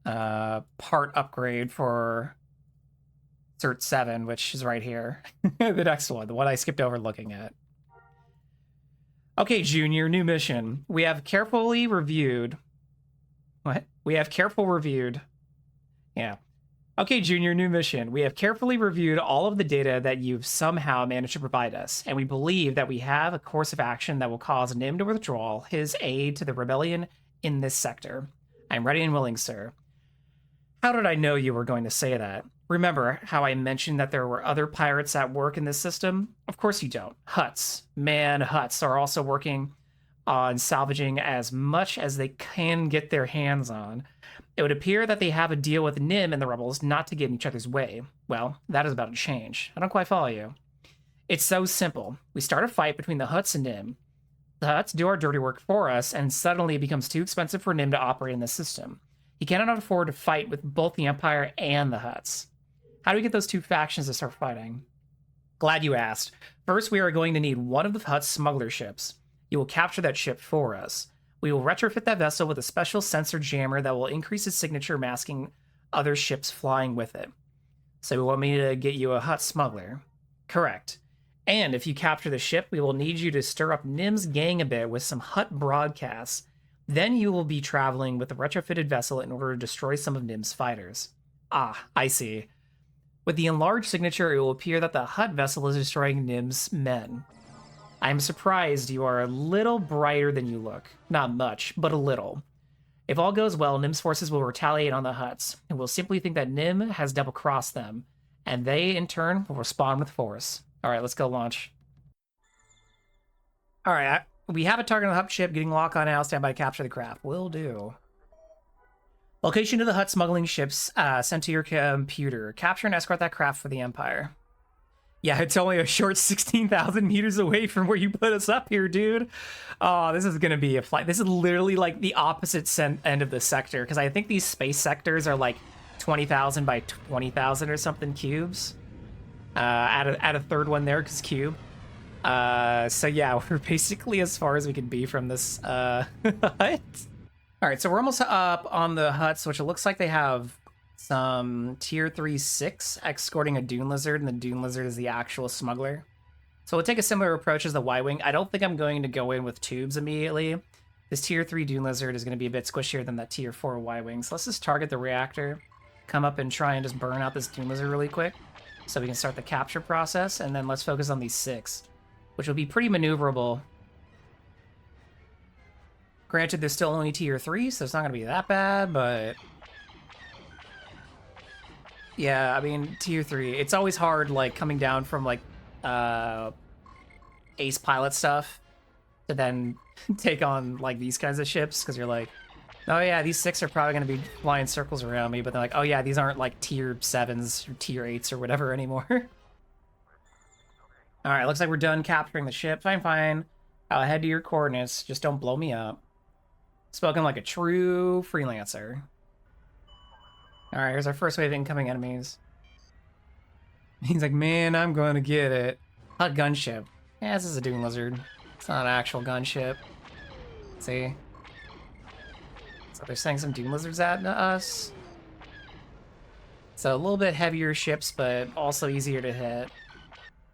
part upgrade for Cert 7, which is right here. The next one, the one I skipped over looking at. Okay, Junior, new mission. We have carefully reviewed... What? We have careful reviewed... Yeah. Okay, Junior, new mission. We have carefully reviewed all of the data that you've somehow managed to provide us, and we believe that we have a course of action that will cause Nim to withdraw his aid to the rebellion in this sector. I'm ready and willing, sir. How did I know you were going to say that? Remember how I mentioned that there were other pirates at work in this system? Of course you don't. Huts, Huts are also working on salvaging as much as they can get their hands on. It would appear that they have a deal with Nim and the rebels not to get in each other's way. Well, that is about to change. I don't quite follow you. It's so simple. We start a fight between the Huts and Nim. The Huts do our dirty work for us, and suddenly it becomes too expensive for Nim to operate in the system. He cannot afford to fight with both the Empire and the Huts. How do we get those two factions to start fighting? Glad you asked. First, we are going to need one of the Hutt's smuggler ships. You will capture that ship for us. We will retrofit that vessel with a special sensor jammer that will increase its signature, masking other ships flying with it. So you want me to get you a Hutt smuggler? Correct. And if you capture the ship, we will need you to stir up Nim's gang a bit with some Hutt broadcasts. Then you will be traveling with the retrofitted vessel in order to destroy some of Nim's fighters. Ah, I see. With the enlarged signature, it will appear that the Hutt vessel is destroying Nim's men. I am surprised you are a little brighter than you look. Not much, but a little. If all goes well, Nim's forces will retaliate on the Hutts, and will simply think that Nim has double-crossed them, and they, in turn, will respond with force. Alright, let's go launch. Alright, we have a target on the Hutt ship, getting lock on now, stand by to capture the craft. Will do. Location of the Hutt smuggling ships sent to your computer. Capture and escort that craft for the Empire. Yeah, it's only a short 16,000 meters away from where you put us up here, dude. Oh, this is going to be a flight. This is literally like the opposite end of the sector, because I think these space sectors are like 20,000 by 20,000 or something cubes. Add a third one there, because cube. So yeah, we're basically as far as we can be from this hut. All right, so we're almost up on the Hutts, which it looks like they have some tier 3 6 escorting a Dune Lizard, and the Dune Lizard is the actual smuggler. So we'll take a similar approach as the Y-Wing. I don't think I'm going to go in with tubes immediately. This tier 3 Dune Lizard is going to be a bit squishier than that tier 4 Y-Wing. So let's just target the reactor, come up and try and just burn out this Dune Lizard really quick so we can start the capture process, and then let's focus on these 6, which will be pretty maneuverable. Granted, they're still only tier 3, so it's not going to be that bad, but... yeah, I mean, tier 3. It's always hard, like, coming down from, like, ace pilot stuff to then take on, like, these kinds of ships, because you're like, oh yeah, these 6 are probably going to be flying circles around me, but they're like, oh yeah, these aren't, like, tier 7s or tier 8s or whatever anymore. Alright, looks like we're done capturing the ship. Fine. I'll head to your coordinates. Just don't blow me up. Spoken like a true freelancer. Alright, here's our first wave of incoming enemies. He's like, man, I'm going to get it. Hut gunship. Yeah, this is a Dune Lizard. It's not an actual gunship. See? So they're sending some Dune Lizards at us. So a little bit heavier ships, but also easier to hit.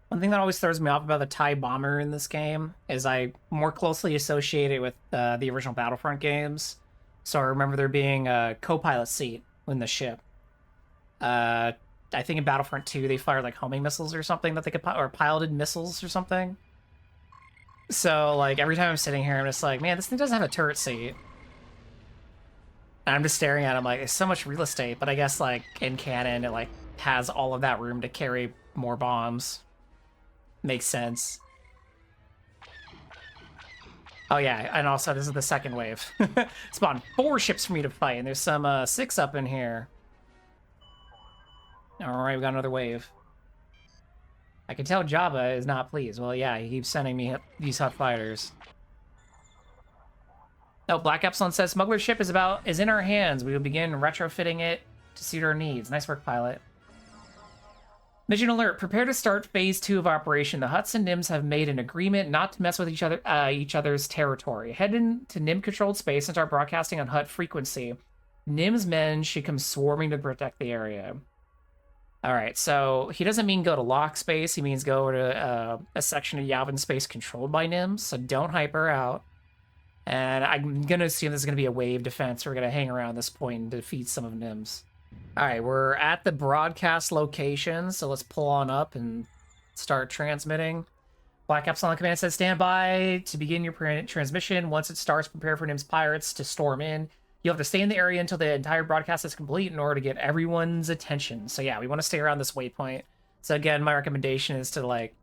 One thing that always throws me off about the TIE Bomber in this game is I more closely associate it with the original Battlefront games. So I remember there being a co-pilot seat in the ship. I think in Battlefront 2 they fired like homing missiles or something that they could or piloted missiles or something. So like every time I'm sitting here, I'm just like, man, this thing doesn't have a turret seat. And I'm just staring at it, I'm like, there's so much real estate, but I guess like in canon it like has all of that room to carry more bombs. Makes sense. Oh yeah, and also this is the second wave. Spawned 4 ships for me to fight, and there's some 6 up in here. Alright, we got another wave. I can tell Jabba is not pleased. Well, yeah, he keeps sending me these Hutt fighters. Oh, Black Epsilon says, Smuggler's ship is in our hands. We will begin retrofitting it to suit our needs. Nice work, pilot. Mission alert, prepare to start phase 2 of operation. The Hutts and Nims have made an agreement not to mess with each other's territory. Head into Nim-controlled space and start broadcasting on Hutt frequency. Nim's men should come swarming to protect the area. Alright, so he doesn't mean go to lock space, he means go to a section of Yavin space controlled by Nims, so don't hyper out. And I'm gonna assume this is gonna be a wave defense. We're gonna hang around this point and defeat some of Nims. Alright, we're at the broadcast location, so let's pull on up and start transmitting. Black Epsilon Command says, stand by to begin your transmission. Once it starts, prepare for Nim's pirates to storm in. You'll have to stay in the area until the entire broadcast is complete in order to get everyone's attention. So yeah, we want to stay around this waypoint. So again, my recommendation is to, like,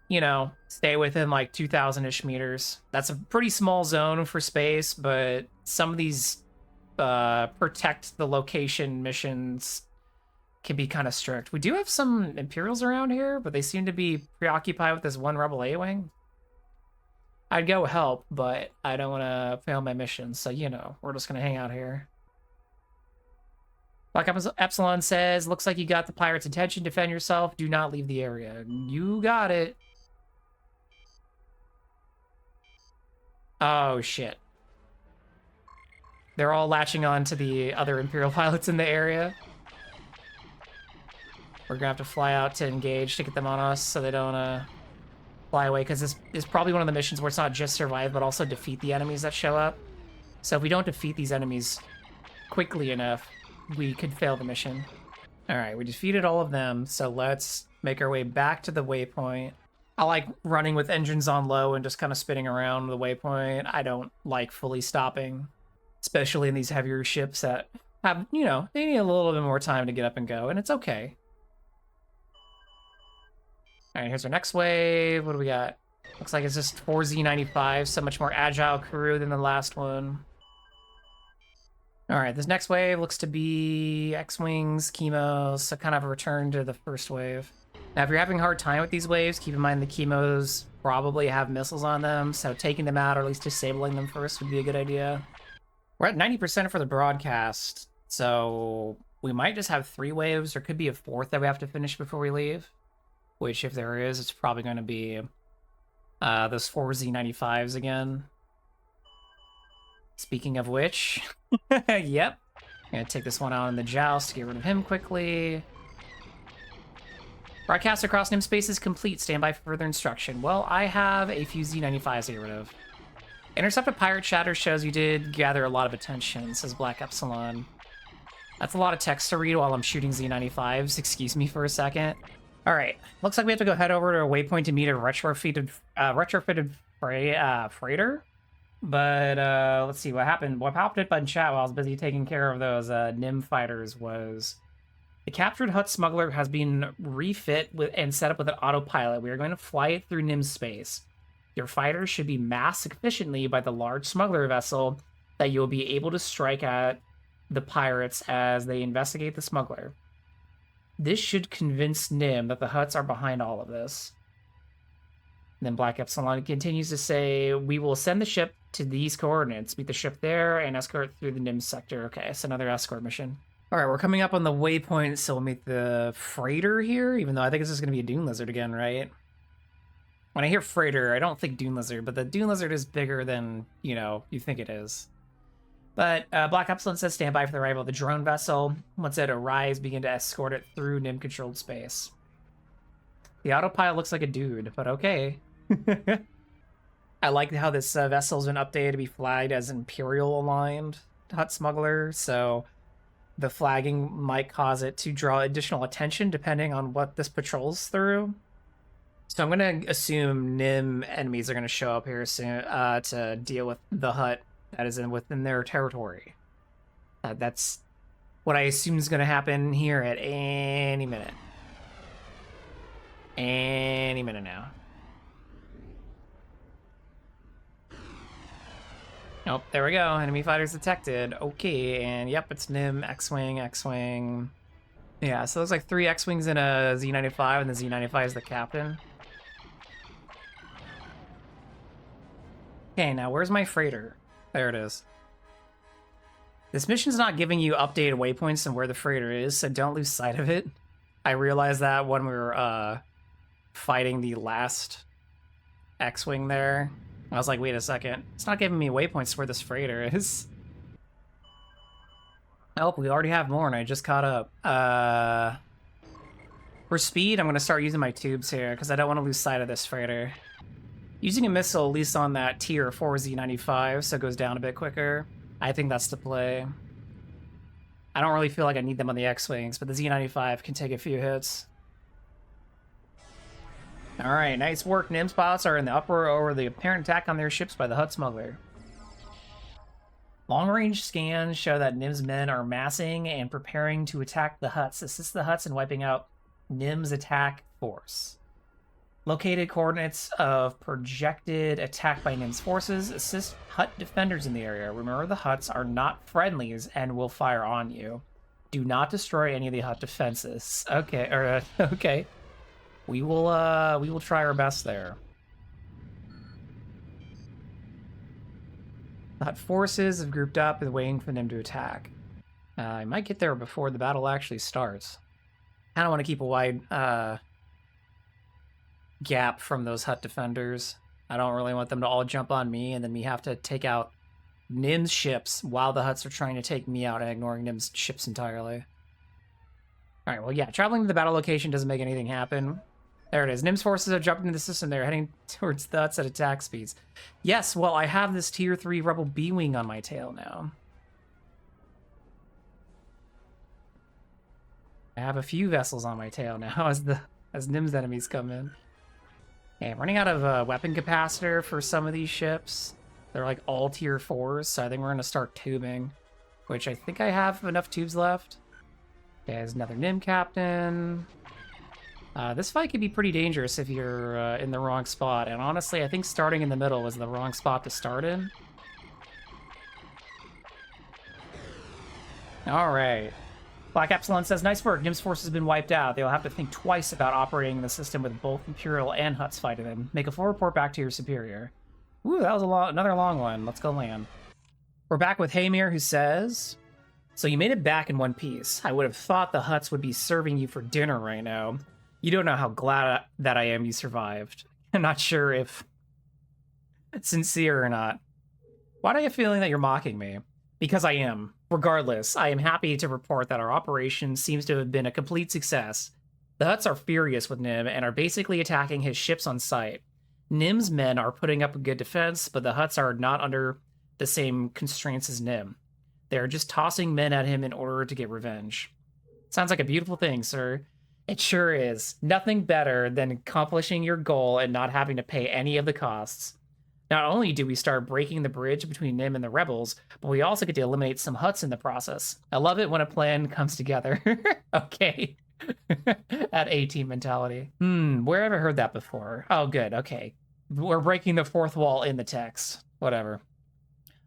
you know, stay within like 2,000-ish meters. That's a pretty small zone for space, but some of these protect the location missions can be kind of strict. We do have some Imperials around here, but they seem to be preoccupied with this one Rebel A-Wing. I'd go help, but I don't want to fail my mission, so, you know, we're just going to hang out here. Black Epsilon says, looks like you got the pirates' attention. Defend yourself. Do not leave the area. You got it. Oh, shit. They're all latching on to the other Imperial pilots in the area. We're going to have to fly out to engage to get them on us so they don't fly away, because this is probably one of the missions where it's not just survive, but also defeat the enemies that show up. So if we don't defeat these enemies quickly enough, we could fail the mission. All right, we defeated all of them, so let's make our way back to the waypoint. I like running with engines on low and just kind of spinning around the waypoint. I don't like fully stopping, especially in these heavier ships that have, you know, they need a little bit more time to get up and go, and it's okay. All right, here's our next wave. What do we got? Looks like it's just 4Z95, so much more agile crew than the last one. All right, this next wave looks to be X-Wings, Chemos, so kind of a return to the first wave. Now, if you're having a hard time with these waves, keep in mind the Chemos probably have missiles on them, so taking them out or at least disabling them first would be a good idea. We're at 90% for the broadcast, so we might just have 3 waves. There could be a 4th that we have to finish before we leave, which if there is, it's probably going to be those 4Z95s again. Speaking of which, yep. Gonna take this one out in the joust to get rid of him quickly. Broadcast across namespace is complete. Stand by for further instruction. Well, I have a few Z95s to get rid of. Intercept a pirate chatter shows you did gather a lot of attention, says Black Epsilon. That's a lot of text to read while I'm shooting Z95s. Excuse me for a second. All right, looks like we have to go head over to a waypoint to meet a retrofitted freighter. But let's see what happened. What popped up in chat while I was busy taking care of those NIM fighters was the captured Hutt smuggler has been refit with and set up with an autopilot. We are going to fly it through NIM space. Your fighters should be masked efficiently by the large smuggler vessel that you'll be able to strike at the pirates as they investigate the smuggler. This should convince NIM that the Hutts are behind all of this. And then Black Epsilon continues to say, we will send the ship to these coordinates, meet the ship there, and escort through the NIM sector. Okay, it's another escort mission. All right, we're coming up on the waypoint, so we'll meet the freighter here, even though I think this is going to be a Dune Lizard again, right? When I hear freighter, I don't think Dune Lizard, but the Dune Lizard is bigger than, you know, you think it is. But Black Epsilon says stand by for the arrival of the drone vessel. Once it arrives, begin to escort it through NIM-controlled space. The autopilot looks like a dude, but okay. I like how this vessel's been updated to be flagged as Imperial aligned Hutt smuggler, so the flagging might cause it to draw additional attention depending on what this patrols through. So I'm going to assume NIM enemies are going to show up here soon to deal with the Hutt that is within their territory. That's what I assume is going to happen here at any minute. Any minute now. Nope, there we go. Enemy fighters detected. Okay, and yep, it's NIM, X-Wing, X-Wing. Yeah, so there's like 3 X-Wings and a Z95, and the Z95 is the captain. Okay, now where's my freighter? There it is. This mission's not giving you updated waypoints and where the freighter is, so don't lose sight of it. I realized that when we were fighting the last X-Wing there. I was like, wait a second. It's not giving me waypoints where this freighter is. Oh, we already have more, and I just caught up. For speed, I'm going to start using my tubes here, because I don't want to lose sight of this freighter. Using a missile, at least on that tier 4 Z95, so it goes down a bit quicker. I think that's the play. I don't really feel like I need them on the X-Wings, but the Z95 can take a few hits. Alright, nice work. NIM pilots are in the uproar over the apparent attack on their ships by the Hutt smuggler. Long-range scans show that NIM's men are massing and preparing to attack the Hutts. Assist the Hutts in wiping out NIM's attack force. Located coordinates of projected attack by NIM's forces. Assist Hutt defenders in the area. Remember, the Hutts are not friendlies and will fire on you. Do not destroy any of the Hutt defenses. Okay, okay. We will try our best there. The Hutt forces have grouped up and waiting for them to attack. I might get there before the battle actually starts. I don't want to keep a wide gap from those Hutt defenders. I don't really want them to all jump on me and then me have to take out NIM's ships while the Hutts are trying to take me out and ignoring NIM's ships entirely. Alright, well, yeah, traveling to the battle location doesn't make anything happen. There it is. NIM's forces have jumped into the system. They're heading towards the Hutts at attack speeds. Yes, well, I have this tier 3 Rebel B-Wing on my tail now. I have a few vessels on my tail now as Nim's enemies come in. Okay, I'm running out of weapon capacitor for some of these ships. They're like all tier 4s, so I think we're going to start tubing, which I think I have enough tubes left. Okay, there's another Nim captain. This fight could be pretty dangerous if you're in the wrong spot, and honestly, I think starting in the middle was the wrong spot to start in. All right. Black Epsilon says, nice work. Nim's force has been wiped out. They'll have to think twice about operating the system with both Imperial and Hutts fighting them. Make a full report back to your superior. Ooh, that was another long one. Let's go land. We're back with Haymir, who says, so you made it back in one piece. I would have thought the Hutts would be serving you for dinner right now. You don't know how glad that I am you survived. I'm not sure if it's sincere or not. Why do I have a feeling that you're mocking me? Because I am. Regardless, I am happy to report that our operation seems to have been a complete success. The Hutts are furious with Nim and are basically attacking his ships on sight. Nim's men are putting up a good defense, but the Hutts are not under the same constraints as Nim. They are just tossing men at him in order to get revenge. Sounds like a beautiful thing, sir. It sure is. Nothing better than accomplishing your goal and not having to pay any of the costs. Not only do we start breaking the bridge between Nim and the rebels, but we also get to eliminate some Hutts in the process. I love it when a plan comes together. Okay. At A-team mentality. Where have I heard that before? Oh, good. Okay. We're breaking the fourth wall in the text. Whatever.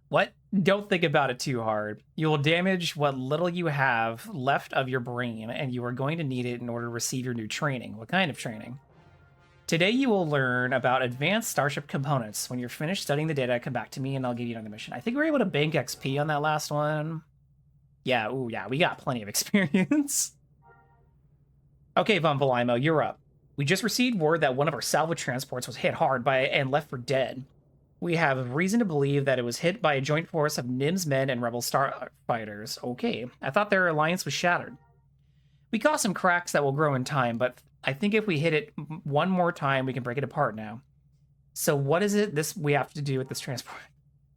What? Don't think about it too hard. You will damage what little you have left of your brain, and you are going to need it in order to receive your new training. What kind of training? Today you will learn about advanced starship components. When you're finished studying the data, come back to me and I'll give you another mission. I think we were able to bank XP on that last one. Yeah, ooh, yeah, we got plenty of experience. Okay, Von Valimo, you're up. We just received word that one of our salvage transports was hit hard by and left for dead. We have reason to believe that it was hit by a joint force of Nim's men and rebel starfighters. Okay, I thought their alliance was shattered. We caused some cracks that will grow in time, but I think if we hit it one more time, we can break it apart now. So what is it we have to do with this transport?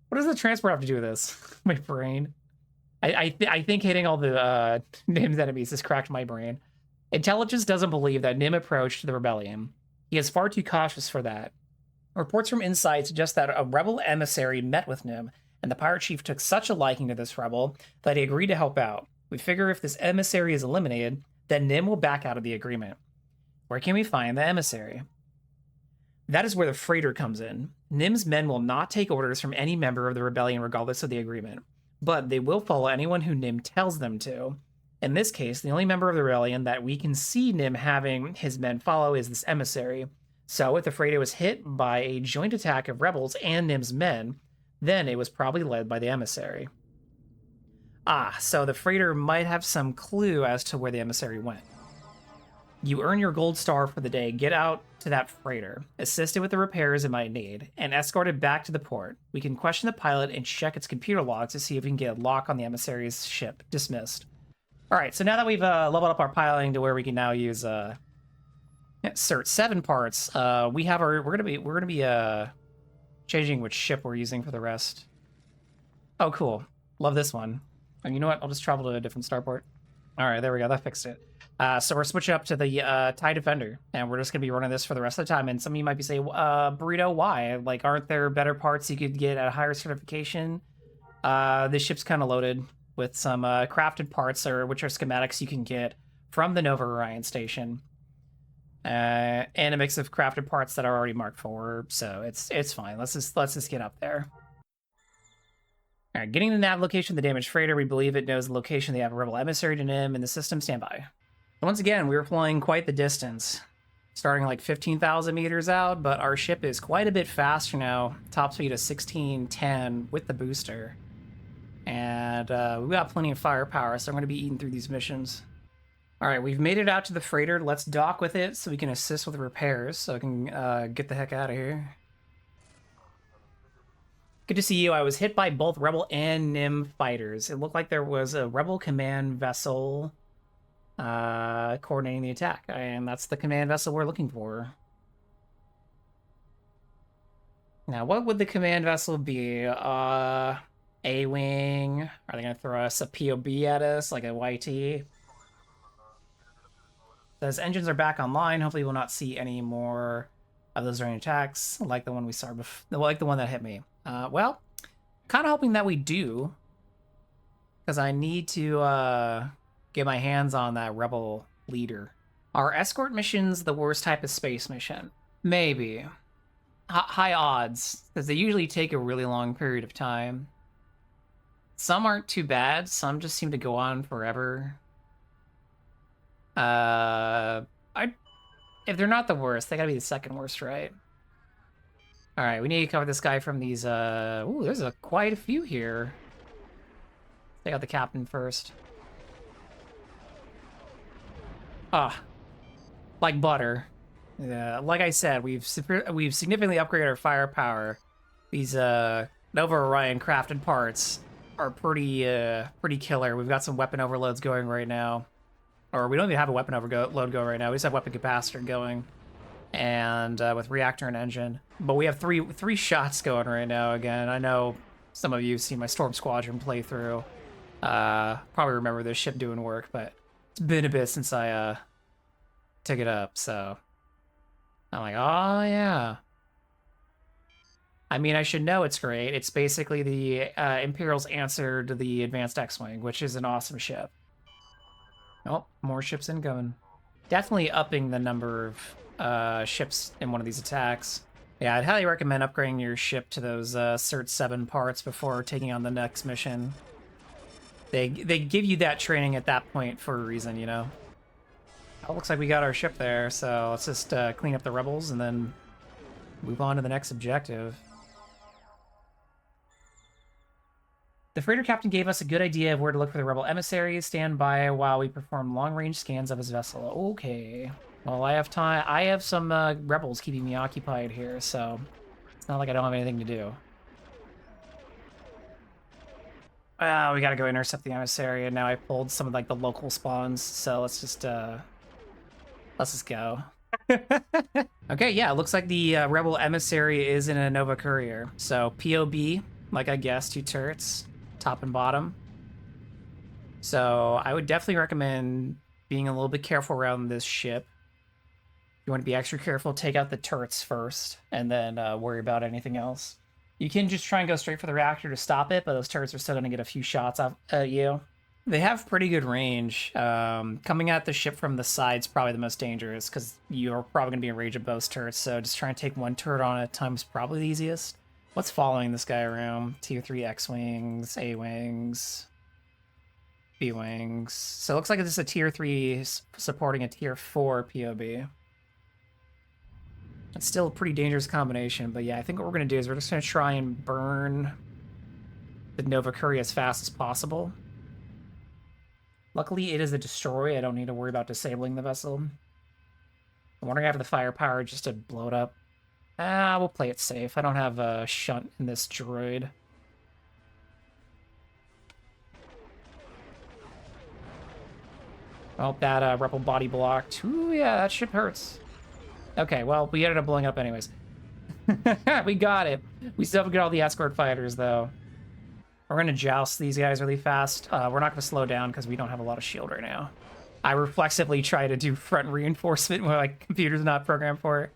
What does the transport have to do with this? My brain. I think hitting all the Nim's enemies has cracked my brain. Intelligence doesn't believe that Nim approached the rebellion. He is far too cautious for that. Reports from inside suggest that a rebel emissary met with Nim, and the pirate chief took such a liking to this rebel that he agreed to help out. We figure if this emissary is eliminated, then Nim will back out of the agreement. Where can we find the emissary? That is where the freighter comes in. Nim's men will not take orders from any member of the rebellion regardless of the agreement, but they will follow anyone who Nim tells them to. In this case, the only member of the rebellion that we can see Nim having his men follow is this emissary. So if the freighter was hit by a joint attack of rebels and Nim's men, then it was probably led by the emissary. Ah, so the freighter might have some clue as to where the emissary went. You earn your gold star for the day. Get out to that freighter, assist it with the repairs it might need, and escort it back to the port. We can question the pilot and check its computer logs to see if we can get a lock on the emissary's ship. Dismissed. All right, so now that we've leveled up our piloting to where we can now use Cert 7 parts, we're gonna be changing which ship we're using for the rest. Oh, cool. Love this one. And you know what? I'll just travel to a different starport. All right, there we go. That fixed it. So we're switching up to the TIE Defender, and we're just going to be running this for the rest of the time. And some of you might be saying, Burrito, why? Like, aren't there better parts you could get at a higher certification? This ship's kind of loaded with some crafted parts, which are schematics you can get from the Nova Orion station. And a mix of crafted parts that are already marked for, so it's fine. Let's just get up there. All right, getting the nav location of the damaged freighter. We believe it knows the location. They have a rebel emissary to Nim in the system. Stand by. Once again, we were flying quite the distance, starting like 15,000 meters out, but our ship is quite a bit faster now. Top speed is 1610 with the booster. And we've got plenty of firepower, so I'm going to be eating through these missions. All right, we've made it out to the freighter. Let's dock with it so we can assist with repairs, so I can get the heck out of here. Good to see you. I was hit by both Rebel and Nim fighters. It looked like there was a Rebel command vessel coordinating the attack, and that's the command vessel we're looking for. Now, what would the command vessel be? A-Wing? Are they going to throw us a POB at us, like a YT? As engines are back online, hopefully we'll not see any more of those range attacks like the one we saw before, like the one that hit me. Well, kind of hoping that we do, because I need to get my hands on that rebel leader. Are escort missions the worst type of space mission? Maybe. High odds, because they usually take a really long period of time. Some aren't too bad, some just seem to go on forever. If they're not the worst, they gotta be the second worst, right? Alright, we need to cover this guy from these, ooh, there's quite a few here. Take out the captain first. Ah, like butter. Yeah, like I said, we've significantly upgraded our firepower. These Nova Orion crafted parts are pretty killer. We've got some weapon overloads going right now. Or we don't even have a weapon overload going right now. We just have weapon capacitor going, and with reactor and engine. But we have three shots going right now. Again, I know some of you have seen my Storm Squadron playthrough. Probably remember this ship doing work, but it's been a bit since I took it up. So I'm like, oh yeah. I mean, I should know it's great. It's basically the Imperial's answer to the Advanced X-Wing, which is an awesome ship. Oh, more ships incoming. Definitely upping the number of ships in one of these attacks. Yeah, I'd highly recommend upgrading your ship to those Cert 7 parts before taking on the next mission. They give you that training at that point for a reason, you know? Oh, looks like we got our ship there, so let's just clean up the rebels and then move on to the next objective. The freighter captain gave us a good idea of where to look for the rebel emissaries. Stand by while we perform long-range scans of his vessel. Okay. Well, I have time. I have some rebels keeping me occupied here, so it's not like I don't have anything to do. We gotta go intercept the emissary, and now I pulled some of like the local spawns, so let's just go. Okay, yeah, it looks like the rebel emissary is in a Nova courier. So POB, like I guessed, 2 turrets. Top and bottom. So I would definitely recommend being a little bit careful around this ship. You want to be extra careful, take out the turrets first, and then worry about anything else. You can just try and go straight for the reactor to stop it, but those turrets are still going to get a few shots at you. They have pretty good range. Coming at the ship from the side's probably the most dangerous, because you're probably going to be in range of both turrets, so just trying to take one turret on at a time is probably the easiest. What's following this guy around? Tier 3 X-Wings, A-Wings, B-Wings. So it looks like it's just a Tier 3 supporting a Tier 4 POB. It's still a pretty dangerous combination, but yeah, I think what we're going to do is we're just going to try and burn the Nova Courier as fast as possible. Luckily, it is a destroy. I don't need to worry about disabling the vessel. I'm wondering if I have the firepower just to blow it up. We'll play it safe. I don't have a shunt in this droid. Oh, that rebel body blocked. Ooh, yeah, that ship hurts. Okay, well, we ended up blowing up anyways. We got it. We still have to get all the escort fighters, though. We're going to joust these guys really fast. We're not going to slow down because we don't have a lot of shield right now. I reflexively try to do front reinforcement when my computer's not programmed for it.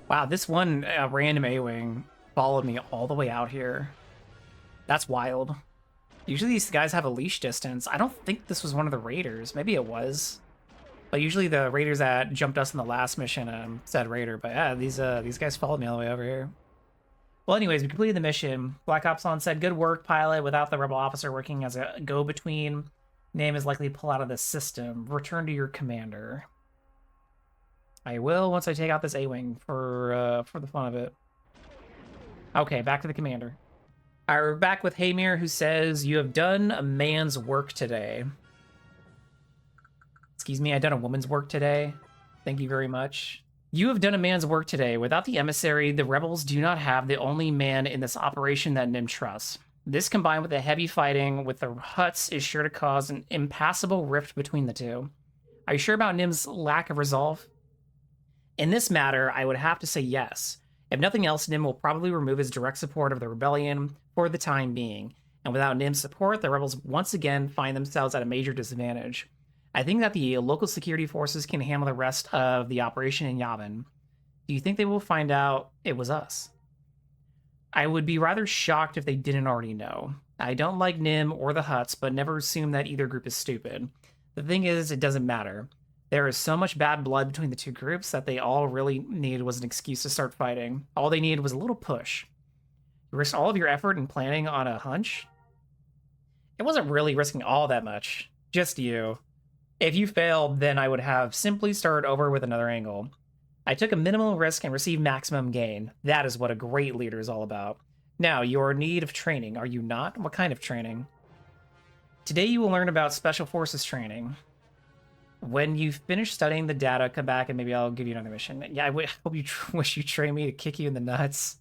Wow, this one random A-Wing followed me all the way out here. That's wild. Usually these guys have a leash distance. I don't think this was one of the raiders. Maybe it was. But usually the raiders that jumped us in the last mission said raider. But yeah, these guys followed me all the way over here. Well, anyways, we completed the mission. Black Epsilon said, "Good work, pilot. Without the rebel officer working as a go-between, name is likely to pull out of the system. Return to your commander." I will once I take out this A-Wing for the fun of it. Okay, back to the commander. All right, we're back with Haymir, who says, "You have done a man's work today." Excuse me, I've done a woman's work today. Thank you very much. "You have done a man's work today. Without the emissary, the rebels do not have the only man in this operation that Nim trusts. This, combined with the heavy fighting with the Hutts, is sure to cause an impassable rift between the two. Are you sure about Nim's lack of resolve? In this matter, I would have to say yes. If nothing else, Nim will probably remove his direct support of the rebellion for the time being, and without Nim's support, the rebels once again find themselves at a major disadvantage. I think that the local security forces can handle the rest of the operation in Yavin. Do you think they will find out it was us? I would be rather shocked if they didn't already know. I don't like Nim or the Hutts, but never assume that either group is stupid. The thing is, it doesn't matter. There is so much bad blood between the two groups that they all really needed was an excuse to start fighting. All they needed was a little push. You risked all of your effort in planning on a hunch? It wasn't really risking all that much. Just you. If you failed, then I would have simply started over with another angle. I took a minimal risk and received maximum gain. That is what a great leader is all about. Now, you're in need of training, are you not? What kind of training? Today you will learn about Special Forces training. When you finish studying the data, come back and maybe I'll give you another mission. Yeah, I hope you wish you train me to kick you in the nuts.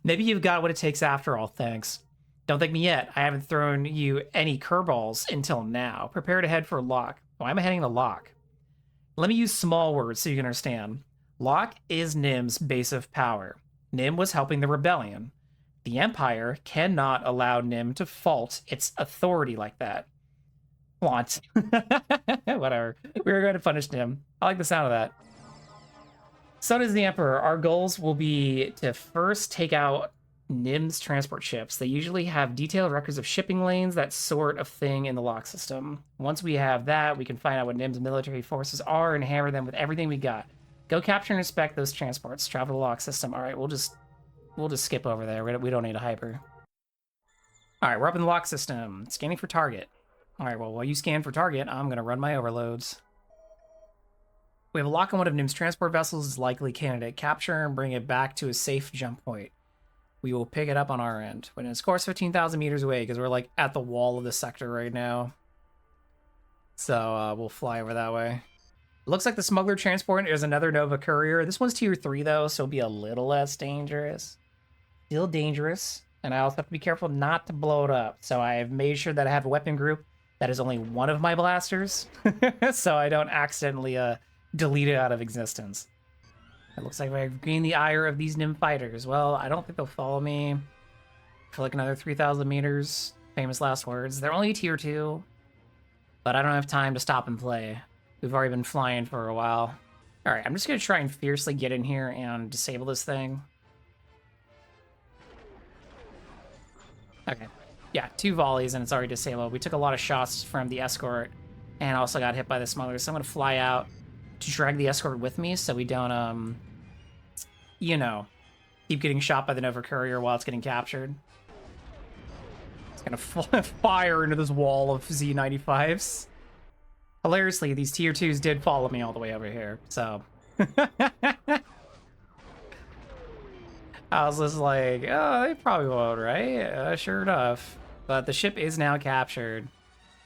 Maybe you've got what it takes after all, thanks. Don't thank me yet. I haven't thrown you any curveballs until now. Prepare to head for Locke. Why am I heading to Locke? Let me use small words so you can understand. Locke is Nim's base of power. Nim was helping the rebellion. The Empire cannot allow Nim to fault its authority like that. Want. Whatever. We're going to punish Nim. I like the sound of that. So does the Emperor. Our goals will be to first take out Nim's transport ships. They usually have detailed records of shipping lanes, that sort of thing in the Locke system. Once we have that, we can find out what Nim's military forces are and hammer them with everything we got. Go capture and inspect those transports. Travel the Locke system. All right, we'll just skip over there. We don't need a hyper. All right, we're up in the Locke system. Scanning for target. All right, well, while you scan for target, I'm going to run my overloads. We have a lock on one of Nim's transport vessels is likely candidate. Capture and bring it back to a safe jump point. We will pick it up on our end. When it's course 15,000 meters away, because we're like at the wall of the sector right now. So we'll fly over that way. Looks like the smuggler transport is another Nova courier. This one's tier 3 though, so it'll be a little less dangerous. Still dangerous. And I also have to be careful not to blow it up. So I have made sure that I have a weapon group that is only one of my blasters. So I don't accidentally delete it out of existence. It looks like I've gained the ire of these Nim fighters. Well, I don't think they'll follow me for like another 3,000 meters. Famous last words. They're only tier 2, but I don't have time to stop and play. We've already been flying for a while. All right, I'm just going to try and fiercely get in here and disable this thing. Okay. Yeah, 2 volleys and it's already disabled. We took a lot of shots from the escort and also got hit by the smugglers. So I'm going to fly out to drag the escort with me so we don't, you know, keep getting shot by the Nova courier while it's getting captured. It's going to fire into this wall of Z95s. Hilariously, these tier 2s did follow me all the way over here, so... I was just like, oh, they probably won't, right? Sure enough. But the ship is now captured,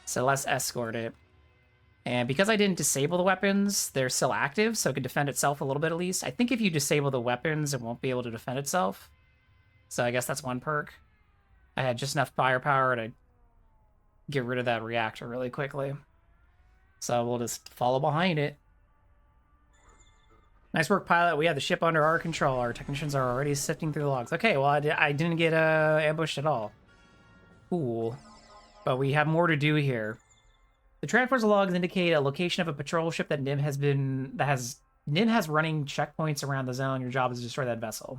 so let's escort it. And because I didn't disable the weapons, they're still active, so it can defend itself a little bit at least. I think if you disable the weapons, it won't be able to defend itself. So I guess that's one perk. I had just enough firepower to get rid of that reactor really quickly. So we'll just follow behind it. Nice work, pilot. We have the ship under our control. Our technicians are already sifting through the logs. Okay, well, I didn't get ambushed at all. Cool. But we have more to do here. The transport's logs indicate a location of a patrol ship that Nim has running checkpoints around the zone. Your job is to destroy that vessel.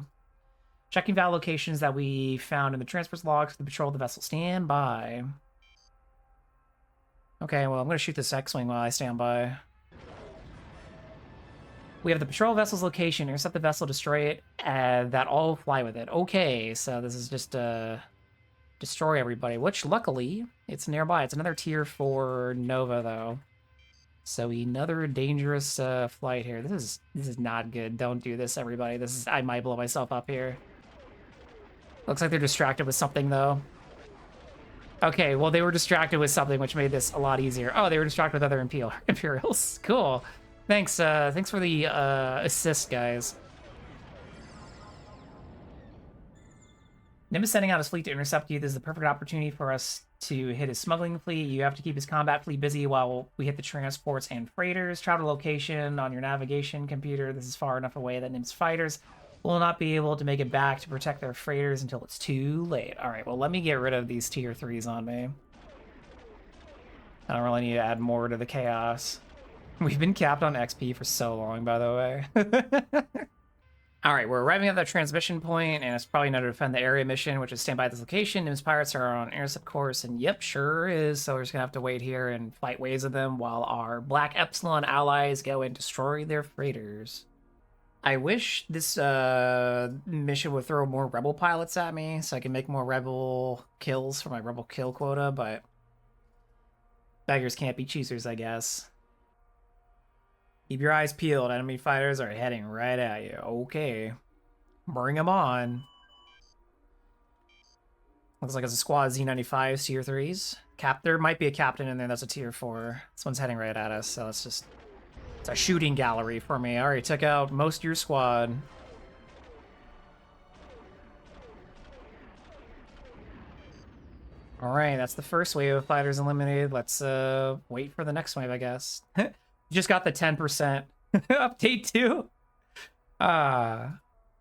Checking valid locations that we found in the transport's logs to patrol the vessel. Stand by. Okay, well, I'm going to shoot this X-Wing while I stand by. We have the patrol vessel's location. Intercept the vessel, destroy it, that all fly with it. Okay, so this is just destroy everybody, which luckily it's nearby. It's another tier 4 Nova though. So another dangerous flight here. This is not good. Don't do this, everybody. I might blow myself up here. Looks like they're distracted with something though. Okay, well they were distracted with something which made this a lot easier. Oh, they were distracted with other Imperials. Cool. Thanks for the assist, guys. Nim is sending out his fleet to intercept you. This is the perfect opportunity for us to hit his smuggling fleet. You have to keep his combat fleet busy while we hit the transports and freighters. Travel location on your navigation computer. This is far enough away that Nim's fighters will not be able to make it back to protect their freighters until it's too late. All right, well, let me get rid of these tier 3s on me. I don't really need to add more to the chaos. We've been capped on XP for so long, by the way. All right, we're arriving at the transmission point, and it's probably another defend the area mission, which is stand by this location. Nim's pirates are on intercept course, and yep, sure is. So we're just gonna have to wait here and fight waves of them while our Black Epsilon allies go and destroy their freighters. I wish this mission would throw more rebel pilots at me so I can make more rebel kills for my rebel kill quota, but beggars can't be choosers, I guess. Keep your eyes peeled. Enemy fighters are heading right at you. Okay. Bring them on. Looks like it's a squad Z95s, tier 3s. There might be a captain in there that's a tier 4. This one's heading right at us, so let's just... It's a shooting gallery for me. Alright, took out most of your squad. Alright, that's the first wave of fighters eliminated. Let's wait for the next wave, I guess. Just got the 10% update too. I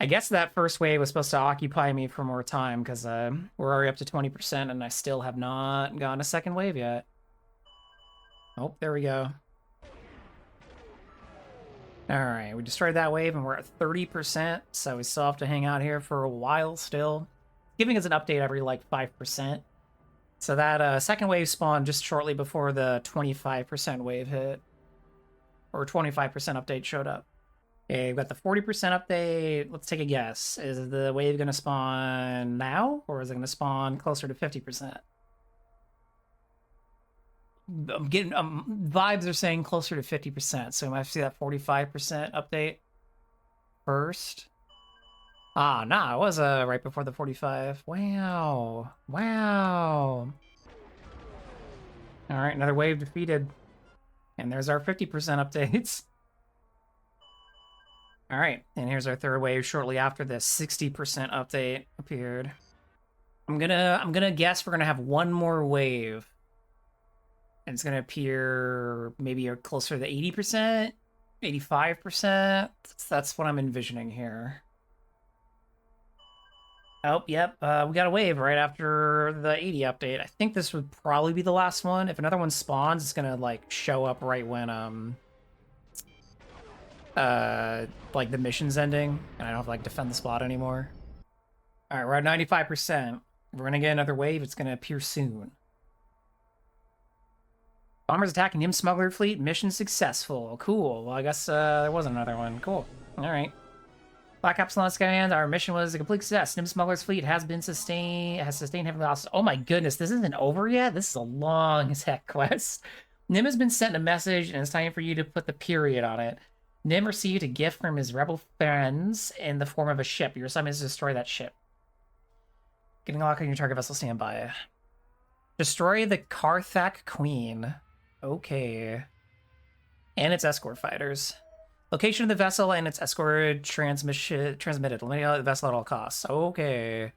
guess that first wave was supposed to occupy me for more time because we're already up to 20% and I still have not gotten a second wave yet. Oh, there we go. Alright, we destroyed that wave and we're at 30%, so we still have to hang out here for a while still. Giving us an update every like 5%. So that second wave spawned just shortly before the 25% wave hit. Or 25% update showed up. Okay, we've got the 40% update. Let's take a guess. Is the wave going to spawn now? Or is it going to spawn closer to 50%? I'm getting... vibes are saying closer to 50%. So we might have to see that 45% update first. Ah, nah, it was right before the 45. Wow. Wow. Alright, another wave defeated. And there's our 50% updates. All right, and here's our third wave shortly after this 60% update appeared. I'm gonna guess we're gonna have one more wave. And it's gonna appear maybe closer to the 80%, 85%. That's what I'm envisioning here. Oh, yep, we got a wave right after the 80 update. I think this would probably be the last one. If another one spawns, it's gonna, like, show up right when, like, the mission's ending, and I don't have to, like, defend the spot anymore. Alright, we're at 95%. We're gonna get another wave. It's gonna appear soon. Bombers attacking Nim smuggler fleet. Mission successful. Cool. Well, I guess, there was another one. Cool. Alright. Black Epsilon command, our mission was a complete success. Nim Smuggler's fleet has sustained heavy losses. Oh my goodness, this isn't over yet? This is a long as heck quest. Nim has been sent a message, and it's time for you to put the period on it. Nim received a gift from his rebel friends in the form of a ship. Your assignment is to destroy that ship. Getting a lock on your target vessel, standby. Destroy the Karthak Queen. Okay. And its escort fighters. Location of the vessel and its escort transmitted. Eliminate the vessel at all costs. Okay.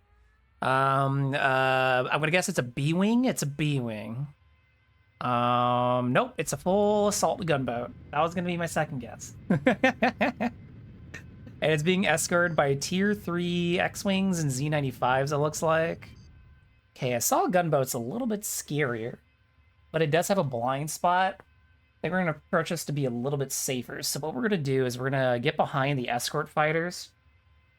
I'm gonna guess it's a B-wing. It's a B-wing. Nope. It's a full assault gunboat. That was gonna be my second guess. And it's being escorted by tier 3 X-wings and Z95s. It looks like. Okay, assault gunboat's a little bit scarier, but it does have a blind spot. I think we're going to approach this to be a little bit safer. So what we're going to do is we're going to get behind the escort fighters,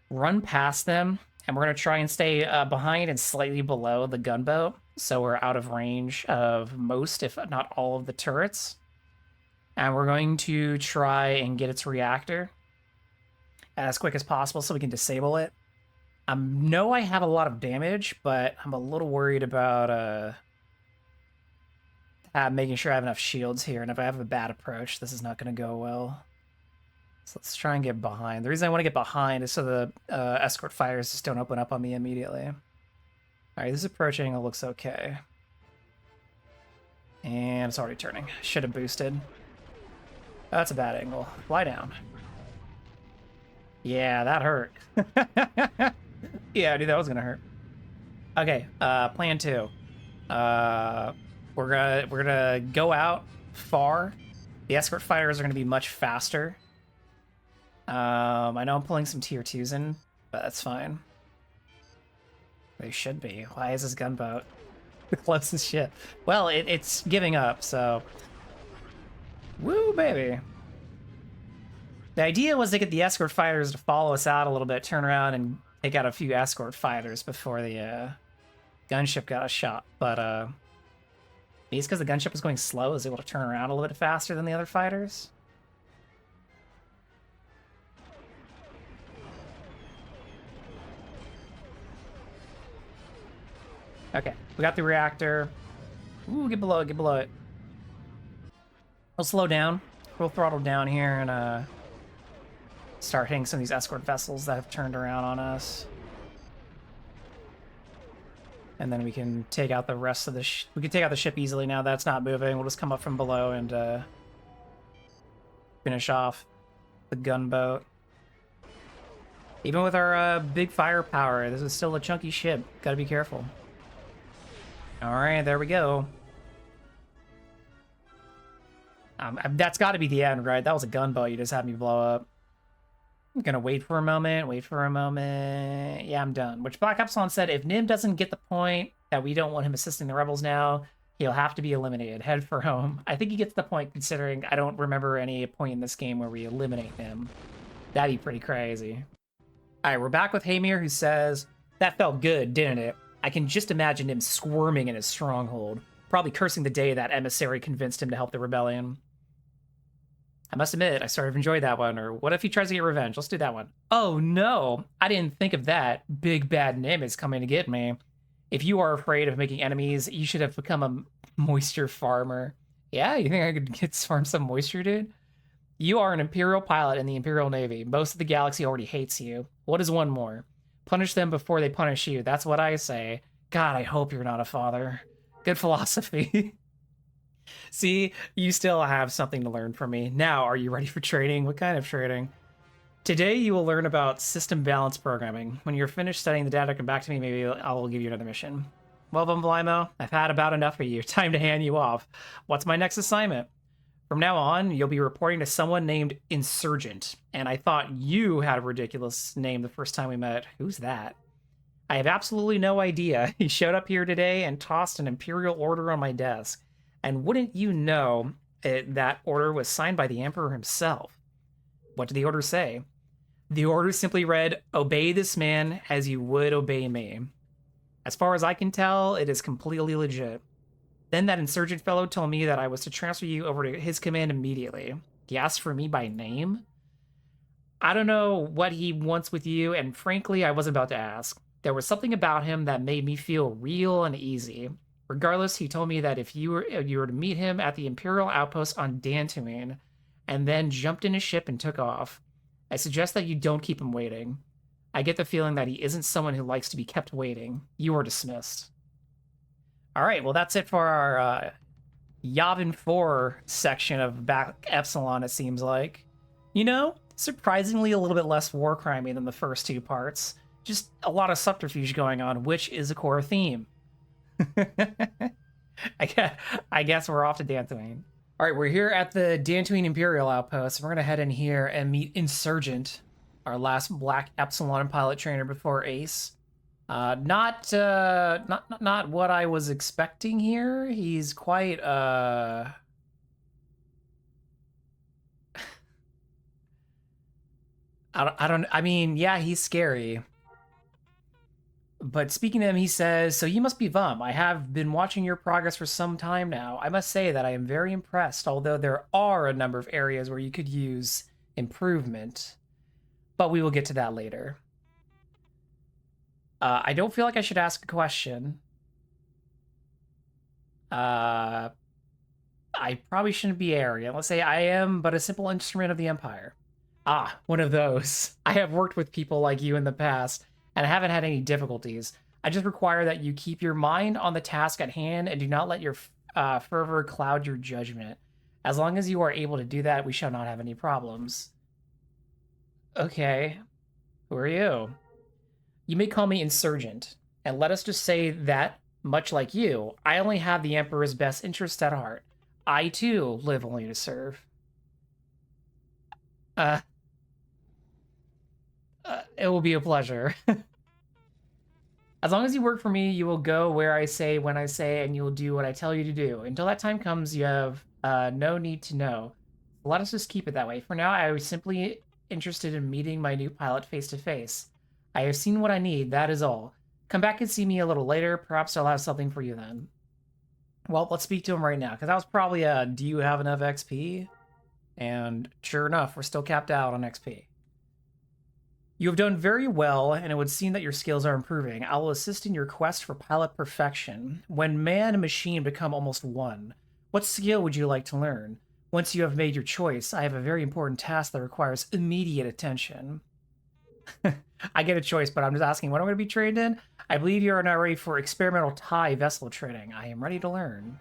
run past them, and we're going to try and stay behind and slightly below the gunboat, so we're out of range of most, if not all, of the turrets. And we're going to try and get its reactor as quick as possible so we can disable it. I know I have a lot of damage, but I'm a little worried about... making sure I have enough shields here, and if I have a bad approach, this is not going to go well. So let's try and get behind. The reason I want to get behind is so the escort fighters just don't open up on me immediately. Alright, this approach angle looks okay. And it's already turning. Should have boosted. Oh, that's a bad angle. Fly down. Yeah, that hurt. Yeah, I knew that was going to hurt. Okay, plan 2. We're gonna go out far. The escort fighters are gonna be much faster. I know I'm pulling some tier 2s in, but that's fine. They should be. Why is this gunboat? The closest ship. Well, it's giving up, so... Woo, baby. The idea was to get the escort fighters to follow us out a little bit, turn around, and take out a few escort fighters before the gunship got a shot. But maybe it's because the gunship was going slow, it was able to turn around a little bit faster than the other fighters. Okay, we got the reactor. Ooh, get below it, get below it. We'll slow down. We'll throttle down here and start hitting some of these escort vessels that have turned around on us. And then we can take out the rest of the we can take out the ship easily now that's not moving. We'll just come up from below and finish off the gunboat. Even with our big firepower, this is still a chunky ship. Gotta be careful. Alright, there we go. That's gotta be the end, right? That was a gunboat you just had me blow up. I'm gonna wait for a moment, Yeah, I'm done. Which Black Epsilon said, if Nim doesn't get the point that we don't want him assisting the rebels now, he'll have to be eliminated. Head for home. I think he gets the point considering I don't remember any point in this game where we eliminate him. That'd be pretty crazy. Alright, we're back with Haymir, who says, that felt good, didn't it? I can just imagine him squirming in his stronghold, probably cursing the day that emissary convinced him to help the rebellion. I must admit, I sort of enjoyed that one. Or what if he tries to get revenge? Let's do that one. Oh no, I didn't think of that. Big bad Nim is coming to get me. If you are afraid of making enemies, you should have become a moisture farmer. Yeah, you think I could farm some moisture, dude? You are an Imperial pilot in the Imperial Navy. Most of the galaxy already hates you. What is one more? Punish them before they punish you. That's what I say. God, I hope you're not a father. Good philosophy. See, you still have something to learn from me. Now, are you ready for trading? What kind of trading? Today, you will learn about system balance programming. When you're finished studying the data, come back to me. Maybe I'll give you another mission. Well, Blimo, I've had about enough of you. Time to hand you off. What's my next assignment? From now on, you'll be reporting to someone named Insurgent. And I thought you had a ridiculous name the first time we met. Who's that? I have absolutely no idea. He showed up here today and tossed an Imperial order on my desk. And wouldn't you know, that order was signed by the Emperor himself. What did the order say? The order simply read, obey this man as you would obey me. As far as I can tell, it is completely legit. Then that Insurgent fellow told me that I was to transfer you over to his command immediately. He asked for me by name? I don't know what he wants with you, and frankly, I wasn't about to ask. There was something about him that made me feel real and easy. Regardless, he told me that if you were to meet him at the Imperial outpost on Dantooine, and then jumped in his ship and took off. I suggest that you don't keep him waiting. I get the feeling that he isn't someone who likes to be kept waiting. You are dismissed. All right, well, that's it for our Yavin 4 section of Black Epsilon, it seems like. You know, surprisingly a little bit less war crimey than the first two parts. Just a lot of subterfuge going on, which is a core theme. I guess we're off to Dantooine. All right, we're here at the Dantooine Imperial Outpost. We're going to head in here and meet Insurgent, our last Black Epsilon pilot trainer before Ace. Not what I was expecting here. He's quite I mean, yeah, he's scary. But speaking to him, he says, so you must be Vum. I have been watching your progress for some time now. I must say that I am very impressed, although there are a number of areas where you could use improvement. But we will get to that later. I don't feel like I should ask a question. I probably shouldn't be arrogant. Let's say I am but a simple instrument of the Empire. Ah, one of those. I have worked with people like you in the past, and I haven't had any difficulties. I just require that you keep your mind on the task at hand and do not let your fervor cloud your judgment. As long as you are able to do that, we shall not have any problems. Okay. Who are you? You may call me Insurgent, and let us just say that, much like you, I only have the Emperor's best interests at heart. I, too, live only to serve. It will be a pleasure. As long as you work for me, you will go where I say, when I say, and you will do what I tell you to do. Until that time comes, you have no need to know. Let us just keep it that way. For now, I was simply interested in meeting my new pilot face to face. I have seen what I need, that is all. Come back and see me a little later. Perhaps I'll have something for you then. Well, let's speak to him right now, because that was probably a, do you have enough XP? And sure enough, we're still capped out on XP. You have done very well, and it would seem that your skills are improving. I will assist in your quest for pilot perfection. When man and machine become almost one, what skill would you like to learn? Once you have made your choice, I have a very important task that requires immediate attention. I get a choice, but I'm just asking what I'm going to be trained in. I believe you are now ready for experimental TIE vessel training. I am ready to learn.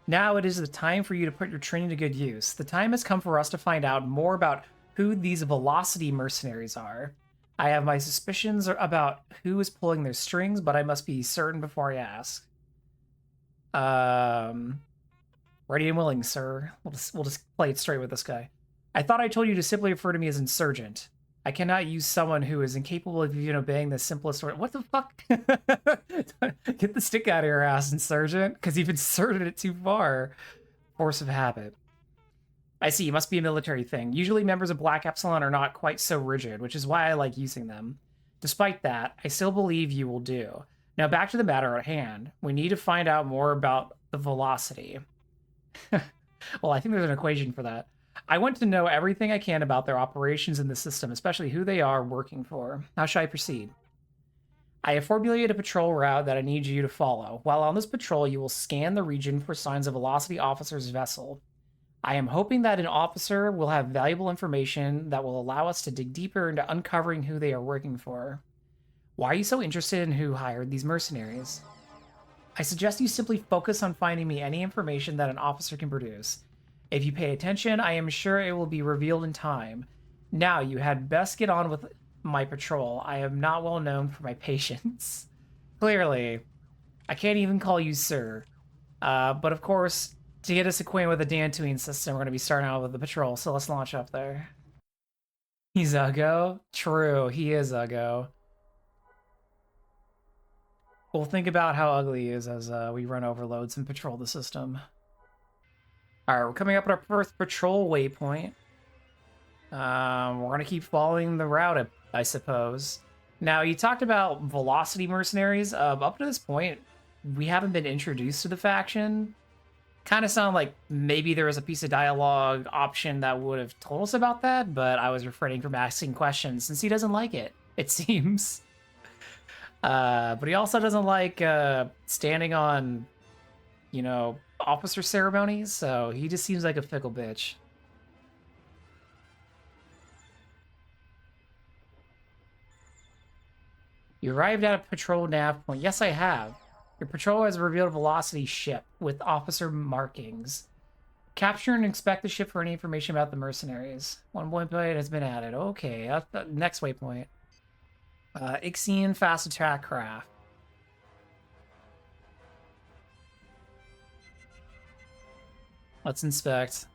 Now it is the time for you to put your training to good use. The time has come for us to find out more about who these velocity mercenaries are. I have my suspicions about who is pulling their strings, but I must be certain before I ask. Ready and willing, sir. We'll just play it straight with this guy. I thought I told you to simply refer to me as Insurgent. I cannot use someone who is incapable of even obeying the simplest order. What the fuck? Get the stick out of your ass, Insurgent, because you've inserted it too far. Force of habit. I see, it must be a military thing. Usually members of Black Epsilon are not quite so rigid, which is why I like using them. Despite that, I still believe you will do. Now back to the matter at hand. We need to find out more about the velocity. Well, I think there's an equation for that. I want to know everything I can about their operations in the system, especially who they are working for. How should I proceed? I have formulated a patrol route that I need you to follow. While on this patrol, you will scan the region for signs of Velocity Officer's vessel. I am hoping that an officer will have valuable information that will allow us to dig deeper into uncovering who they are working for. Why are you so interested in who hired these mercenaries? I suggest you simply focus on finding me any information that an officer can produce. If you pay attention, I am sure it will be revealed in time. Now, you had best get on with my patrol. I am not well known for my patience. Clearly. I can't even call you sir. But of course, to get us acquainted with the Dantooine system, we're going to be starting out with the patrol, so let's launch up there. He's Uggo? True, he is Uggo. We'll think about how ugly he is as we run overloads and patrol the system. Alright, we're coming up at our first patrol waypoint. We're going to keep following the route, I suppose. Now, you talked about Velocity Mercenaries. Up to this point, we haven't been introduced to the faction. Kind of sound like maybe there was a piece of dialogue option that would have told us about that, but I was refraining from asking questions since he doesn't like it, it seems. But he also doesn't like standing on, you know, officer ceremonies, so he just seems like a fickle bitch. You arrived at a patrol nav point. Yes, I have. Your patrol has revealed a Velocity ship with officer markings. Capture and inspect the ship for any information about the mercenaries. One waypoint has been added. Okay, that's the next waypoint. Ixion fast attack craft. Let's inspect.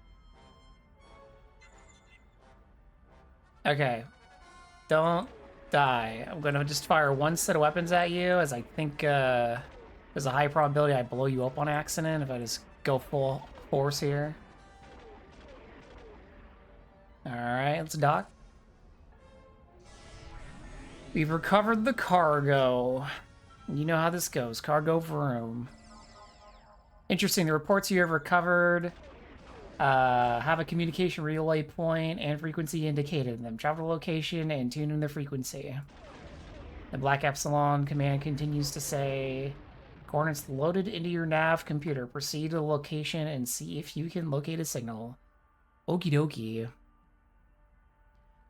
Okay. Don't die. I'm gonna just fire one set of weapons at you, as I think there's a high probability I blow you up on accident if I just go full force here. Alright, let's dock. We've recovered the cargo. You know how this goes. Cargo room. Interesting. The reports you have recovered have a communication relay point and frequency indicated in them. Travel the location and tune in the frequency. The Black Epsilon command continues to say, coordinates loaded into your nav computer. Proceed to the location and see if you can locate a signal. Okie dokie.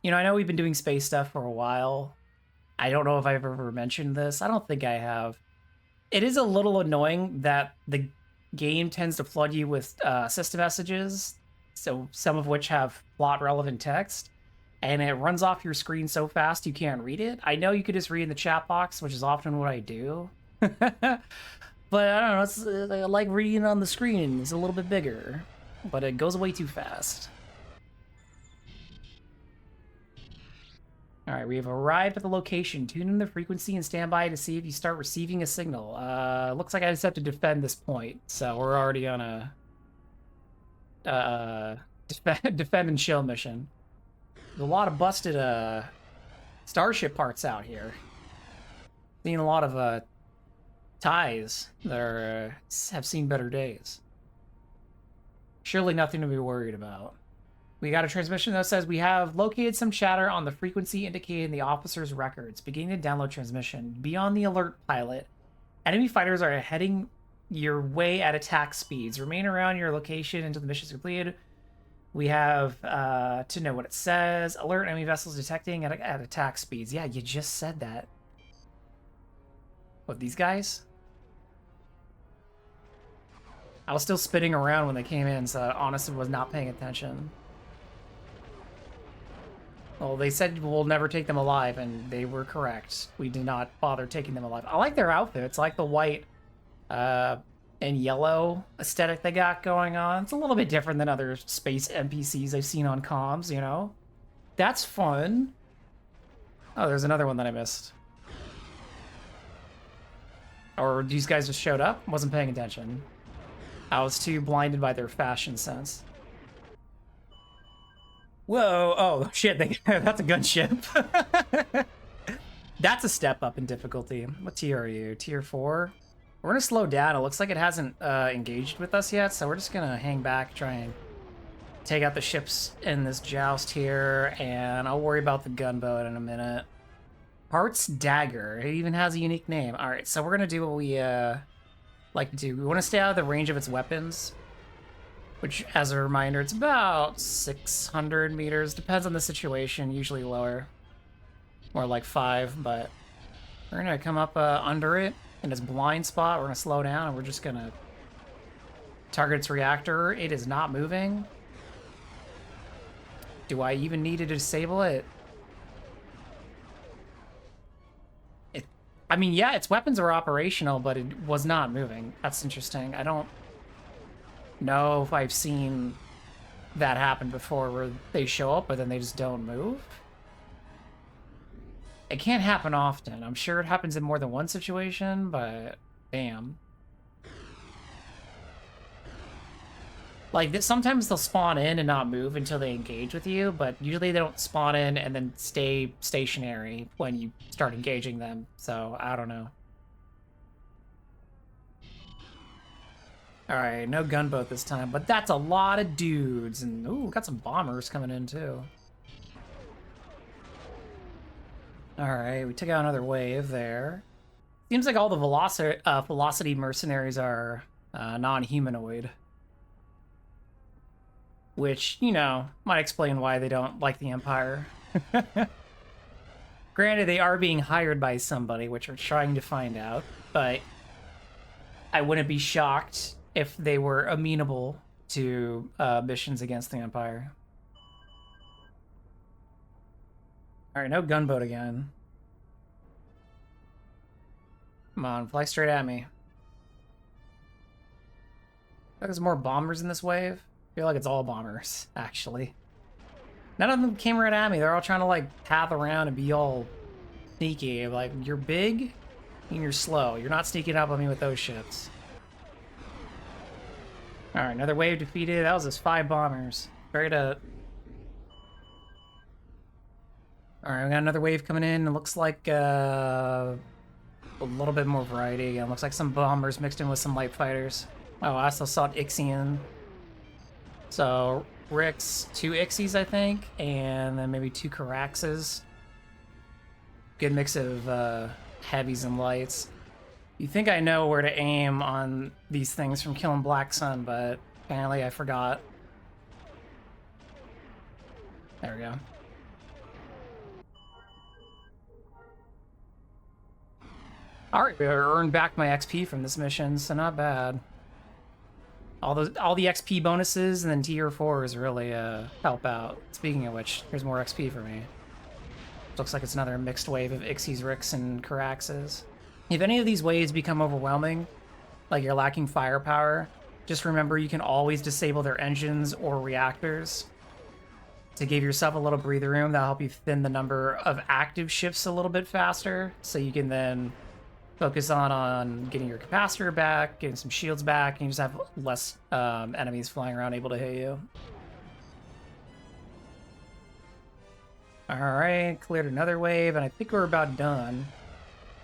You know, I know we've been doing space stuff for a while. I don't know if I've ever mentioned this. I don't think I have. It is a little annoying that the game tends to flood you with system messages, so some of which have plot-relevant text, and it runs off your screen so fast you can't read it. I know you could just read in the chat box, which is often what I do. But I don't know, I like reading on the screen. It's a little bit bigger, but it goes away too fast. All right, we have arrived at the location. Tune in the frequency and stand by to see if you start receiving a signal. Looks like I just have to defend this point, so we're already on a defend and chill mission. There's a lot of busted starship parts out here. Seeing a lot of ties that are have seen better days. Surely nothing to be worried about. We got a transmission that says we have located some chatter on the frequency indicated in the officer's records. Beginning to download transmission. Be on the alert, pilot. Enemy fighters are heading your way at attack speeds. Remain around your location until the mission is completed. We have to know what it says. Alert, enemy vessels detecting at attack speeds. Yeah, you just said that. What, these guys? I was still spinning around when they came in, so I honestly was not paying attention. Well, they said we'll never take them alive, and they were correct. We did not bother taking them alive. I like their outfits. I like the white and yellow aesthetic they got going on. It's a little bit different than other space NPCs I've seen on comms, you know? That's fun. Oh, there's another one that I missed. Or these guys just showed up? Wasn't paying attention. I was too blinded by their fashion sense. Whoa, oh shit, that's a gunship. That's a step up in difficulty. What tier are you? Tier 4? We're gonna slow down. It looks like it hasn't engaged with us yet, so we're just gonna hang back, try and take out the ships in this joust here, and I'll worry about the gunboat in a minute. Parts Dagger. It even has a unique name. Alright, so we're gonna do what we like to do. We want to stay out of the range of its weapons. Which, as a reminder, it's about 600 meters. Depends on the situation, usually lower. More like 5, but we're gonna come up under it in its blind spot. We're gonna slow down, and we're just gonna target its reactor. It is not moving. Do I even need to disable it? I mean, yeah, its weapons are operational, but it was not moving. That's interesting. I don't know if I've seen that happen before, where they show up but then they just don't move. It can't happen often. I'm sure it happens in more than one situation, but damn. Like, sometimes they'll spawn in and not move until they engage with you, but usually they don't spawn in and then stay stationary when you start engaging them, so I don't know. Alright, no gunboat this time, but that's a lot of dudes, and ooh, got some bombers coming in too. Alright, we took out another wave there. Seems like all the velocity mercenaries are non-humanoid. Which, you know, might explain why they don't like the Empire. Granted, they are being hired by somebody, which we're trying to find out, but I wouldn't be shocked if they were amenable to missions against the Empire. Alright, no gunboat again. Come on, fly straight at me. There's more bombers in this wave. I feel like it's all bombers, actually. None of them came right at me. They're all trying to, like, path around and be all sneaky. Like, you're big and you're slow. You're not sneaking up on me with those ships. Alright, another wave defeated. That was just 5 bombers. Straight up. Alright, we got another wave coming in. It looks like a little bit more variety. It looks like some bombers mixed in with some light fighters. Oh, I also saw Ixion. So, Ricks, 2 Ixies, I think, and then maybe 2 Caraxes. Good mix of heavies and lights. You think I know where to aim on these things from killing Black Sun, but apparently I forgot. There we go. Alright, we earned back my XP from this mission, so not bad. All the XP bonuses and then tier 4s really help out. Speaking of which, here's more XP for me. Looks like it's another mixed wave of Ixies, Ricks, and Caraxes. If any of these waves become overwhelming, like you're lacking firepower, just remember you can always disable their engines or reactors to give yourself a little breather room. That'll help you thin the number of active ships a little bit faster, so you can then focus on getting your capacitor back, getting some shields back, and you just have less enemies flying around able to hit you. All right, cleared another wave, and I think we're about done.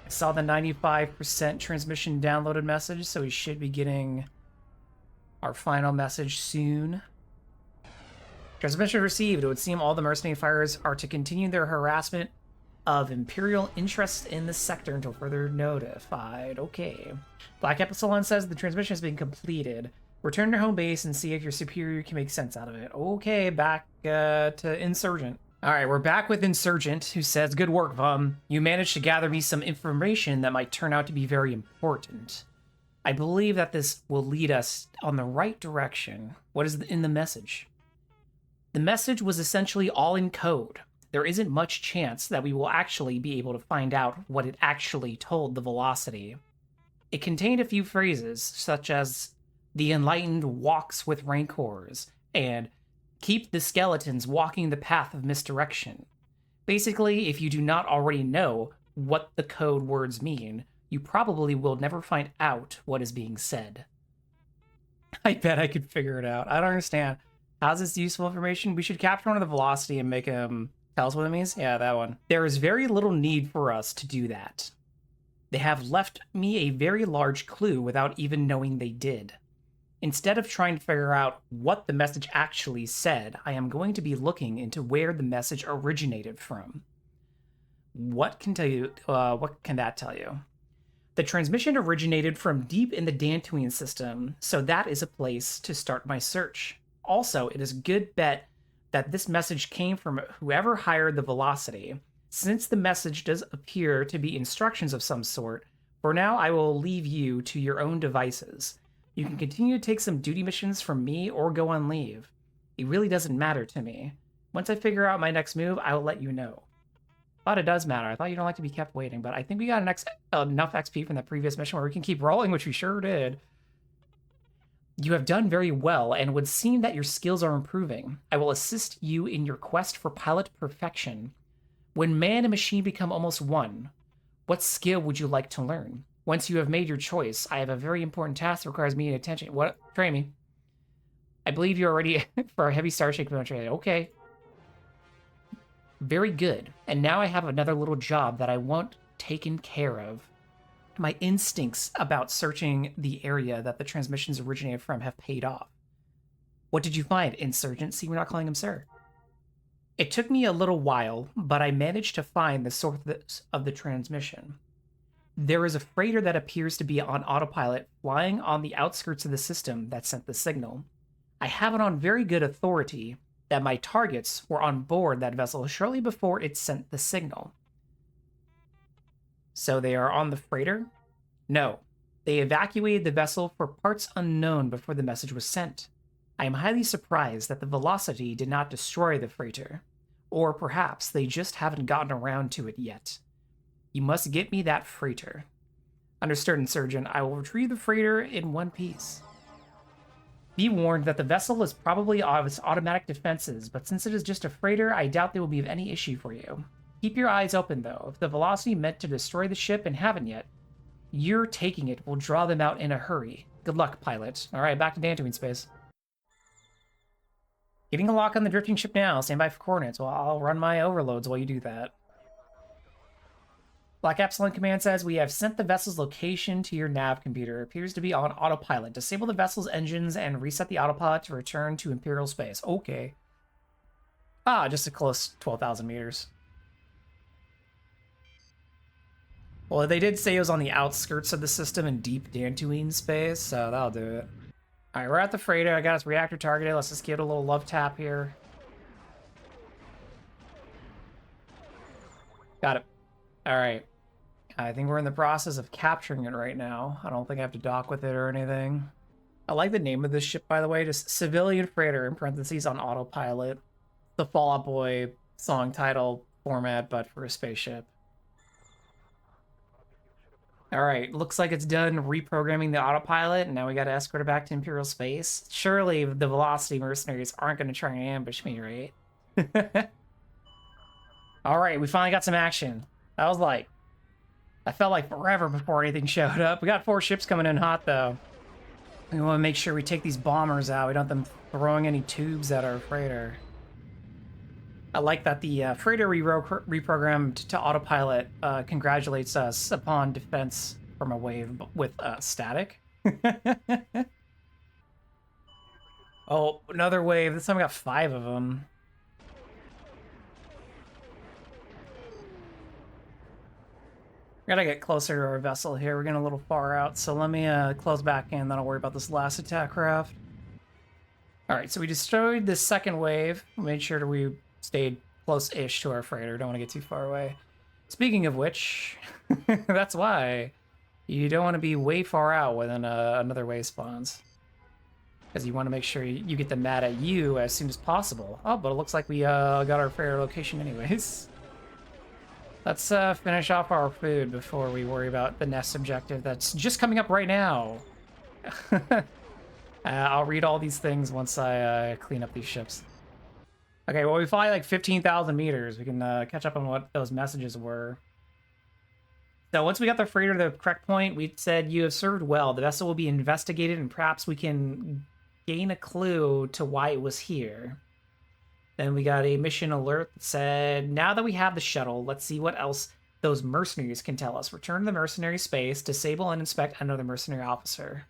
I saw the 95% transmission downloaded message, so we should be getting our final message soon. Transmission received. It would seem all the mercenary fighters are to continue their harassment of Imperial interests in the sector until further notified. Okay. Black Epsilon says the transmission has been completed. Return to home base and see if your superior can make sense out of it. Okay, back to Insurgent. All right, we're back with Insurgent, who says, "Good work, Vum. You managed to gather me some information that might turn out to be very important. I believe that this will lead us on the right direction. What is in the message?" The message was essentially all in code. There isn't much chance that we will actually be able to find out what it actually told the Velocity. It contained a few phrases, such as, "The Enlightened walks with Rancors," and "Keep the skeletons walking the path of misdirection." Basically, if you do not already know what the code words mean, you probably will never find out what is being said. I bet I could figure it out. I don't understand. How's this useful information? We should capture one of the Velocity and make him tell us what it means? Yeah, that one. There is very little need for us to do that. They have left me a very large clue without even knowing they did. Instead of trying to figure out what the message actually said, I am going to be looking into where the message originated from. What can that tell you? The transmission originated from deep in the Dantooine system, so that is a place to start my search. Also, it is a good bet that this message came from whoever hired the Velocity. Since the message does appear to be instructions of some sort, for now I will leave you to your own devices. You can continue to take some duty missions from me or go on leave. It really doesn't matter to me. Once I figure out my next move, I will let you know. Thought it does matter. I thought you don't like to be kept waiting, but I think we got enough XP from the previous mission where we can keep rolling, which we sure did. You have done very well, and would seem that your skills are improving. I will assist you in your quest for pilot perfection. When man and machine become almost one, what skill would you like to learn? Once you have made your choice, I have a very important task that requires immediate attention. What? Train me. I believe you're ready for a heavy starship training. Okay. Very good. And now I have another little job that I want taken care of. My instincts about searching the area that the transmissions originated from have paid off. What did you find, Insurgent? See, we're not calling him sir. It took me a little while, but I managed to find the source of the transmission. There is a freighter that appears to be on autopilot flying on the outskirts of the system that sent the signal. I have it on very good authority that my targets were on board that vessel shortly before it sent the signal. So they are on the freighter? No. They evacuated the vessel for parts unknown before the message was sent. I am highly surprised that the Velocity did not destroy the freighter. Or perhaps they just haven't gotten around to it yet. You must get me that freighter. Understood, Insurgent. I will retrieve the freighter in one piece. Be warned that the vessel is probably out of its automatic defenses, but since it is just a freighter, I doubt they will be of any issue for you. Keep your eyes open, though. If the Velocity meant to destroy the ship and haven't yet, your taking it will draw them out in a hurry. Good luck, pilot. All right, back to Dantooine space. Getting a lock on the drifting ship now. Stand by for coordinates. Well, I'll run my overloads while you do that. Black Epsilon Command says, we have sent the vessel's location to your nav computer. It appears to be on autopilot. Disable the vessel's engines and reset the autopilot to return to Imperial space. Okay. Ah, just a close 12,000 meters. Well, they did say it was on the outskirts of the system in deep Dantooine space, so that'll do it. Alright, we're at the freighter. I got its reactor targeted. Let's just give it a little love tap here. Got it. Alright. I think we're in the process of capturing it right now. I don't think I have to dock with it or anything. I like the name of this ship, by the way. Just Civilian Freighter, in parentheses, on autopilot. The Fall Out Boy song title format, but for a spaceship. Alright, looks like it's done reprogramming the autopilot, and now we gotta escort it back to Imperial space. Surely the Velocity mercenaries aren't gonna try and ambush me, right? All right, we finally got some action. That was like, I felt like forever before anything showed up. We got 4 ships coming in hot, though. We want to make sure we take these bombers out. We don't want them throwing any tubes at our freighter. I like that the freighter reprogrammed to autopilot congratulates us upon defense from a wave with static. Oh, another wave. This time we got 5 of them. We gotta get closer to our vessel here. We're getting a little far out, so let me close back in, then I'll worry about this last attack craft. Alright, so we destroyed this second wave. Made sure that we stayed close-ish to our freighter. Don't want to get too far away. Speaking of which, that's why you don't want to be way far out when another wave spawns. Because you want to make sure you get them mad at you as soon as possible. Oh, but it looks like we got our freighter location anyways. Let's finish off our food before we worry about the next objective that's just coming up right now. I'll read all these things once I clean up these ships. Okay, well, we fly like 15,000 meters. We can catch up on what those messages were. So once we got the freighter to the correct point, we said, "You have served well. The vessel will be investigated, and perhaps we can gain a clue to why it was here." Then we got a mission alert that said, "Now that we have the shuttle, let's see what else those mercenaries can tell us. Return to the mercenary space, disable and inspect another mercenary officer."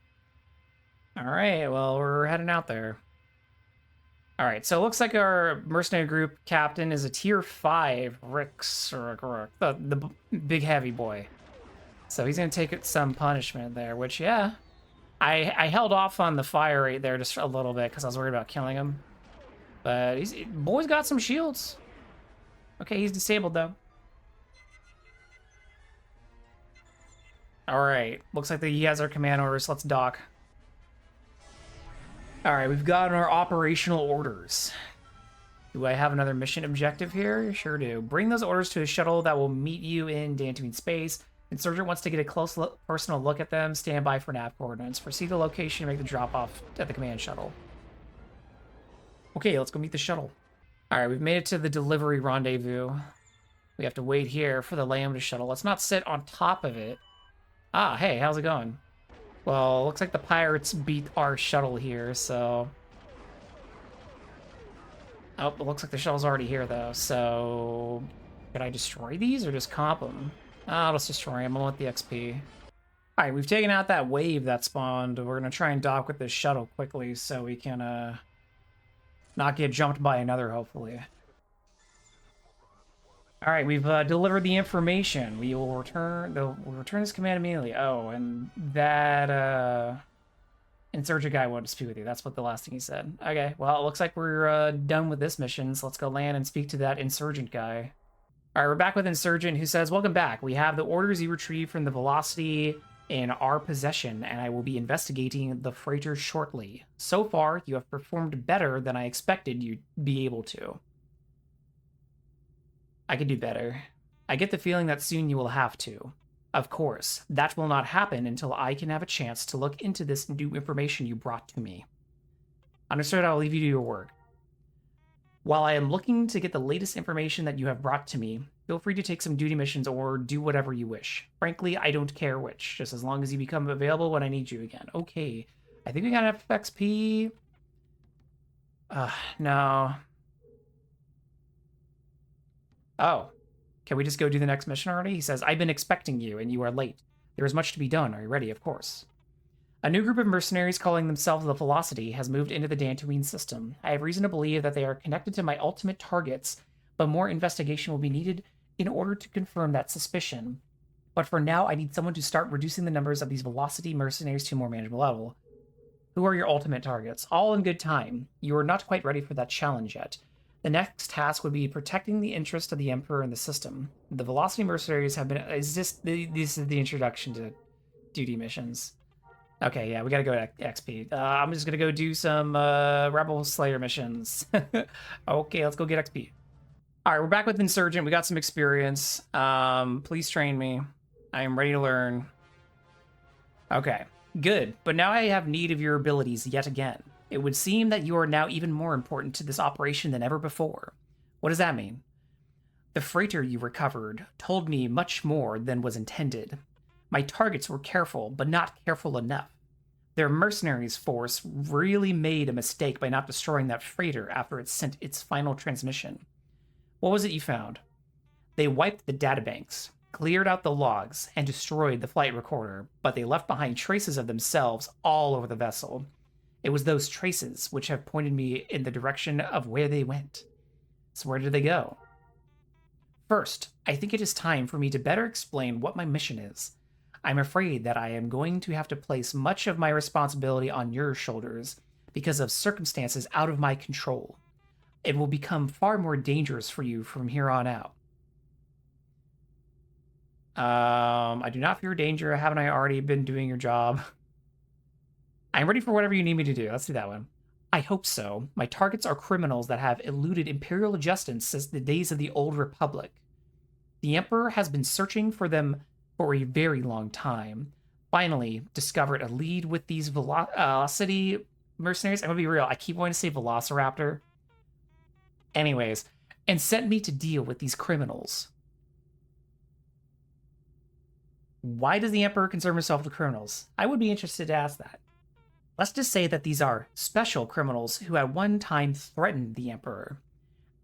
All right, well, we're heading out there. All right, so it looks like our mercenary group captain is a tier 5 Rix, or the big heavy boy. So he's going to take some punishment there, which, yeah. I held off on the fire rate there just a little bit because I was worried about killing him. But boy's got some shields. Okay, he's disabled, though. All right, looks like he has our command orders. Let's dock. All right, we've got our operational orders. Do I have another mission objective here? Sure do. Bring those orders to a shuttle that will meet you in Dantooine space. Insurgent wants to get a close personal look at them. Stand by for nav coordinates. Proceed to the location and make the drop-off at the command shuttle. Okay, let's go meet the shuttle. All right, we've made it to the delivery rendezvous. We have to wait here for the Lambda shuttle. Let's not sit on top of it. Ah, hey, how's it going? Well, looks like the pirates beat our shuttle here, so... Oh, it looks like the shuttle's already here, though, so... Could I destroy these or just comp them? Oh, let's destroy them. I want the XP. Alright, we've taken out that wave that spawned. We're gonna try and dock with this shuttle quickly so we can, not get jumped by another, hopefully. All right, we've delivered the information. We'll return this command immediately. Oh, and that Insurgent guy won't speak with you. That's what the last thing he said. Okay, well, it looks like we're done with this mission, so let's go land and speak to that Insurgent guy. All right, we're back with Insurgent, who says, "Welcome back. We have the orders you retrieved from the Velocity in our possession, and I will be investigating the freighter shortly. So far, you have performed better than I expected you'd be able to." I can do better. I get the feeling that soon you will have to. Of course, that will not happen until I can have a chance to look into this new information you brought to me. Understood, I'll leave you to your work. While I am looking to get the latest information that you have brought to me, feel free to take some duty missions or do whatever you wish. Frankly, I don't care which, just as long as you become available when I need you again. Okay, I think we got enough XP. No. Oh, can we just go do the next mission already? He says, "I've been expecting you, and you are late. There is much to be done. Are you ready? Of course." A new group of mercenaries calling themselves the Velocity has moved into the Dantooine system. I have reason to believe that they are connected to my ultimate targets, but more investigation will be needed in order to confirm that suspicion. But for now, I need someone to start reducing the numbers of these Velocity mercenaries to a more manageable level. Who are your ultimate targets? All in good time. You are not quite ready for that challenge yet. The next task would be protecting the interest of the Emperor and the system. The Velocity mercenaries have been... This is the introduction to duty missions. Okay, yeah, we gotta go to XP. I'm just gonna go do some Rebel Slayer missions. Okay, let's go get XP. Alright, we're back with Insurgent. We got some experience. Please train me. I am ready to learn. Okay, good. But now I have need of your abilities yet again. It would seem that you are now even more important to this operation than ever before. What does that mean? The freighter you recovered told me much more than was intended. My targets were careful, but not careful enough. Their mercenaries force really made a mistake by not destroying that freighter after it sent its final transmission. What was it you found? They wiped the databanks, cleared out the logs, and destroyed the flight recorder, but they left behind traces of themselves all over the vessel. It was those traces which have pointed me in the direction of where they went. So where did they go? First, I think it is time for me to better explain what my mission is. I'm afraid that I am going to have to place much of my responsibility on your shoulders because of circumstances out of my control. It will become far more dangerous for you from here on out. I do not fear danger. Haven't I already been doing your job? I'm ready for whatever you need me to do. Let's do that one. I hope so. My targets are criminals that have eluded Imperial justice since the days of the Old Republic. The Emperor has been searching for them for a very long time. Finally, discovered a lead with these velocity mercenaries. I'm gonna be real. I keep wanting to say Velociraptor. Anyways, and sent me to deal with these criminals. Why does the Emperor concern himself with criminals? I would be interested to ask that. Let's just say that these are special criminals who at one time threatened the Emperor.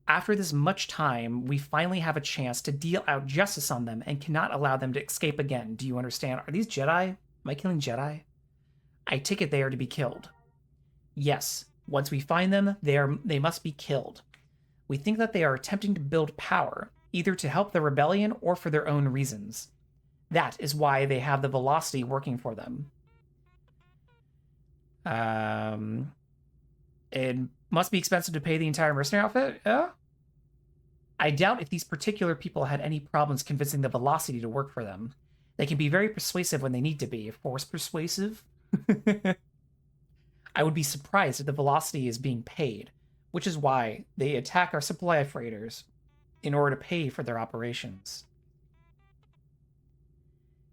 After this much time, we finally have a chance to deal out justice on them and cannot allow them to escape again. Do you understand? Are these Jedi? Am I killing Jedi? I take it they are to be killed. Yes, once we find them, they must be killed. We think that they are attempting to build power, either to help the rebellion or for their own reasons. That is why they have the velocity working for them. It must be expensive to pay the entire mercenary outfit? Yeah? I doubt if these particular people had any problems convincing the velocity to work for them. They can be very persuasive when they need to be. Force persuasive? I would be surprised if the velocity is being paid, which is why they attack our supply freighters in order to pay for their operations.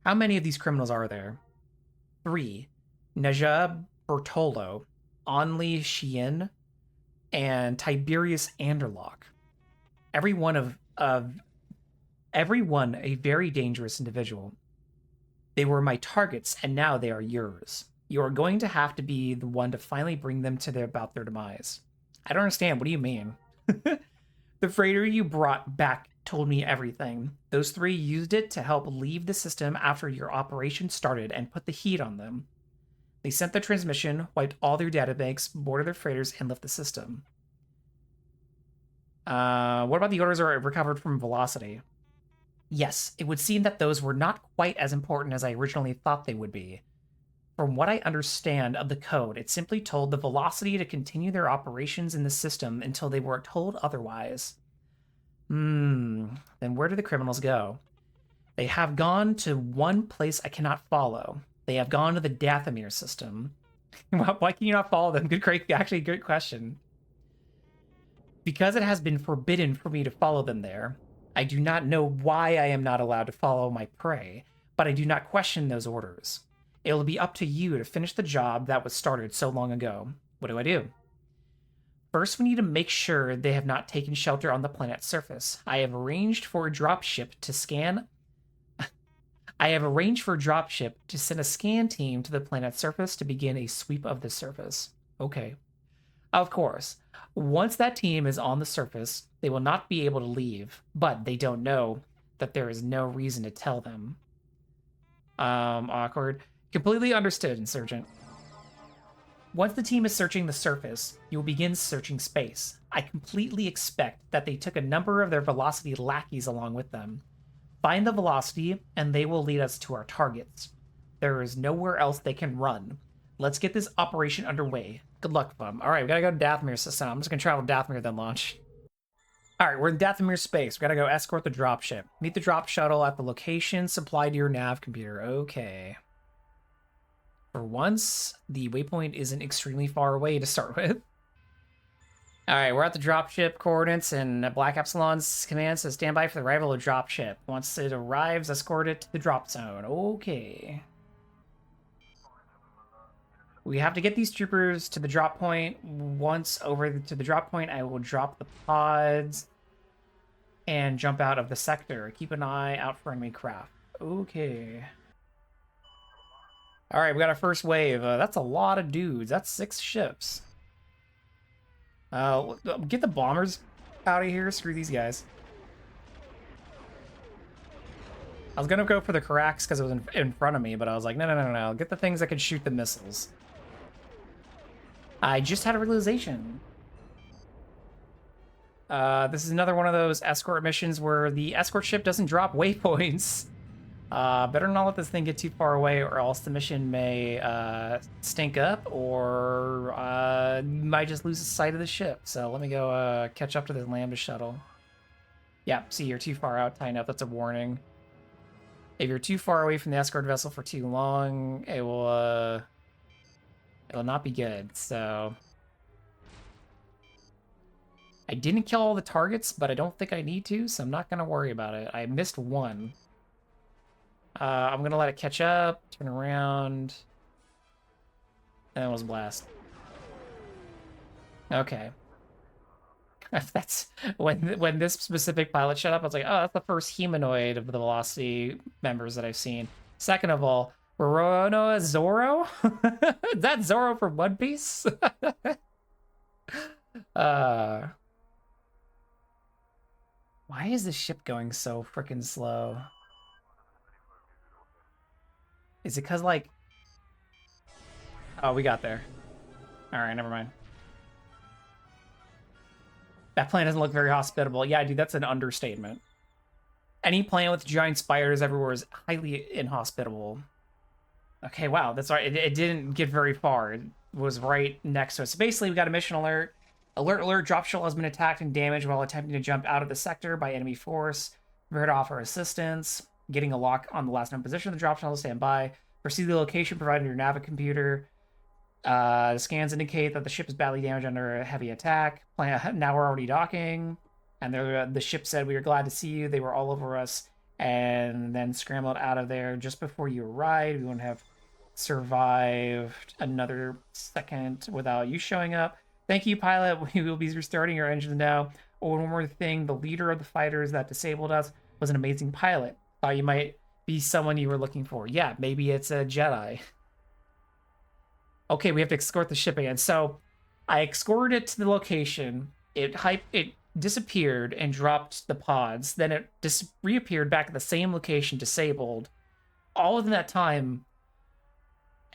How many of these criminals are there? 3. Najib Bertolo, Onli Shien, and Tiberius Anderlock. Everyone a very dangerous individual. They were my targets, and now they are yours. You are going to have to be the one to finally bring them to about their demise. I don't understand. What do you mean? The freighter you brought back told me everything. Those 3 used it to help leave the system after your operation started and put the heat on them. They sent the transmission, wiped all their databanks, boarded their freighters, and left the system. What about the orders are recovered from Velocity? Yes, it would seem that those were not quite as important as I originally thought they would be. From what I understand of the code, it simply told the Velocity to continue their operations in the system until they were told otherwise. Then where do the criminals go? They have gone to one place I cannot follow. They have gone to the Dathomir system. Why can you not follow them? Actually, good question. Because it has been forbidden for me to follow them there. I do not know why I am not allowed to follow my prey, but I do not question those orders. It will be up to you to finish the job that was started so long ago. What do I do? First, we need to make sure they have not taken shelter on the planet's surface. I have arranged for a dropship to send a scan team to the planet's surface to begin a sweep of the surface. Okay. Of course, once that team is on the surface, they will not be able to leave, but they don't know that there is no reason to tell them. Awkward. Completely understood, Insurgent. Once the team is searching the surface, you will begin searching space. I completely expect that they took a number of their Velocity lackeys along with them. Find the Velocity, and they will lead us to our targets. There is nowhere else they can run. Let's get this operation underway. Good luck, bum. All right, we gotta go to Dathomir system. I'm just gonna travel to Dathomir, then launch. All right, we're in Dathomir space. We gotta go escort the dropship. Meet the drop shuttle at the location supplied to your nav computer. Okay. For once, the waypoint isn't extremely far away to start with. All right, we're at the dropship coordinates, and Black Epsilon's command says stand by for the arrival of dropship. Once it arrives, escort it to the drop zone. Okay. We have to get these troopers to the drop point. Once over to the drop point, I will drop the pods. and jump out of the sector. Keep an eye out for enemy craft. Okay. All right, we got our first wave. That's a lot of dudes. That's 6 ships. Get the bombers out of here. Screw these guys. I was gonna go for the Karax because it was in front of me, but I was like, no. Get the things that can shoot the missiles. I just had a realization. This is another one of those escort missions where the escort ship doesn't drop waypoints. Better not let this thing get too far away, or else the mission may stink up, or you might just lose sight of the ship. So let me go catch up to the Lambda shuttle. Yeah, see, you're too far out. Tighten up. That's a warning. If you're too far away from the escort vessel for too long, it'll not be good. So I didn't kill all the targets, but I don't think I need to, so I'm not gonna worry about it. I missed one. I'm gonna let it catch up, turn around, and it was blast. Okay. That's when this specific pilot shut up, I was like, oh, that's the first humanoid of the Velocity members that I've seen. Second of all, Roronoa Zoro? Is that Zoro from One Piece? Why is the ship going so freaking slow? Is it because, like... Oh, we got there. Alright, never mind. That planet doesn't look very hospitable. Yeah, dude, that's an understatement. Any planet with giant spiders everywhere is highly inhospitable. Okay, wow, that's right. It didn't get very far. It was right next to us. So basically, we got a mission alert. Alert, alert, drop shuttle has been attacked and damaged while attempting to jump out of the sector by enemy force. Prepare to offer assistance. Getting a lock on the last known position of the drop shuttle, stand by. Proceed to the location provided in your Navicomputer. The scans indicate that the ship is badly damaged under a heavy attack. Now we're already docking. And the ship said, we were glad to see you. They were all over us. And then scrambled out of there just before you arrived. We wouldn't have survived another second without you showing up. Thank you, pilot. We will be restarting your engines now. Oh, one more thing. The leader of the fighters that disabled us was an amazing pilot. Thought you might be someone you were looking for. Yeah, maybe it's a Jedi. Okay, we have to escort the ship again. So I escorted it to the location. It disappeared and dropped the pods. Then it reappeared back at the same location, disabled. All within that time.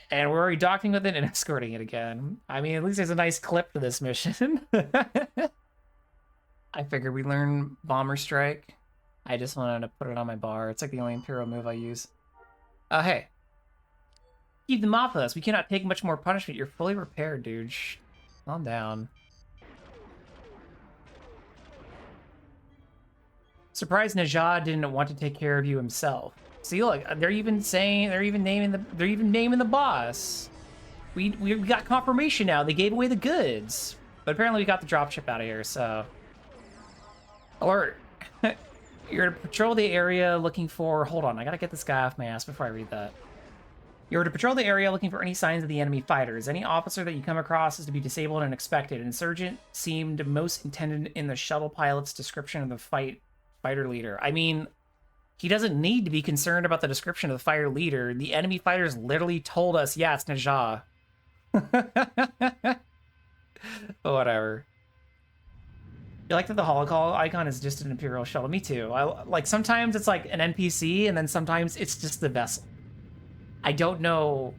And we're already docking with it and escorting it again. I mean, at least there's a nice clip to this mission. I figured we learn Bomber Strike. I just wanted to put it on my bar. It's like the only Imperial move I use. Hey. Keep them off of us. We cannot take much more punishment. You're fully repaired, dude. Shh. Calm down. Surprised Najah didn't want to take care of you himself. See, look, they're even naming the boss. We got confirmation now. They gave away the goods. But apparently we got the dropship out of here, so. Alert. You're to patrol the area looking for... Hold on, I gotta get this guy off my ass before I read that. You're to patrol the area looking for any signs of the enemy fighters. Any officer that you come across is to be disabled and expected. Insurgent seemed most intended in the shuttle pilot's description of the fighter leader. I mean, he doesn't need to be concerned about the description of the fighter leader. The enemy fighters literally told us, yeah, it's Najah. Whatever. You like that the holocall icon is just an Imperial shuttle? Me too. Like, sometimes it's like an NPC, and then sometimes it's just the vessel. I don't know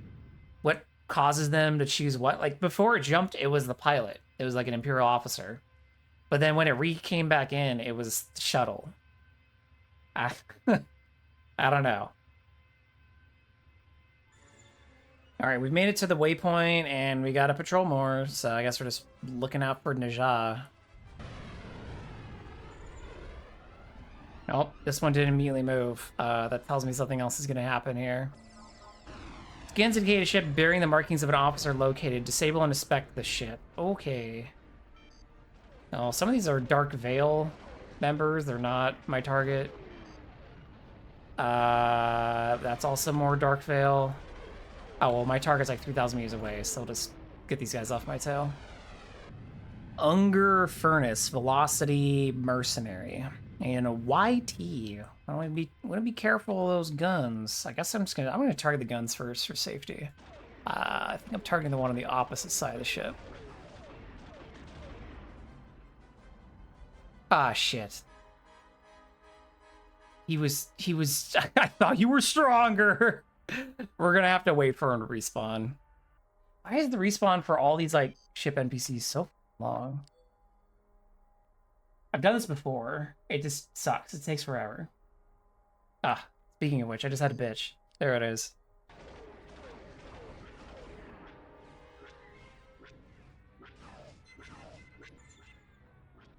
what causes them to choose what. Like, before it jumped, it was the pilot. It was like an Imperial officer. But then when it came back in, it was the shuttle. I don't know. All right, we've made it to the waypoint, and we got to patrol more, so I guess we're just looking out for Najah. Nope, this one didn't immediately move. That tells me something else is going to happen here. Scans indicate a ship bearing the markings of an officer located. Disable and inspect the ship. Okay. Oh, some of these are Dark Veil members. They're not my target. That's also more Dark Veil. Oh, well, my target's like 3,000 meters away, so I'll just get these guys off my tail. Unger Furnace, Velocity Mercenary. And a YT. I want to be careful of those guns. I guess I'm gonna target the guns first for safety. I think I'm targeting the one on the opposite side of the ship. Ah, shit. He was, I thought you were stronger. We're gonna have to wait for him to respawn. Why is the respawn for all these, like, ship NPCs so long? I've done this before. It just sucks. It takes forever. Ah, speaking of which, I just had a bitch. There it is.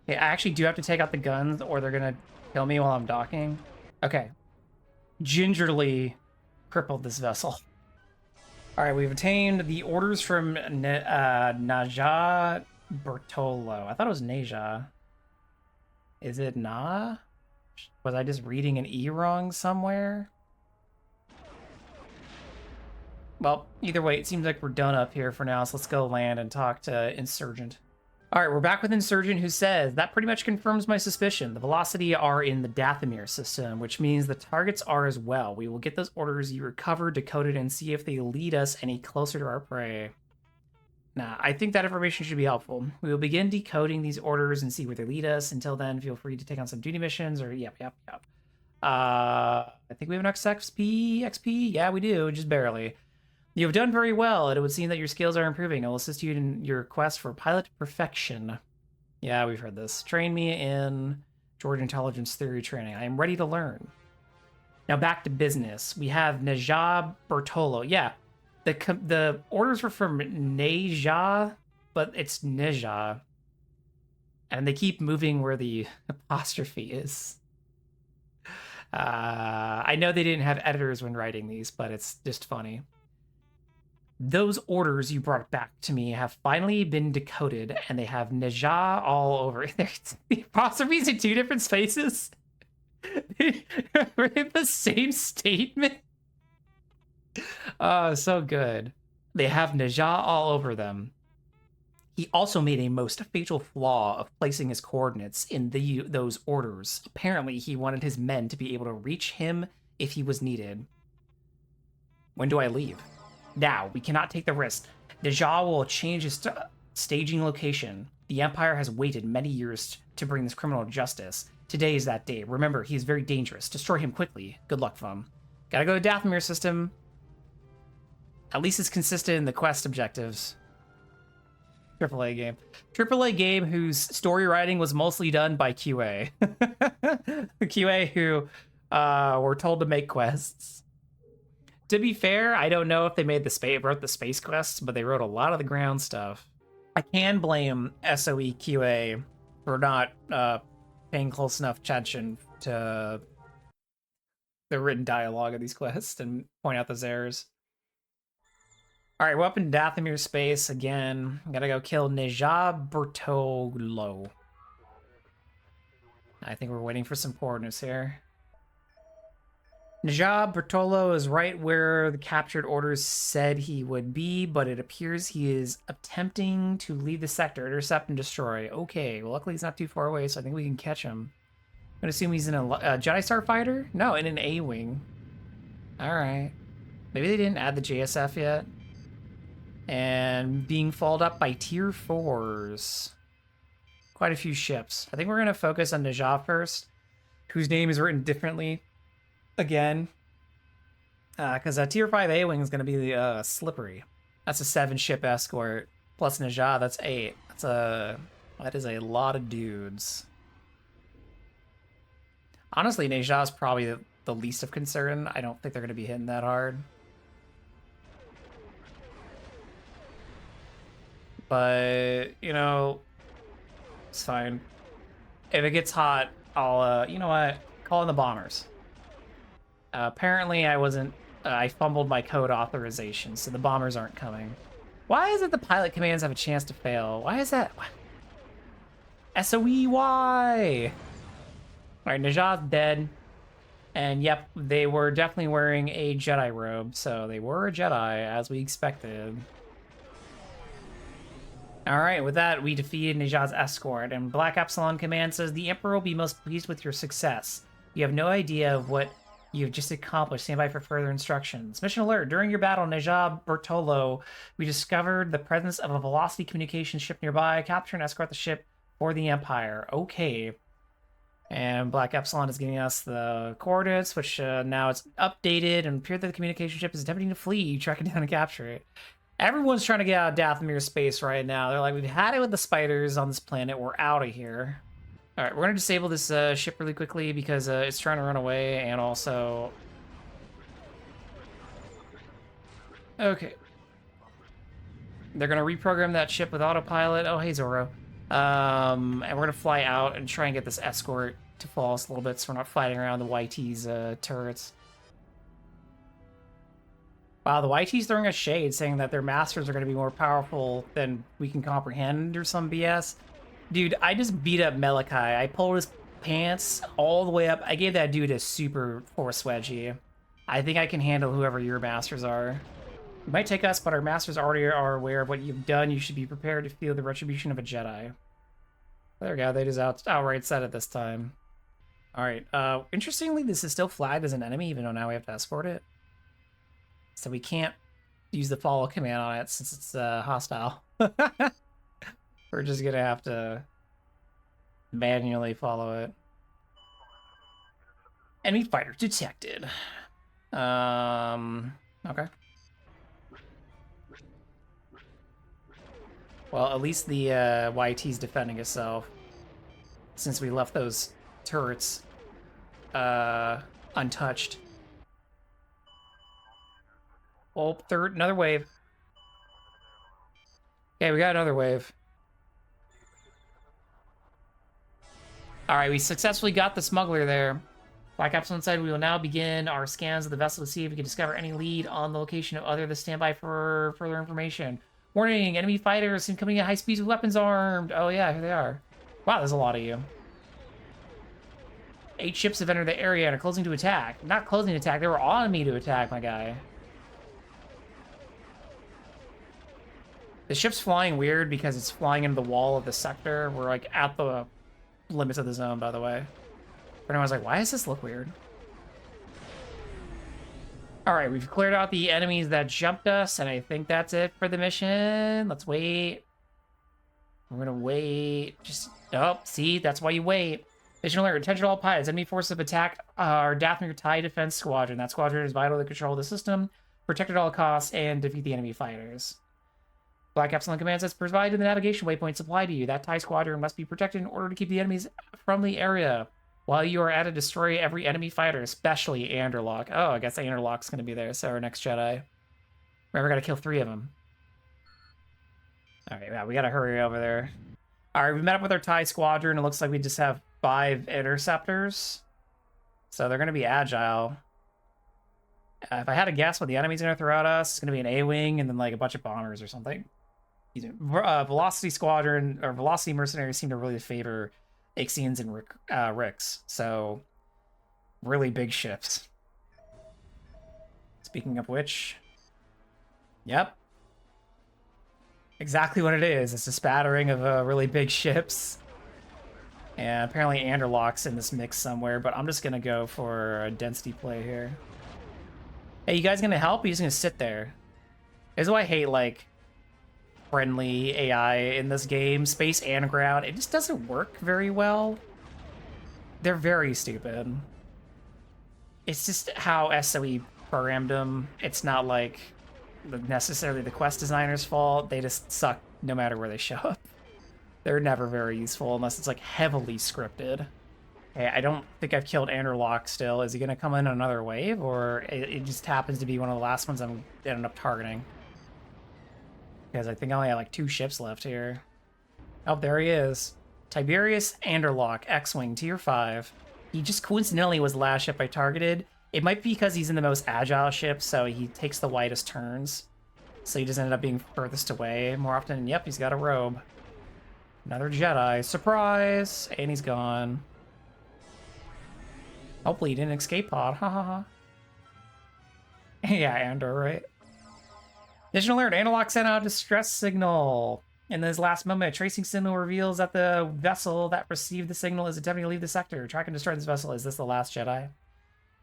Yeah, I actually do have to take out the guns or they're gonna kill me while I'm docking. Okay. Gingerly crippled this vessel. All right, we've obtained the orders from Naja Bertolo. I thought it was Naja. Is it Na? Was I just reading an E wrong somewhere? Well, either way, it seems like we're done up here for now, so let's go land and talk to Insurgent. All right, we're back with Insurgent, who says, that pretty much confirms my suspicion. The velocity are in the Dathomir system, which means the targets are as well. We will get those orders you recovered, decoded, and see if they lead us any closer to our prey. Nah, I think that information should be helpful. We will begin decoding these orders and see where they lead us. Until then, feel free to take on some duty missions or yep. I think we have an XP? Yeah, we do, just barely. You have done very well, and it would seem that your skills are improving. I will assist you in your quest for pilot perfection. Yeah, we've heard this. Train me in Georgia Intelligence Theory training. I am ready to learn. Now back to business. We have Najab Bertolo. Yeah, the orders were from Neja, but it's Neja. And they keep moving where the apostrophe is. I know they didn't have editors when writing these, but it's just funny. Those orders you brought back to me have finally been decoded, and they have Neja all over. There's the apostrophes in two different spaces. We're in the same statement. Oh, so good. They have Neja all over them. He also made a most fatal flaw of placing his coordinates in those orders. Apparently, he wanted his men to be able to reach him if he was needed. When do I leave? Now, we cannot take the risk. Neja will change his staging location. The Empire has waited many years to bring this criminal to justice. Today is that day. Remember, he is very dangerous. Destroy him quickly. Good luck, Fum. Gotta go to Dathomir system. At least it's consistent in the quest objectives. AAA game. AAA game whose story writing was mostly done by QA. The QA who were told to make quests. To be fair, I don't know if they wrote the space quests, but they wrote a lot of the ground stuff. I can blame SOE QA for not paying close enough attention to the written dialogue of these quests and point out those errors. All right, we're up in Dathomir space again. Gotta go kill Neja Bertolo. I think we're waiting for some coordinates here. Neja Bertolo is right where the captured orders said he would be, but it appears he is attempting to leave the sector, intercept and destroy. Okay, well, luckily he's not too far away, so I think we can catch him. I'm gonna assume he's in a Jedi Starfighter? No, in an A-Wing. All right. Maybe they didn't add the JSF yet. And being followed up by tier 4s. Quite a few ships. I think we're gonna focus on Neja first, whose name is written differently. Again, because a tier 5 A-Wing is going to be Slippery. That's a 7-ship escort. Plus Neja, that's 8. That is a lot of dudes. Honestly, Neja is probably the least of concern. I don't think they're going to be hitting that hard. But, you know, it's fine. If it gets hot, I'll, you know what, call in the bombers. Apparently I fumbled my code authorization, so the bombers aren't coming. Why is it the pilot commands have a chance to fail? Why is that? SOE, why? All right, Neja's dead. And yep, they were definitely wearing a Jedi robe, so they were a Jedi, as we expected. All right, with that, we defeated Nejad's escort, and Black Epsilon Command says the Emperor will be most pleased with your success. You have no idea of what you've just accomplished. Stand by for further instructions. Mission alert. During your battle, Nejad Bertolo, we discovered the presence of a velocity communication ship nearby. Capture and escort the ship for the Empire. Okay. And Black Epsilon is giving us the coordinates, which now it's updated, and appeared that the communication ship is attempting to flee. Track it down and capture it. Everyone's trying to get out of Dathomir space right now. They're like, we've had it with the spiders on this planet. We're out of here. All right, we're going to disable this ship really quickly because it's trying to run away, and also... Okay. They're going to reprogram that ship with autopilot. Oh, hey, Zorro. And we're going to fly out and try and get this escort to fall us a little bit so we're not fighting around the YT's turrets. Wow, the YT's throwing us shade, saying that their masters are going to be more powerful than we can comprehend or some BS. Dude, I just beat up Melikai. I pulled his pants all the way up. I gave that dude a super force wedgie. I think I can handle whoever your masters are. It might take us, but our masters already are aware of what you've done. You should be prepared to feel the retribution of a Jedi. There we go. They just outright said it this time. All right. Interestingly, this is still flagged as an enemy, even though now we have to escort it. So we can't use the follow command on it since it's hostile. We're just gonna have to manually follow it. Enemy fighter detected. Okay. Well, at least the YT's defending itself, since we left those turrets untouched. Oh, another wave. Okay, we got another wave. All right, we successfully got the smuggler there. Black Epsilon said we will now begin our scans of the vessel to see if we can discover any lead on the location of other. Stand by for further information. Warning, enemy fighters seem coming at high speeds with weapons armed. Oh yeah, here they are. Wow, there's a lot of you. 8 ships have entered the area and are closing to attack. Not closing to attack, they were on me to attack, my guy. The ship's flying weird because it's flying into the wall of the sector. We're like at the limits of the zone, by the way. But I was like, why does this look weird? All right, we've cleared out the enemies that jumped us, and I think that's it for the mission. Let's wait. We're gonna wait. Just, oh, see, that's why you wait. Mission alert, attention all pilots. Enemy forces have attacked our Dathomir TIE Defense Squadron. That squadron is vital to control the system, protect at all costs, and defeat the enemy fighters. Black Epsilon Command says, provided the navigation waypoint supplied to you, that TIE squadron must be protected in order to keep the enemies from the area. While you are at it, destroy every enemy fighter, especially Anderlock. Oh, I guess Anderlock's going to be there, so our next Jedi. Remember, got to kill 3 of them. All right, yeah, we got to hurry over there. All right, we met up with our TIE squadron. It looks like we just have 5 interceptors. So they're going to be agile. If I had to guess what the enemy's going to throw at us, it's going to be an A-Wing and then like a bunch of bombers or something. Velocity Squadron, or Velocity Mercenaries seem to really favor Ixians and Ricks. So, really big ships. Speaking of which, yep. Exactly what it is. It's a spattering of really big ships. And apparently Anderlock's in this mix somewhere, but I'm just going to go for a density play here. Hey, you guys going to help? Or are you just going to sit there? This is why I hate, like, friendly AI in this game. Space and ground. It just doesn't work very well. They're very stupid. It's just how SOE programmed them. It's not, like, necessarily the quest designer's fault. They just suck no matter where they show up. They're never very useful unless it's, like, heavily scripted. Hey, I don't think I've killed Anderlock still. Is he going to come in another wave, or it just happens to be one of the last ones I'm ended up targeting? Because I think I only have like 2 ships left here. Oh, there he is. Tiberius Anderlock, X-Wing, Tier 5. He just coincidentally was the last ship I targeted. It might be because he's in the most agile ship, so he takes the widest turns. So he just ended up being furthest away more often. And yep, he's got a robe. Another Jedi. Surprise! And he's gone. Hopefully he didn't escape pod. Ha ha ha. Yeah, Andor, right? Mission alert, Anderlock sent out a distress signal. In this last moment, a tracing signal reveals that the vessel that received the signal is attempting to leave the sector. Track and destroy this vessel. Is this the last Jedi?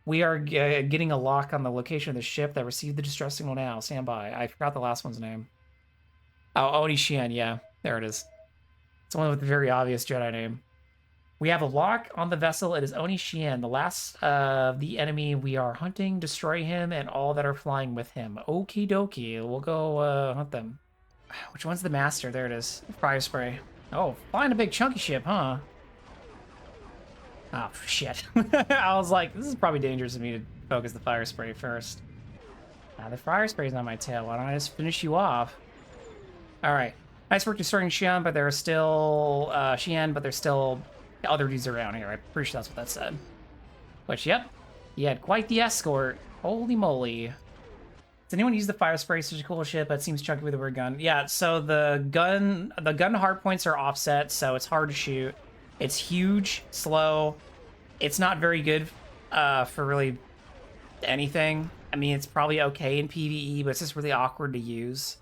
We are getting a lock on the location of the ship that received the distress signal now. Stand by. I forgot the last one's name. Oh, Oni Xian. Yeah, there it is. It's one with the very obvious Jedi name. We have a lock on the vessel. It is Oni Xian, the last of the enemy we are hunting. Destroy him and all that are flying with him. Okie dokie. We'll go hunt them. Which one's the master? There it is. Fire spray. Oh, flying a big chunky ship, huh? Oh, shit. I was like, this is probably dangerous of me to focus the fire spray first. The fire spray's on my tail. Why don't I just finish you off? Alright. Nice work destroying Xian, but there's still... but there's still other dudes around here. I'm pretty sure that's what that said. Which, yep. You had quite the escort. Holy moly. Does anyone use the fire spray? Such a cool ship, but it seems chunky with the word gun. Yeah, so the gun hard points are offset, so it's hard to shoot. It's huge, slow. It's not very good for really anything. I mean, it's probably okay in PvE, but it's just really awkward to use.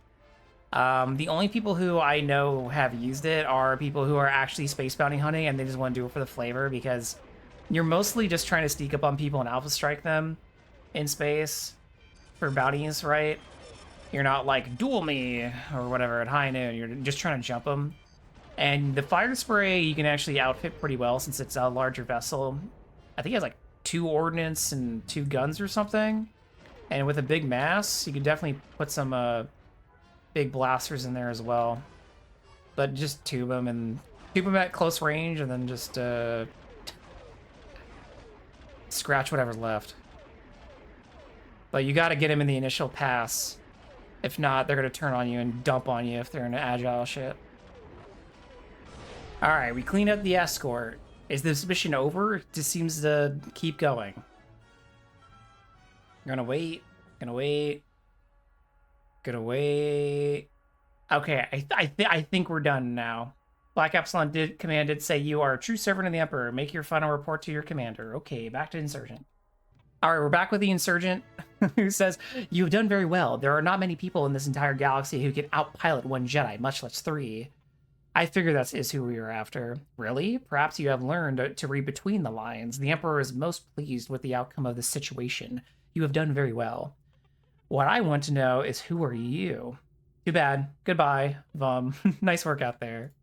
The only people who I know have used it are people who are actually space bounty hunting, and they just want to do it for the flavor, because you're mostly just trying to sneak up on people and alpha strike them in space for bounties, right? You're not like, duel me, or whatever, at high noon. You're just trying to jump them. And the fire spray you can actually outfit pretty well since it's a larger vessel. I think it has like 2 ordnance and 2 guns or something. And with a big mass, you can definitely put some big blasters in there as well. But just tube them at close range, and then just scratch whatever's left. But you got to get them in the initial pass. If not, they're going to turn on you and dump on you if they're in an agile ship. Alright, we clean up the escort. Is this mission over? It just seems to keep going. Gonna wait. Okay, I think we're done now. Black Epsilon command did say you are a true servant of the Emperor. Make your final report to your commander. Okay, back to Insurgent. Alright, we're back with the Insurgent, who says, you've done very well. There are not many people in this entire galaxy who can outpilot one Jedi, much less 3. I figure that is who we are after. Really? Perhaps you have learned to read between the lines. The Emperor is most pleased with the outcome of the situation. You have done very well. What I want to know is, who are you? Too bad. Goodbye, Vum. Nice work out there.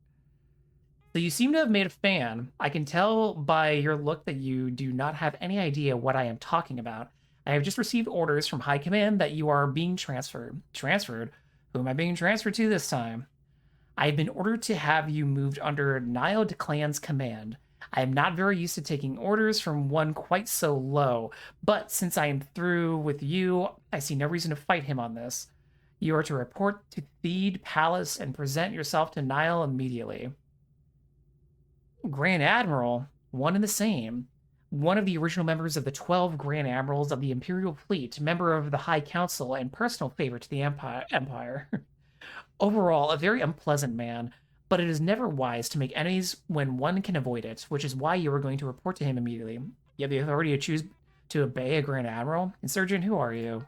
So you seem to have made a fan. I can tell by your look that you do not have any idea what I am talking about. I have just received orders from High Command that you are being transferred. Transferred? Who am I being transferred to this time? I have been ordered to have you moved under Nial Declann's command. I am not very used to taking orders from one quite so low, but since I am through with you, I see no reason to fight him on this. You are to report to Theed Palace and present yourself to Nial immediately. Grand Admiral, one and the same. One of the original members of the 12 Grand Admirals of the Imperial Fleet, member of the High Council, and personal favorite to the Empire. Overall, a very unpleasant man, but it is never wise to make enemies when one can avoid it, which is why you are going to report to him immediately. You have the authority to choose to obey a Grand Admiral? Insurgent, who are you?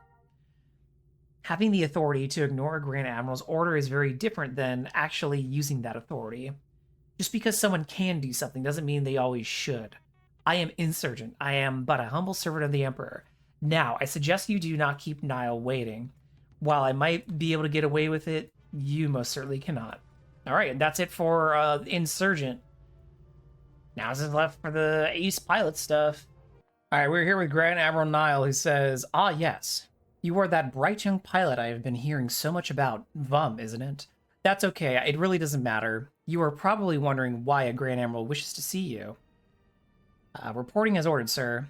Having the authority to ignore a Grand Admiral's order is very different than actually using that authority. Just because someone can do something doesn't mean they always should. I am Insurgent. I am but a humble servant of the Emperor. Now, I suggest you do not keep Nial waiting. While I might be able to get away with it, you most certainly cannot. Alright, and that's it for Insurgent. Now it's left for the ace pilot stuff. Alright, we're here with Grand Admiral Nial, who says, ah yes, you are that bright young pilot I have been hearing so much about. Vum, isn't it? That's okay, it really doesn't matter. You are probably wondering why a Grand Admiral wishes to see you. Reporting as ordered, sir.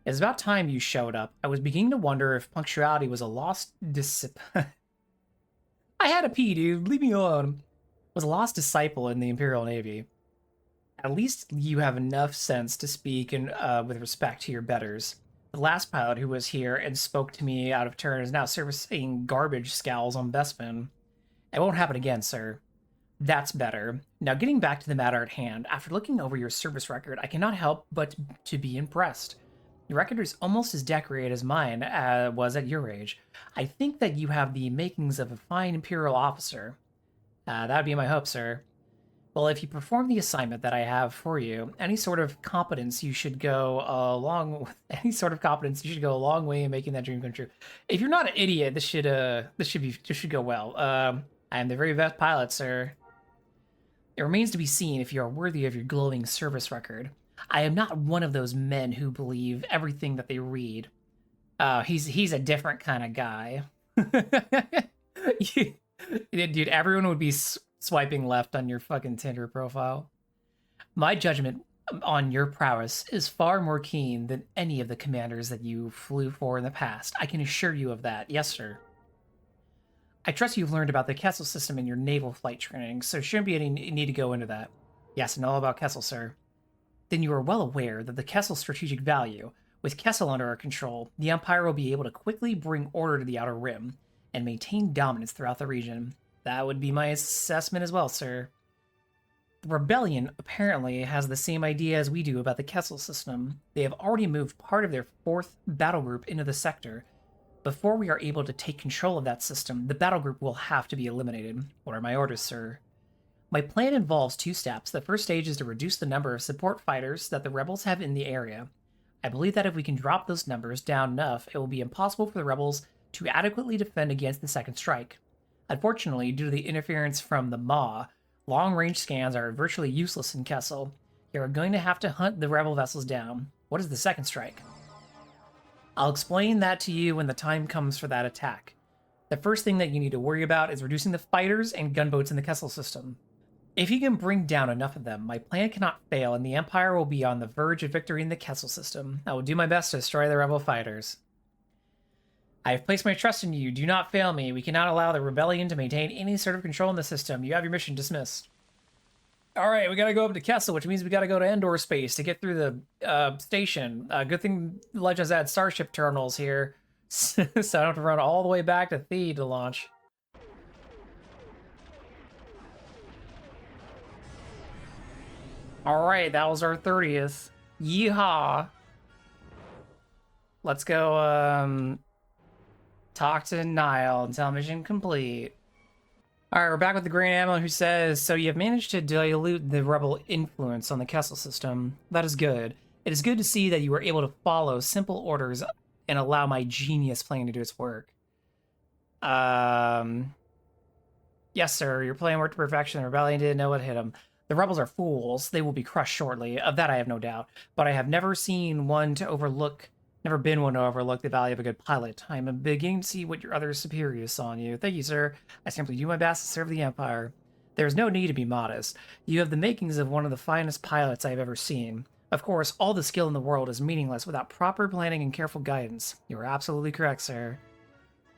It's about time you showed up. I was beginning to wonder if punctuality was a lost disciple. I had a pee, dude. Leave me alone. Was a lost disciple in the Imperial Navy. At least you have enough sense to speak and with respect to your betters. The last pilot who was here and spoke to me out of turn is now servicing garbage scowls on Bespin. It won't happen again, sir. That's better. Now, getting back to the matter at hand, after looking over your service record, I cannot help but to be impressed. Your record is almost as decorated as mine was at your age. I think that you have the makings of a fine Imperial officer. That would be my hope, sir. Well, if you perform the assignment that I have for you, any sort of competence you should go along with any sort of competence you should go a long way in making that dream come true. If you're not an idiot, this should go well. I am the very best pilot, sir. It remains to be seen if you are worthy of your glowing service record. I am not one of those men who believe everything that they read. He's a different kind of guy. Dude, everyone would be swiping left on your fucking Tinder profile. My judgment on your prowess is far more keen than any of the commanders that you flew for in the past. I can assure you of that. Yes, sir. I trust you've learned about the Kessel system in your naval flight training, so shouldn't be any need to go into that. Yes, I know all about Kessel, sir. Then you are well aware that the Kessel's strategic value. With Kessel under our control, the Empire will be able to quickly bring order to the Outer Rim and maintain dominance throughout the region. That would be my assessment as well, sir. The Rebellion apparently has the same idea as we do about the Kessel system. They have already moved part of their 4th battle group into the sector. Before we are able to take control of that system, the battle group will have to be eliminated. What are my orders, sir? My plan involves 2 steps. The first stage is to reduce the number of support fighters that the rebels have in the area. I believe that if we can drop those numbers down enough, it will be impossible for the rebels to adequately defend against the second strike. Unfortunately, due to the interference from the Maw, long-range scans are virtually useless in Kessel. You are going to have to hunt the rebel vessels down. What is the second strike? I'll explain that to you when the time comes for that attack. The first thing that you need to worry about is reducing the fighters and gunboats in the Kessel system. If you can bring down enough of them, my plan cannot fail and the Empire will be on the verge of victory in the Kessel system. I will do my best to destroy the rebel fighters. I have placed my trust in you. Do not fail me. We cannot allow the rebellion to maintain any sort of control in the system. You have your mission dismissed. All right, we got to go up to Kessel, which means we got to go to Endor space to get through the station. Good thing Legends add Starship terminals here, so I don't have to run all the way back to Theed to launch. All right, that was our 30th. Yeehaw! Let's go talk to Nial and tell mission complete. All right, we're back with the Grand Admiral, who says, so you have managed to dilute the rebel influence on the Kessel system. That is good. It is good to see that you were able to follow simple orders and allow my genius plan to do its work. Yes, sir, your plan worked to perfection. The rebellion didn't know what hit them. The rebels are fools. They will be crushed shortly. Of that I have no doubt. But I have never been one to overlook the value of a good pilot. I am beginning to see what your other superiors saw in you. Thank you, sir. I simply do my best to serve the Empire. There is no need to be modest. You have the makings of one of the finest pilots I have ever seen. Of course, all the skill in the world is meaningless without proper planning and careful guidance. You are absolutely correct, sir.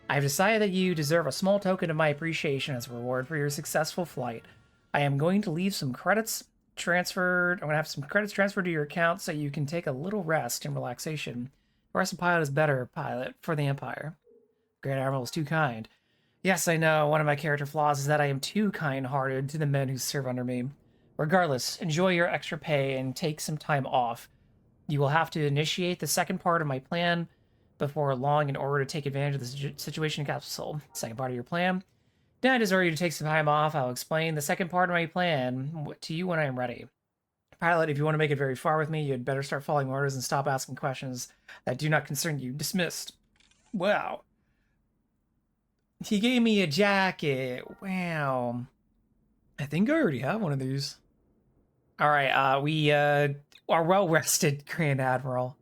I have decided that you deserve a small token of my appreciation as a reward for your successful flight. I am going to leave some credits transferred. I'm going to have some credits transferred to your account so you can take a little rest and relaxation. The rest of pilot is better pilot for the Empire. Grand Admiral is too kind. Yes, I know. One of my character flaws is that I am too kind-hearted to the men who serve under me. Regardless, enjoy your extra pay and take some time off. You will have to initiate the second part of my plan before long in order to take advantage of the situation in Capsule. Second part of your plan? Then I deserve you to take some time off. I'll explain the second part of my plan to you when I am ready. Pilot, if you want to make it very far with me, you'd better start following orders and stop asking questions that do not concern you. Dismissed. Wow. He gave me a jacket. Wow. I think I already have one of these. All right, we are well rested, Grand Admiral.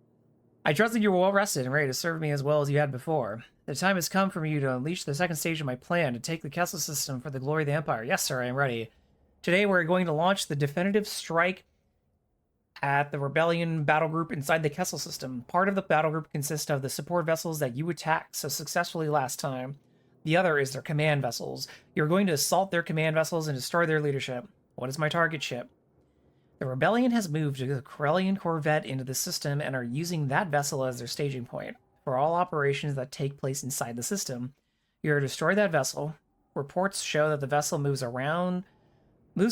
I trust that you're well rested and ready to serve me as well as you had before. The time has come for you to unleash the second stage of my plan to take the Kessel system for the glory of the Empire. Yes, sir, I am ready. Today we're going to launch the definitive strike at the Rebellion battle group inside the Kessel system. Part of the battle group consists of the support vessels that you attacked so successfully last time. The other is their command vessels. You're going to assault their command vessels and destroy their leadership. What is my target ship? The Rebellion has moved the Corellian corvette into the system and are using that vessel as their staging point for all operations that take place inside the system. You are to destroy that vessel. Reports show that the vessel moves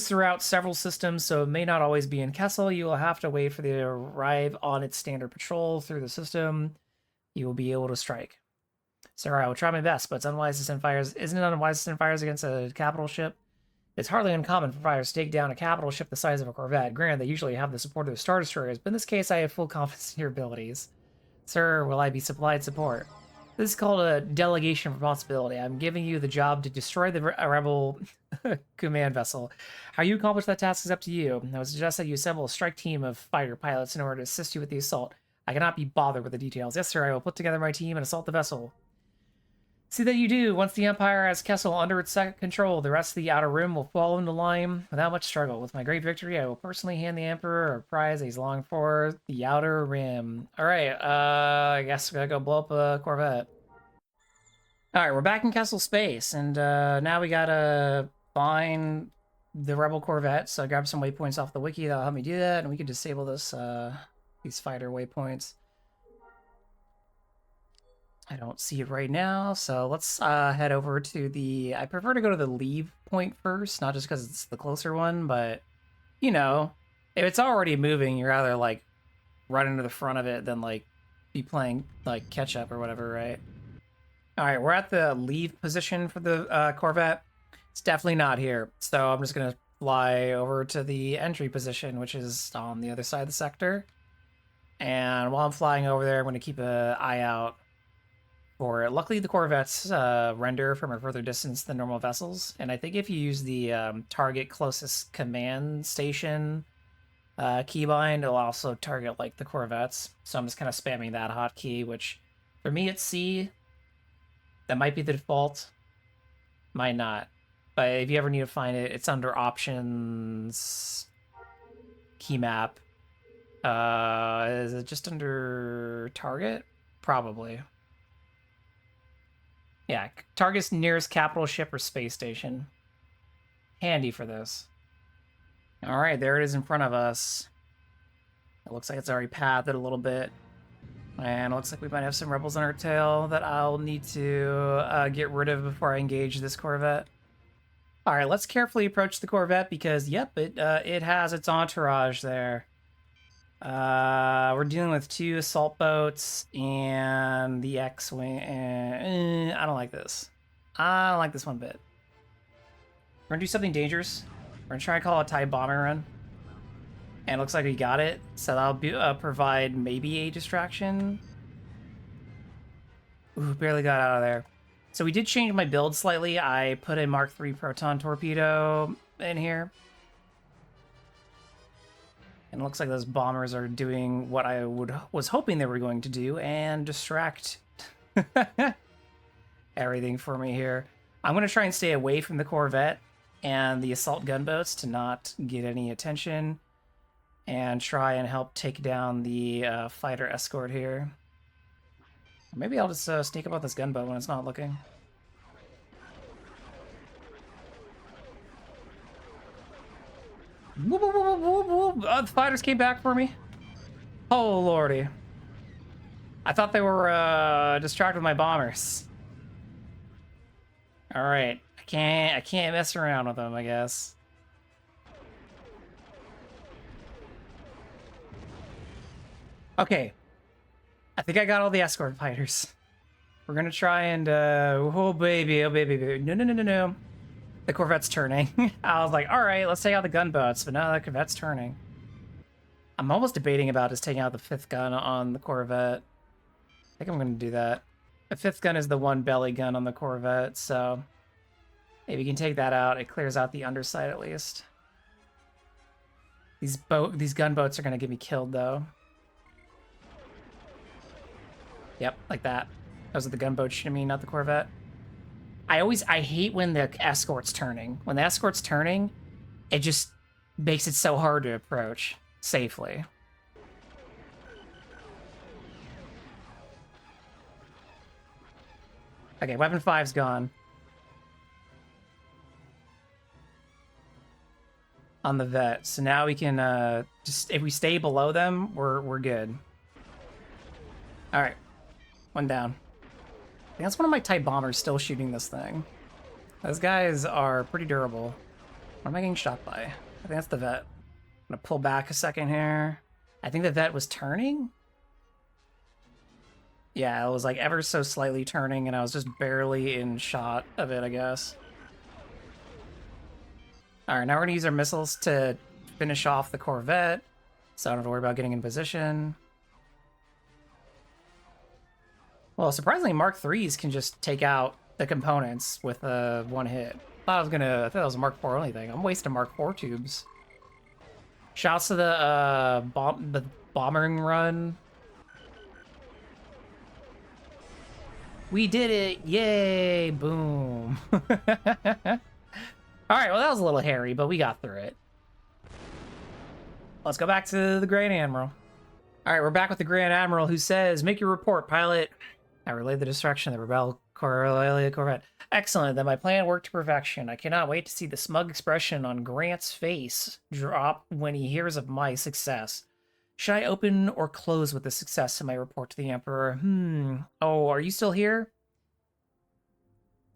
throughout several systems, so it may not always be in Kessel. You will have to wait for it to arrive on its standard patrol through the system. You will be able to strike. Sir, I will try my best, but isn't it unwise to send fires against a capital ship? It's hardly uncommon for fighters to take down a capital ship the size of a corvette. Granted, they usually have the support of the Star Destroyers, but in this case, I have full confidence in your abilities. Sir, will I be supplied support? This is called a delegation of responsibility. I'm giving you the job to destroy the rebel command vessel. How you accomplish that task is up to you. I would suggest that you assemble a strike team of fighter pilots in order to assist you with the assault. I cannot be bothered with the details. Yes, sir, I will put together my team and assault the vessel. See that you do. Once the Empire has Kessel under its control, the rest of the Outer Rim will fall into line without much struggle. With my great victory, I will personally hand the Emperor a prize he's longed for, the Outer Rim. Alright, I guess we gotta go blow up a Corvette. Alright, we're back in Kessel space, and now we gotta find the Rebel Corvette, so I grabbed some waypoints off the wiki that'll help me do that, and we can disable this, these fighter waypoints. I don't see it right now, so let's head over to the... I prefer to go to the leave point first, not just because it's the closer one, but, you know, if it's already moving, you'd rather, like, run into the front of it than, like, be playing, like, catch-up or whatever, right? Alright, we're at the leave position for the Corvette. It's definitely not here, so I'm just going to fly over to the entry position, which is on the other side of the sector. And while I'm flying over there, I'm going to keep an eye out for it. Luckily, the Corvettes render from a further distance than normal vessels, and I think if you use the target closest command station keybind, it'll also target like the Corvettes. So I'm just kind of spamming that hotkey, which for me it's C. That might be the default, might not. But if you ever need to find it, it's under options, key map. Is it just under target? Probably. Yeah, target's nearest capital ship or space station. Handy for this. Alright, there it is in front of us. It looks like it's already pathed it a little bit. And it looks like we might have some rebels on our tail that I'll need to get rid of before I engage this Corvette. Alright, let's carefully approach the Corvette because, yep, it has its entourage there. We're dealing with 2 assault boats and the X-Wing, and I don't like this. I don't like this one bit. We're gonna do something dangerous. We're gonna try and call a TIE bomber run. And it looks like we got it, so that'll be, provide maybe a distraction. Ooh, barely got out of there. So we did change my build slightly. I put a Mark III proton torpedo in here. And it looks like those bombers are doing what I was hoping they were going to do and distract everything for me here. I'm going to try and stay away from the Corvette and the assault gunboats to not get any attention and try and help take down the fighter escort here. Maybe I'll just sneak up on this gunboat when it's not looking. Whoop, whoop, whoop, whoop, whoop. The fighters came back for me. Oh lordy! I thought they were distracted with my bombers. All right, I can't mess around with them, I guess. Okay, I think I got all the escort fighters. We're gonna try and oh baby, no. The Corvette's turning. I was like, all right, let's take out the gunboats, but no, the Corvette's turning. I'm almost debating about just taking out the 5th gun on the Corvette. I think I'm going to do that. The 5th gun is the one belly gun on the Corvette, so maybe you can take that out. It clears out the underside at least. These gunboats are going to get me killed, though. Yep, like that. Those are the gunboats shooting me, not the Corvette. I hate when the escort's turning. When the escort's turning, it just makes it so hard to approach safely. Okay, weapon 5's gone. On the vet. So now we can just, if we stay below them, we're good. Alright. One down. I think that's one of my TIE bombers still shooting this thing. Those guys are pretty durable. What am I getting shot by? I think that's the vet. I'm gonna pull back a second here. I think the vet was turning? Yeah, it was like ever so slightly turning and I was just barely in shot of it, I guess. All right, now we're gonna use our missiles to finish off the Corvette, so I don't have to worry about getting in position. Well, surprisingly, Mark IIIs can just take out the components with one hit. I thought that was a Mark IV only thing. I'm wasting Mark IV tubes. Shouts to the bombing run. We did it! Yay! Boom! All right, well that was a little hairy, but we got through it. Let's go back to the Grand Admiral. All right, we're back with the Grand Admiral, who says, "Make your report, pilot. I relayed the destruction of the Rebel Corvette. Excellent, then my plan worked to perfection. I cannot wait to see the smug expression on Grant's face drop when he hears of my success. Should I open or close with the success in my report to the Emperor? Oh, are you still here?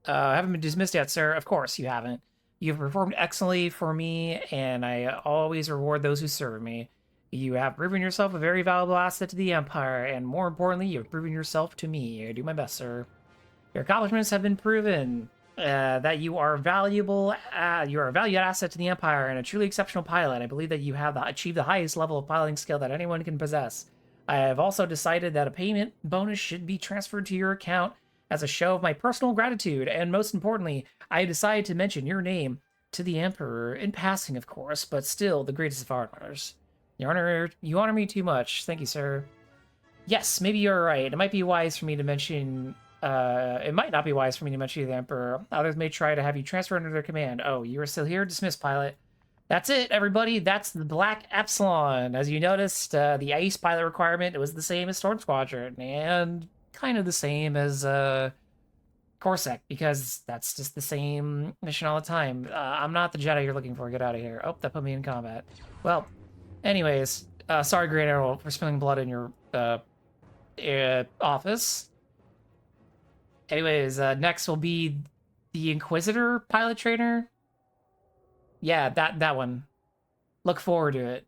I haven't been dismissed yet, sir. Of course you haven't. You've performed excellently for me, and I always reward those who serve me. You have proven yourself a very valuable asset to the Empire, and more importantly, you have proven yourself to me. I do my best, sir. Your accomplishments have been proven that you are valuable. You are a valued asset to the Empire and a truly exceptional pilot. I believe that you have achieved the highest level of piloting skill that anyone can possess. I have also decided that a payment bonus should be transferred to your account as a show of my personal gratitude, and most importantly, I decided to mention your name to the Emperor, in passing, of course, but still the greatest of honors. You honor me too much. Thank you, sir. Yes, maybe you're right. It might be wise for me to mention... it might not be wise for me to mention you to the Emperor. Others may try to have you transferred under their command. Oh, you are still here? Dismiss, pilot. That's it, everybody. That's the Black Epsilon. As you noticed, the ICE pilot requirement, it was the same as Storm Squadron, and kind of the same as Corsac, because that's just the same mission all the time. I'm not the Jedi you're looking for. Get out of here. Oh, that put me in combat. Well, anyways, sorry, Grand Admiral, for spilling blood in your office. Anyways, next will be the Inquisitor pilot trainer. Yeah, that one. Look forward to it.